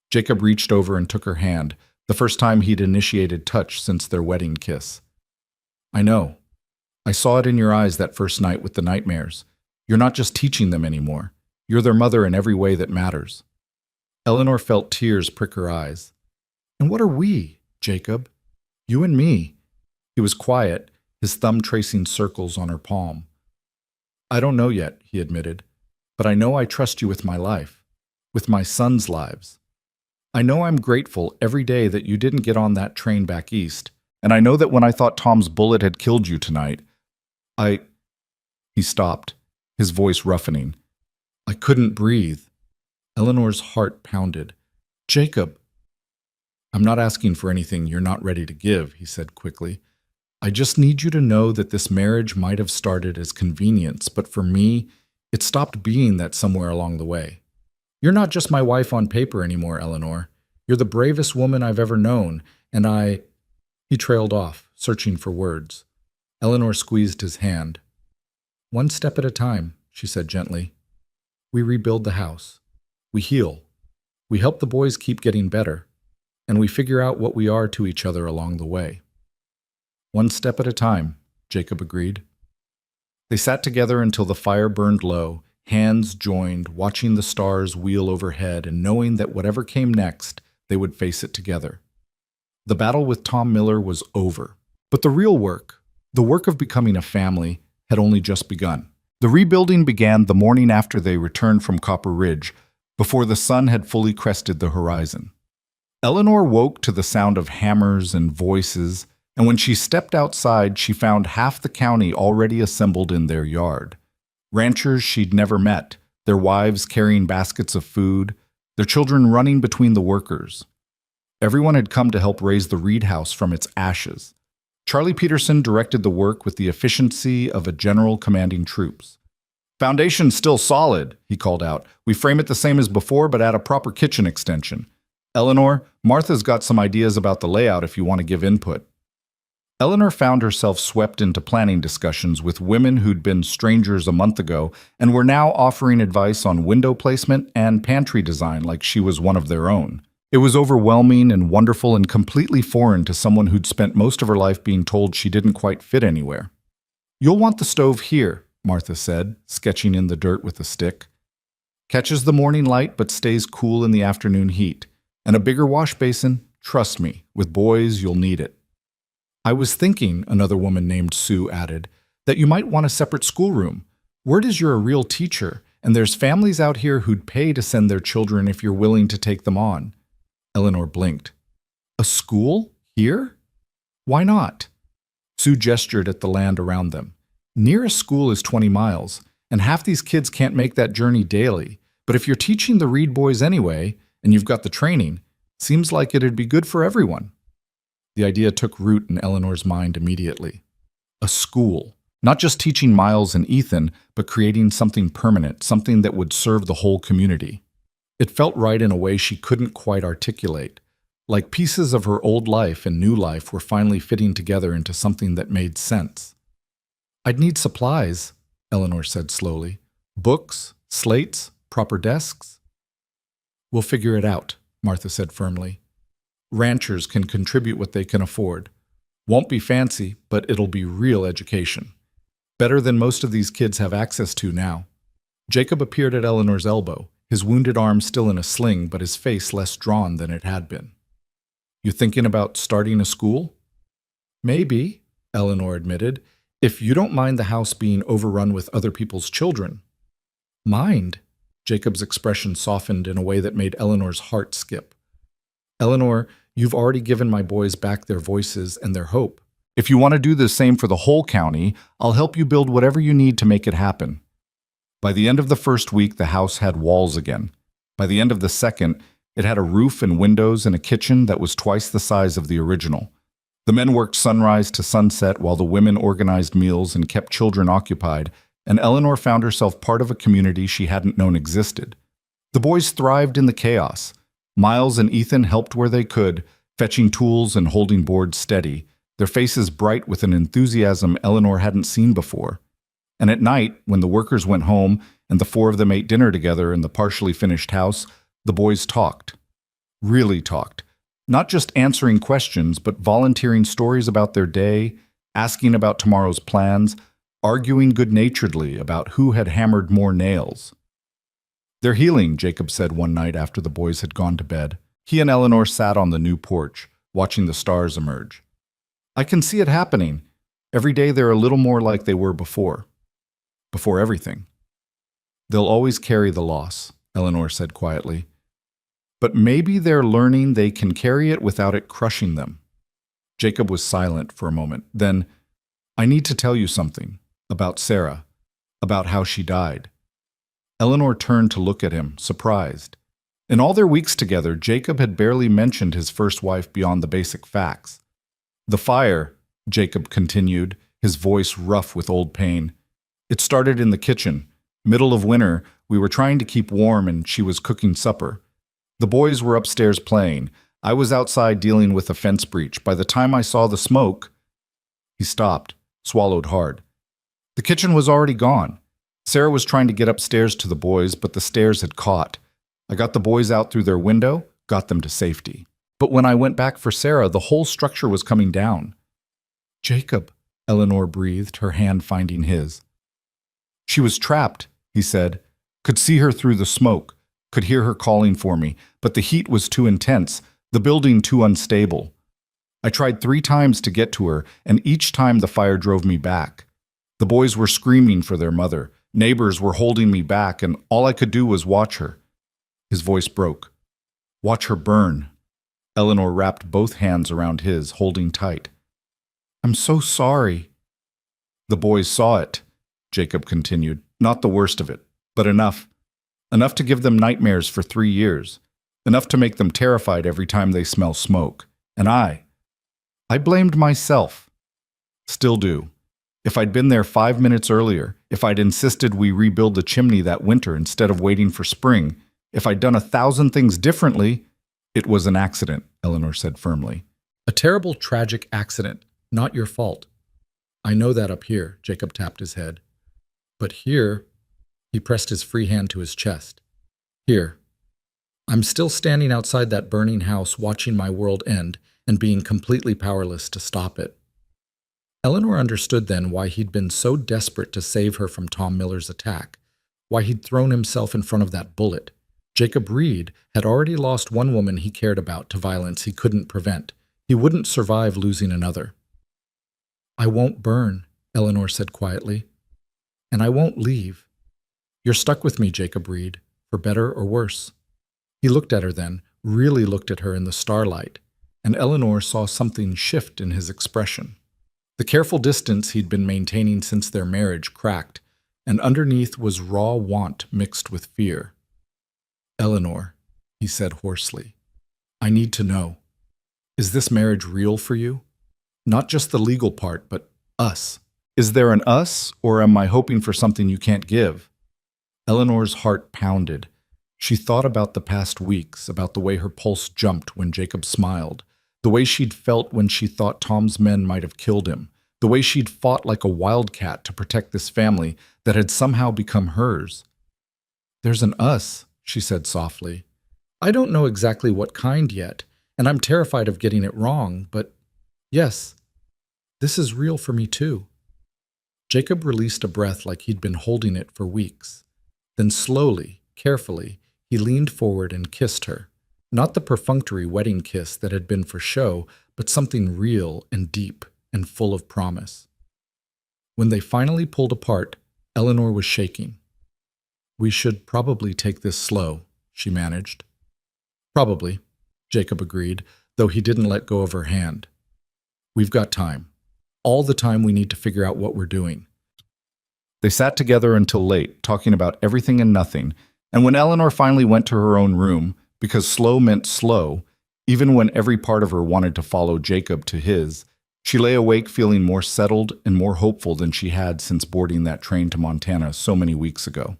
Jacob reached over and took her hand, the first time he'd initiated touch since their wedding kiss. I know. I saw it in your eyes that first night with the nightmares. You're not just teaching them anymore. You're their mother in every way that matters. Eleanor felt tears prick her eyes. And what are we, Jacob? You and me. He was quiet, his thumb tracing circles on her palm. I don't know yet, he admitted, but I know I trust you with my life, with my sons' lives. I know I'm grateful every day that you didn't get on that train back east, and I know that when I thought Tom's bullet had killed you tonight, He stopped, his voice roughening. I couldn't breathe. Eleanor's heart pounded. Jacob. I'm not asking for anything you're not ready to give, he said quickly. I just need you to know that this marriage might have started as convenience, but for me, it stopped being that somewhere along the way. You're not just my wife on paper anymore, Eleanor. You're the bravest woman I've ever known, and He trailed off, searching for words. Eleanor squeezed his hand. One step at a time, she said gently. We rebuild the house. We heal. We help the boys keep getting better. And we figure out what we are to each other along the way. One step at a time, Jacob agreed. They sat together until the fire burned low, hands joined, watching the stars wheel overhead and knowing that whatever came next, they would face it together. The battle with Tom Miller was over. But the real work, the work of becoming a family, had only just begun. The rebuilding began the morning after they returned from Copper Ridge, before the sun had fully crested the horizon. Eleanor woke to the sound of hammers and voices, and when she stepped outside, she found half the county already assembled in their yard. Ranchers she'd never met, their wives carrying baskets of food, their children running between the workers. Everyone had come to help raise the Reed House from its ashes. Charlie Peterson directed the work with the efficiency of a general commanding troops. Foundation's still solid, he called out. We frame it the same as before, but add a proper kitchen extension. Eleanor, Martha's got some ideas about the layout if you want to give input. Eleanor found herself swept into planning discussions with women who'd been strangers a month ago and were now offering advice on window placement and pantry design like she was one of their own. It was overwhelming and wonderful and completely foreign to someone who'd spent most of her life being told she didn't quite fit anywhere. You'll want the stove here, Martha said, sketching in the dirt with a stick. Catches the morning light but stays cool in the afternoon heat. And a bigger wash basin, trust me, with boys you'll need it. I was thinking, another woman named Sue added, that you might want a separate schoolroom. Word is you're a real teacher, and there's families out here who'd pay to send their children if you're willing to take them on. Eleanor blinked. A school? Here? Why not? Sue gestured at the land around them. Nearest school is 20 miles, and half these kids can't make that journey daily. But if you're teaching the Reed boys anyway, and you've got the training, seems like it'd be good for everyone. The idea took root in Eleanor's mind immediately. A school. Not just teaching Miles and Ethan, but creating something permanent, something that would serve the whole community. It felt right in a way she couldn't quite articulate, like pieces of her old life and new life were finally fitting together into something that made sense. I'd need supplies, Eleanor said slowly. Books, slates, proper desks. We'll figure it out, Martha said firmly. Ranchers can contribute what they can afford. Won't be fancy, but it'll be real education. Better than most of these kids have access to now. Jacob appeared at Eleanor's elbow, his wounded arm still in a sling, but his face less drawn than it had been. You thinking about starting a school? Maybe, Eleanor admitted, if you don't mind the house being overrun with other people's children. Mind? Jacob's expression softened in a way that made Eleanor's heart skip. Eleanor, you've already given my boys back their voices and their hope. If you want to do the same for the whole county, I'll help you build whatever you need to make it happen. By the end of the first week, the house had walls again. By the end of the second, it had a roof and windows and a kitchen that was twice the size of the original. The men worked sunrise to sunset while the women organized meals and kept children occupied, and Eleanor found herself part of a community she hadn't known existed. The boys thrived in the chaos. Miles and Ethan helped where they could, fetching tools and holding boards steady, their faces bright with an enthusiasm Eleanor hadn't seen before. And at night, when the workers went home and the four of them ate dinner together in the partially finished house, the boys talked. Really talked. Not just answering questions, but volunteering stories about their day, asking about tomorrow's plans, arguing good-naturedly about who had hammered more nails. "They're healing," Jacob said one night after the boys had gone to bed. He and Eleanor sat on the new porch, watching the stars emerge. "I can see it happening. Every day they're a little more like they were before. Before everything." "They'll always carry the loss," Eleanor said quietly. "But maybe they're learning they can carry it without it crushing them." Jacob was silent for a moment. Then, "I need to tell you something. About Sarah. About how she died." Eleanor turned to look at him, surprised. In all their weeks together, Jacob had barely mentioned his first wife beyond the basic facts. "The fire," Jacob continued, his voice rough with old pain. "It started in the kitchen. Middle of winter, we were trying to keep warm and she was cooking supper. The boys were upstairs playing. I was outside dealing with a fence breach. By the time I saw the smoke..." He stopped, swallowed hard. The kitchen was already gone. Sarah was trying to get upstairs to the boys, but the stairs had caught. I got the boys out through their window, got them to safety. But when I went back for Sarah, the whole structure was coming down. "Jacob," Eleanor breathed, her hand finding his. "She was trapped," he said. "Could see her through the smoke, could hear her calling for me, but the heat was too intense, the building too unstable. I tried 3 times to get to her, and each time the fire drove me back. The boys were screaming for their mother. Neighbors were holding me back, and all I could do was watch her." His voice broke. "Watch her burn." Eleanor wrapped both hands around his, holding tight. "I'm so sorry." "The boys saw it," Jacob continued. "Not the worst of it, but enough. Enough to give them nightmares for 3 years. Enough to make them terrified every time they smell smoke. And I blamed myself. Still do. If I'd been there 5 minutes earlier, if I'd insisted we rebuild the chimney that winter instead of waiting for spring, if I'd done 1,000 things differently..." "It was an accident," Eleanor said firmly. "A terrible, tragic accident. Not your fault." "I know that up here," Jacob tapped his head. "But here..." He pressed his free hand to his chest. "Here. I'm still standing outside that burning house watching my world end and being completely powerless to stop it." Eleanor understood then why he'd been so desperate to save her from Tom Miller's attack, why he'd thrown himself in front of that bullet. Jacob Reed had already lost one woman he cared about to violence he couldn't prevent. He wouldn't survive losing another. "I won't burn," Eleanor said quietly. "And I won't leave. You're stuck with me, Jacob Reed, for better or worse." He looked at her then, really looked at her in the starlight, and Eleanor saw something shift in his expression. The careful distance he'd been maintaining since their marriage cracked, and underneath was raw want mixed with fear. "Eleanor," he said hoarsely, "I need to know. Is this marriage real for you? Not just the legal part, but us. Is there an us, or am I hoping for something you can't give?" Eleanor's heart pounded. She thought about the past weeks, about the way her pulse jumped when Jacob smiled, the way she'd felt when she thought Tom's men might have killed him, the way she'd fought like a wildcat to protect this family that had somehow become hers. "There's an us," she said softly. "I don't know exactly what kind yet, and I'm terrified of getting it wrong, but yes, this is real for me too." Jacob released a breath like he'd been holding it for weeks. Then slowly, carefully, he leaned forward and kissed her. Not the perfunctory wedding kiss that had been for show, but something real and deep and full of promise. When they finally pulled apart, Eleanor was shaking. We should probably take this slow, she managed. Probably, Jacob agreed, though he didn't let go of her hand. We've got time. All the time we need to figure out what we're doing. They sat together until late, talking about everything and nothing, and when Eleanor finally went to her own room, because slow meant slow, even when every part of her wanted to follow Jacob to his, she lay awake feeling more settled and more hopeful than she had since boarding that train to Montana so many weeks ago.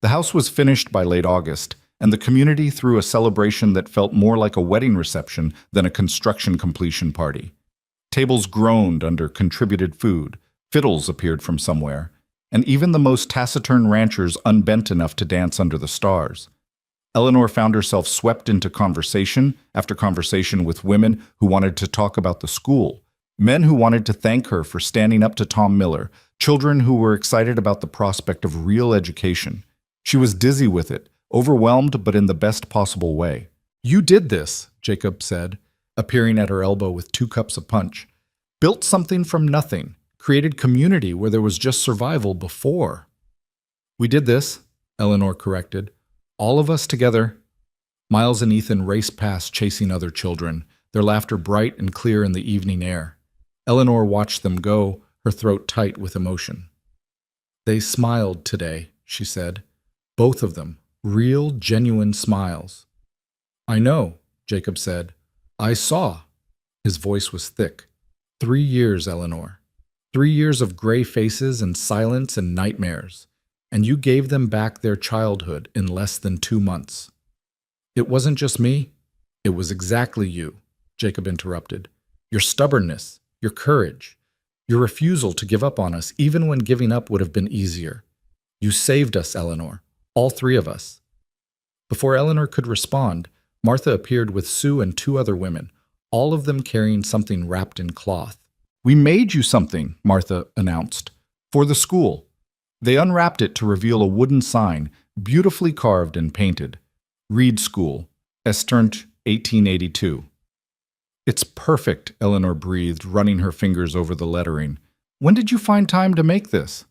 The house was finished by late August, and the community threw a celebration that felt more like a wedding reception than a construction completion party. Tables groaned under contributed food, fiddles appeared from somewhere, and even the most taciturn ranchers unbent enough to dance under the stars. Eleanor found herself swept into conversation after conversation with women who wanted to talk about the school, men who wanted to thank her for standing up to Tom Miller, children who were excited about the prospect of real education. She was dizzy with it, overwhelmed but in the best possible way. "You did this," Jacob said, appearing at her elbow with 2 cups of punch. "Built something from nothing, created community where there was just survival before." "We did this," Eleanor corrected. "All of us together." Miles and Ethan raced past chasing other children, their laughter bright and clear in the evening air. Eleanor watched them go, her throat tight with emotion. "They smiled today," she said. "Both of them. Real, genuine smiles." "I know," Jacob said. "I saw." His voice was thick. 3 years, Eleanor. 3 years of gray faces and silence and nightmares. And you gave them back their childhood in less than 2 months. "It wasn't just me. It was exactly you," Jacob interrupted. "Your stubbornness, your courage, your refusal to give up on us even when giving up would have been easier. You saved us, Eleanor, all 3 of us." Before Eleanor could respond, Martha appeared with Sue and 2 other women, all of them carrying something wrapped in cloth. "We made you something," Martha announced, "for the school." They unwrapped it to reveal a wooden sign, beautifully carved and painted. "Reed School, Esternt, 1882. "It's perfect," Eleanor breathed, running her fingers over the lettering. "When did you find time to make this?"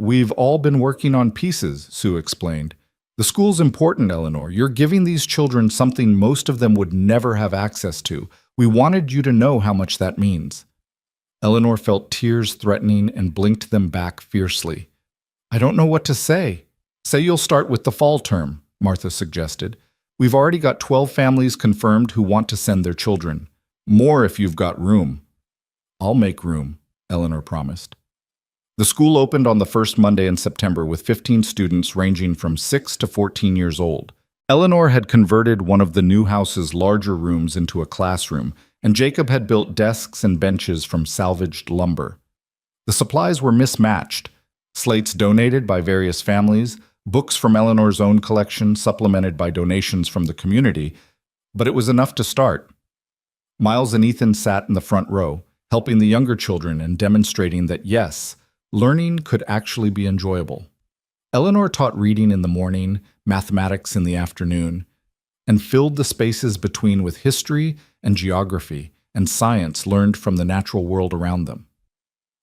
"We've all been working on pieces," Sue explained. "The school's important, Eleanor. You're giving these children something most of them would never have access to. We wanted you to know how much that means." Eleanor felt tears threatening and blinked them back fiercely. "I don't know what to say." "Say you'll start with the fall term," Martha suggested. "We've already got 12 families confirmed who want to send their children. More if you've got room." "I'll make room," Eleanor promised. The school opened on the first Monday in September with 15 students ranging from 6 to 14 years old. Eleanor had converted one of the new house's larger rooms into a classroom, and Jacob had built desks and benches from salvaged lumber. The supplies were mismatched: slates donated by various families, books from Eleanor's own collection supplemented by donations from the community, but it was enough to start. Miles and Ethan sat in the front row, helping the younger children and demonstrating that yes, learning could actually be enjoyable. Eleanor taught reading in the morning, mathematics in the afternoon, and filled the spaces between with history and geography and science learned from the natural world around them.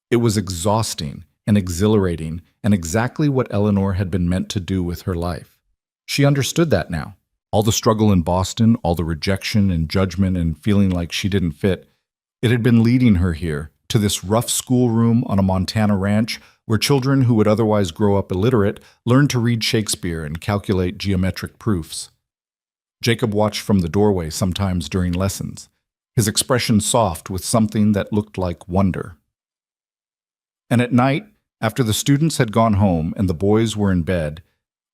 It was exhausting and exhilarating and exactly what Eleanor had been meant to do with her life. She understood that now. All the struggle in Boston, all the rejection and judgment and feeling like she didn't fit, it had been leading her here, to this rough schoolroom on a Montana ranch where children who would otherwise grow up illiterate learned to read Shakespeare and calculate geometric proofs. Jacob watched from the doorway sometimes during lessons, his expression soft with something that looked like wonder. And at night, after the students had gone home and the boys were in bed,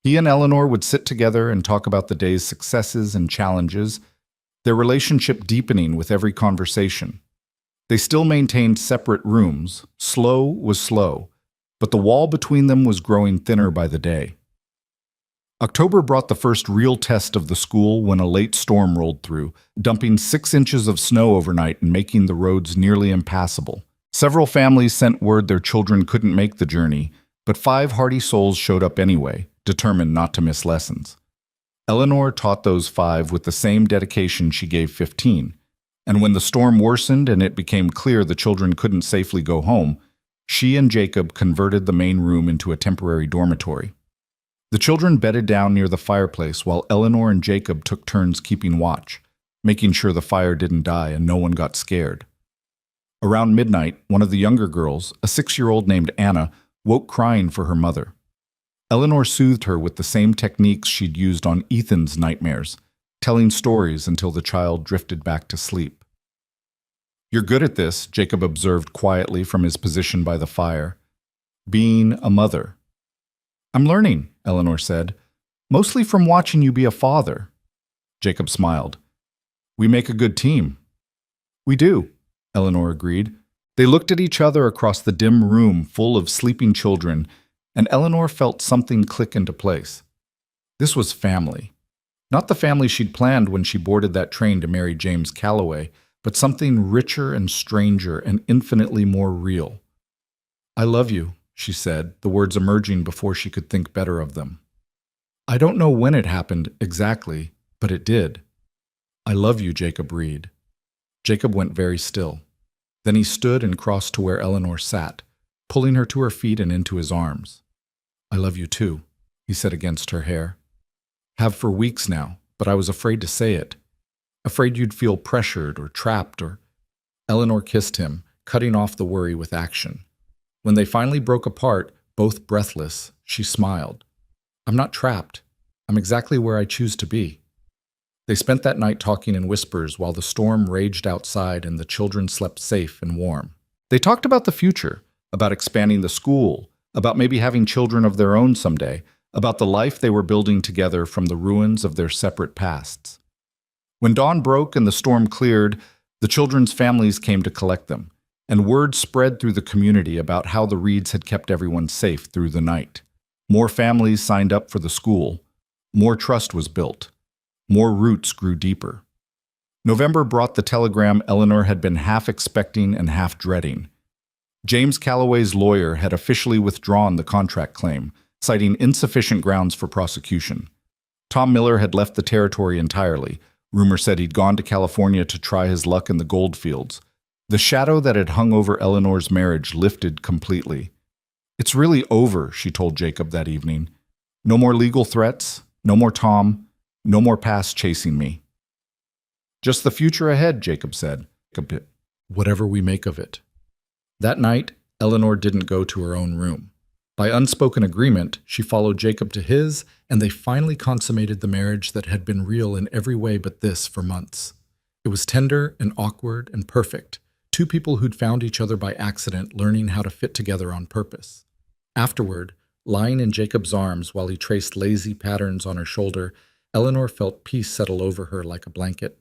he and Eleanor would sit together and talk about the day's successes and challenges, their relationship deepening with every conversation. They still maintained separate rooms. Slow was slow, but the wall between them was growing thinner by the day. October brought the first real test of the school when a late storm rolled through, dumping 6 inches of snow overnight and making the roads nearly impassable. Several families sent word their children couldn't make the journey, but 5 hardy souls showed up anyway, determined not to miss lessons. Eleanor taught those 5 with the same dedication she gave 15, and when the storm worsened and it became clear the children couldn't safely go home, she and Jacob converted the main room into a temporary dormitory. The children bedded down near the fireplace while Eleanor and Jacob took turns keeping watch, making sure the fire didn't die and no one got scared. Around midnight, one of the younger girls, a 6-year-old named Anna, woke crying for her mother. Eleanor soothed her with the same techniques she'd used on Ethan's nightmares, telling stories until the child drifted back to sleep. "You're good at this," Jacob observed quietly from his position by the fire. "Being a mother." "I'm learning," Eleanor said, "mostly from watching you be a father." Jacob smiled. "We make a good team." "We do," Eleanor agreed. They looked at each other across the dim room full of sleeping children, and Eleanor felt something click into place. This was family. Not the family she'd planned when she boarded that train to marry James Calloway, but something richer and stranger and infinitely more real. "I love you," she said, the words emerging before she could think better of them. "I don't know when it happened exactly, but it did." "I love you, Jacob Reed." Jacob went very still. Then he stood and crossed to where Eleanor sat, pulling her to her feet and into his arms. "I love you too," he said against her hair. "Have for weeks now, but I was afraid to say it. Afraid you'd feel pressured or trapped or—" Eleanor kissed him, cutting off the worry with action. When they finally broke apart, both breathless, she smiled. "I'm not trapped. I'm exactly where I choose to be." They spent that night talking in whispers while the storm raged outside and the children slept safe and warm. They talked about the future, about expanding the school, about maybe having children of their own someday, about the life they were building together from the ruins of their separate pasts. When dawn broke and the storm cleared, the children's families came to collect them, and word spread through the community about how the Reeds had kept everyone safe through the night. More families signed up for the school. More trust was built. More roots grew deeper. November brought the telegram Eleanor had been half expecting and half dreading. James Calloway's lawyer had officially withdrawn the contract claim, citing insufficient grounds for prosecution. Tom Miller had left the territory entirely. Rumor said he'd gone to California to try his luck in the gold fields. The shadow that had hung over Eleanor's marriage lifted completely. "It's really over," she told Jacob that evening. "No more legal threats, no more Tom, no more past chasing me." "Just the future ahead," Jacob said. "Whatever we make of it." That night, Eleanor didn't go to her own room. By unspoken agreement, she followed Jacob to his, and they finally consummated the marriage that had been real in every way but this for months. It was tender and awkward and perfect, two people who'd found each other by accident learning how to fit together on purpose. Afterward, lying in Jacob's arms while he traced lazy patterns on her shoulder, Eleanor felt peace settle over her like a blanket.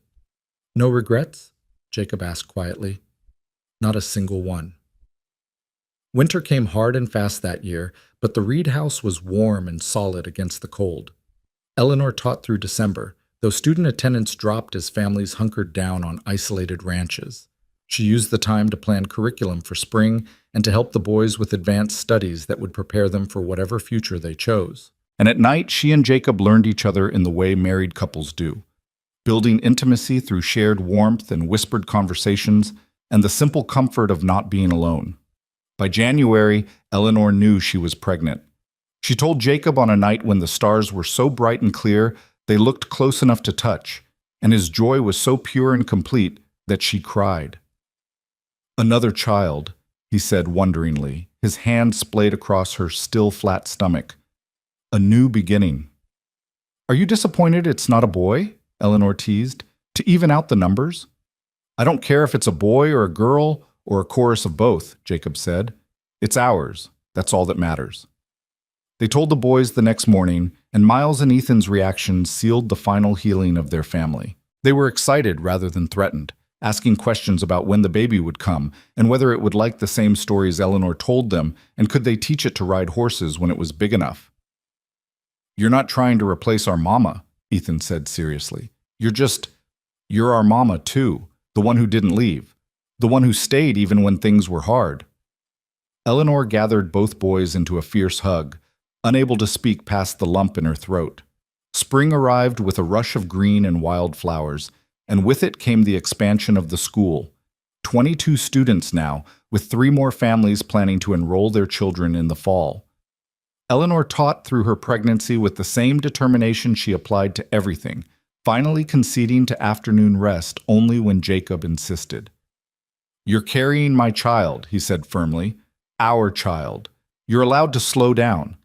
"No regrets?" Jacob asked quietly. "Not a single one." Winter came hard and fast that year, but the Reed house was warm and solid against the cold. Eleanor taught through December, though student attendance dropped as families hunkered down on isolated ranches. She used the time to plan curriculum for spring and to help the boys with advanced studies that would prepare them for whatever future they chose. And at night, she and Jacob learned each other in the way married couples do, building intimacy through shared warmth and whispered conversations and the simple comfort of not being alone. By January, Eleanor knew she was pregnant. She told Jacob on a night when the stars were so bright and clear they looked close enough to touch, and his joy was so pure and complete that she cried. "Another child," he said wonderingly, his hand splayed across her still flat stomach. "A new beginning." "Are you disappointed it's not a boy?" Eleanor teased, "to even out the numbers?" "I don't care if it's a boy or a girl or a chorus of both," Jacob said. "It's ours. That's all that matters." They told the boys the next morning, and Miles and Ethan's reaction sealed the final healing of their family. They were excited rather than threatened, asking questions about when the baby would come and whether it would like the same stories Eleanor told them, and could they teach it to ride horses when it was big enough. "You're not trying to replace our mama," Ethan said seriously. You're our mama too, the one who didn't leave. The one who stayed even when things were hard." Eleanor gathered both boys into a fierce hug, unable to speak past the lump in her throat. Spring arrived with a rush of green and wildflowers, and with it came the expansion of the school. 22 students now, with 3 more families planning to enroll their children in the fall. Eleanor taught through her pregnancy with the same determination she applied to everything, finally conceding to afternoon rest only when Jacob insisted. "You're carrying my child," he said firmly. "Our child. You're allowed to slow down."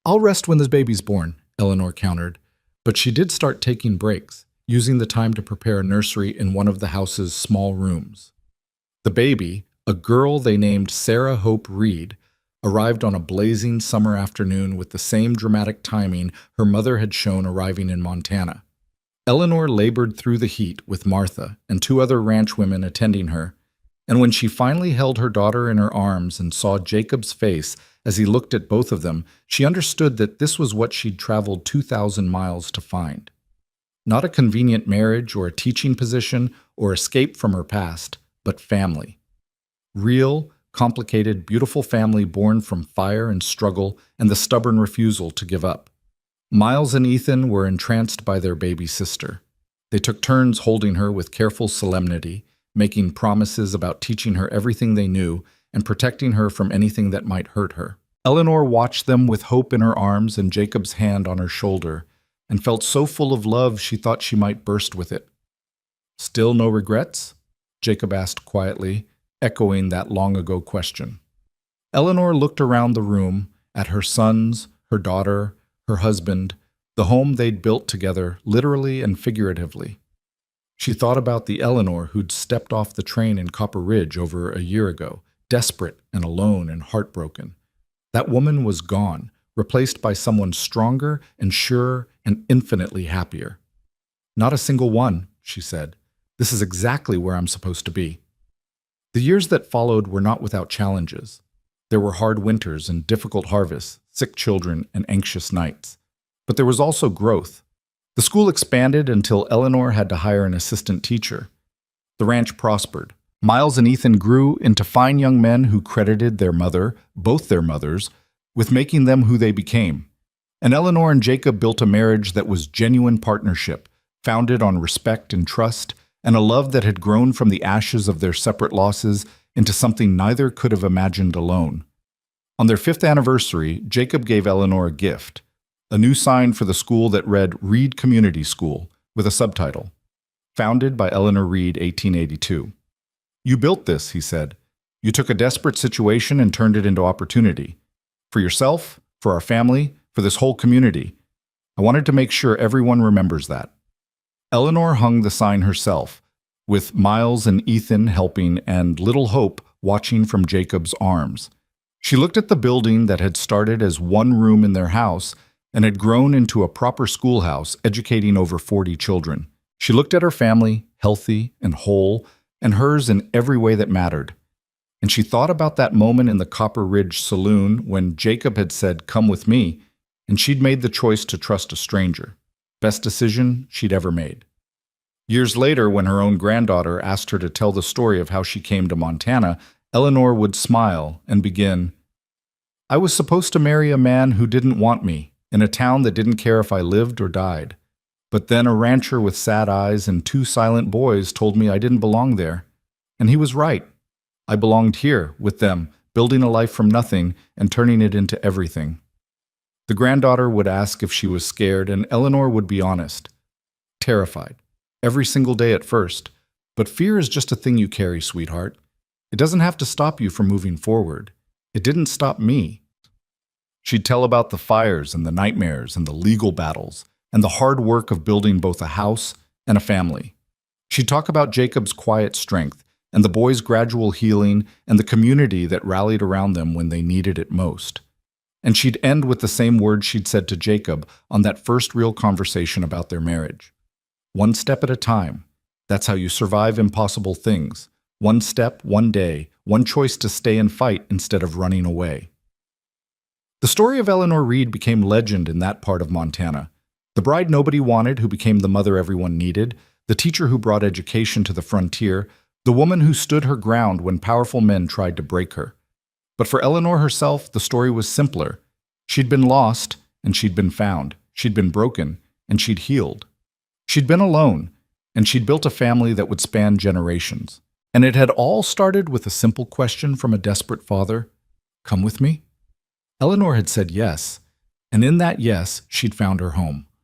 "I'll rest when this baby's born," Eleanor countered, but she did start taking breaks, using the time to prepare a nursery in one of the house's small rooms. The baby, a girl they named Sarah Hope Reed, arrived on a blazing summer afternoon with the same dramatic timing her mother had shown arriving in Montana. Eleanor labored through the heat with Martha and two other ranch women attending her, and when she finally held her daughter in her arms and saw Jacob's face as he looked at both of them, she understood that this was what she'd traveled 2,000 miles to find. Not a convenient marriage or a teaching position or escape from her past, but family. Real, complicated, beautiful family born from fire and struggle and the stubborn refusal to give up. Miles and Ethan were entranced by their baby sister. They took turns holding her with careful solemnity, making promises about teaching her everything they knew and protecting her from anything that might hurt her. Eleanor watched them with hope in her arms and Jacob's hand on her shoulder, and felt so full of love she thought she might burst with it. "Still no regrets?" Jacob asked quietly, echoing that long-ago question. Eleanor looked around the room, at her sons, her daughter, her husband, the home they'd built together, literally and figuratively. She thought about the Eleanor who'd stepped off the train in Copper Ridge over a year ago, desperate and alone and heartbroken. That woman was gone, replaced by someone stronger and surer and infinitely happier. "Not a single one," she said. "This is exactly where I'm supposed to be." The years that followed were not without challenges. There were hard winters and difficult harvests, sick children and anxious nights. But there was also growth. The school expanded until Eleanor had to hire an assistant teacher. The ranch prospered. Miles and Ethan grew into fine young men who credited their mother, both their mothers, with making them who they became. And Eleanor and Jacob built a marriage that was genuine partnership, founded on respect and trust, and a love that had grown from the ashes of their separate losses into something neither could have imagined alone. On their 5th anniversary, Jacob gave Eleanor a gift, a new sign for the school that read Reed Community School, with a subtitle, Founded by Eleanor Reed, 1882. "You built this," he said. "You took a desperate situation and turned it into opportunity. For yourself, for our family, for this whole community. I wanted to make sure everyone remembers that." Eleanor hung the sign herself, with Miles and Ethan helping and little Hope watching from Jacob's arms. She looked at the building that had started as one room in their house and had grown into a proper schoolhouse, educating over 40 children. She looked at her family, healthy and whole, and hers in every way that mattered. And she thought about that moment in the Copper Ridge saloon when Jacob had said, "Come with me," and she'd made the choice to trust a stranger. Best decision she'd ever made. Years later, when her own granddaughter asked her to tell the story of how she came to Montana, Eleanor would smile and begin, "I was supposed to marry a man who didn't want me, in a town that didn't care if I lived or died. But then a rancher with sad eyes and 2 silent boys told me I didn't belong there. And he was right. I belonged here, with them, building a life from nothing and turning it into everything." The granddaughter would ask if she was scared, and Eleanor would be honest. Terrified. Every single day at first. But fear is just a thing you carry, sweetheart. It doesn't have to stop you from moving forward. It didn't stop me. She'd tell about the fires and the nightmares and the legal battles and the hard work of building both a house and a family. She'd talk about Jacob's quiet strength and the boys' gradual healing and the community that rallied around them when they needed it most. And she'd end with the same words she'd said to Jacob on that first real conversation about their marriage. "One step at a time. That's how you survive impossible things. One step, one day, one choice to stay and fight instead of running away." The story of Eleanor Reed became legend in that part of Montana. The bride nobody wanted who became the mother everyone needed, the teacher who brought education to the frontier, the woman who stood her ground when powerful men tried to break her. But for Eleanor herself, the story was simpler. She'd been lost, and she'd been found. She'd been broken, and she'd healed. She'd been alone, and she'd built a family that would span generations. And it had all started with a simple question from a desperate father, "Come with me?" Eleanor had said yes, and in that yes, she'd found her home.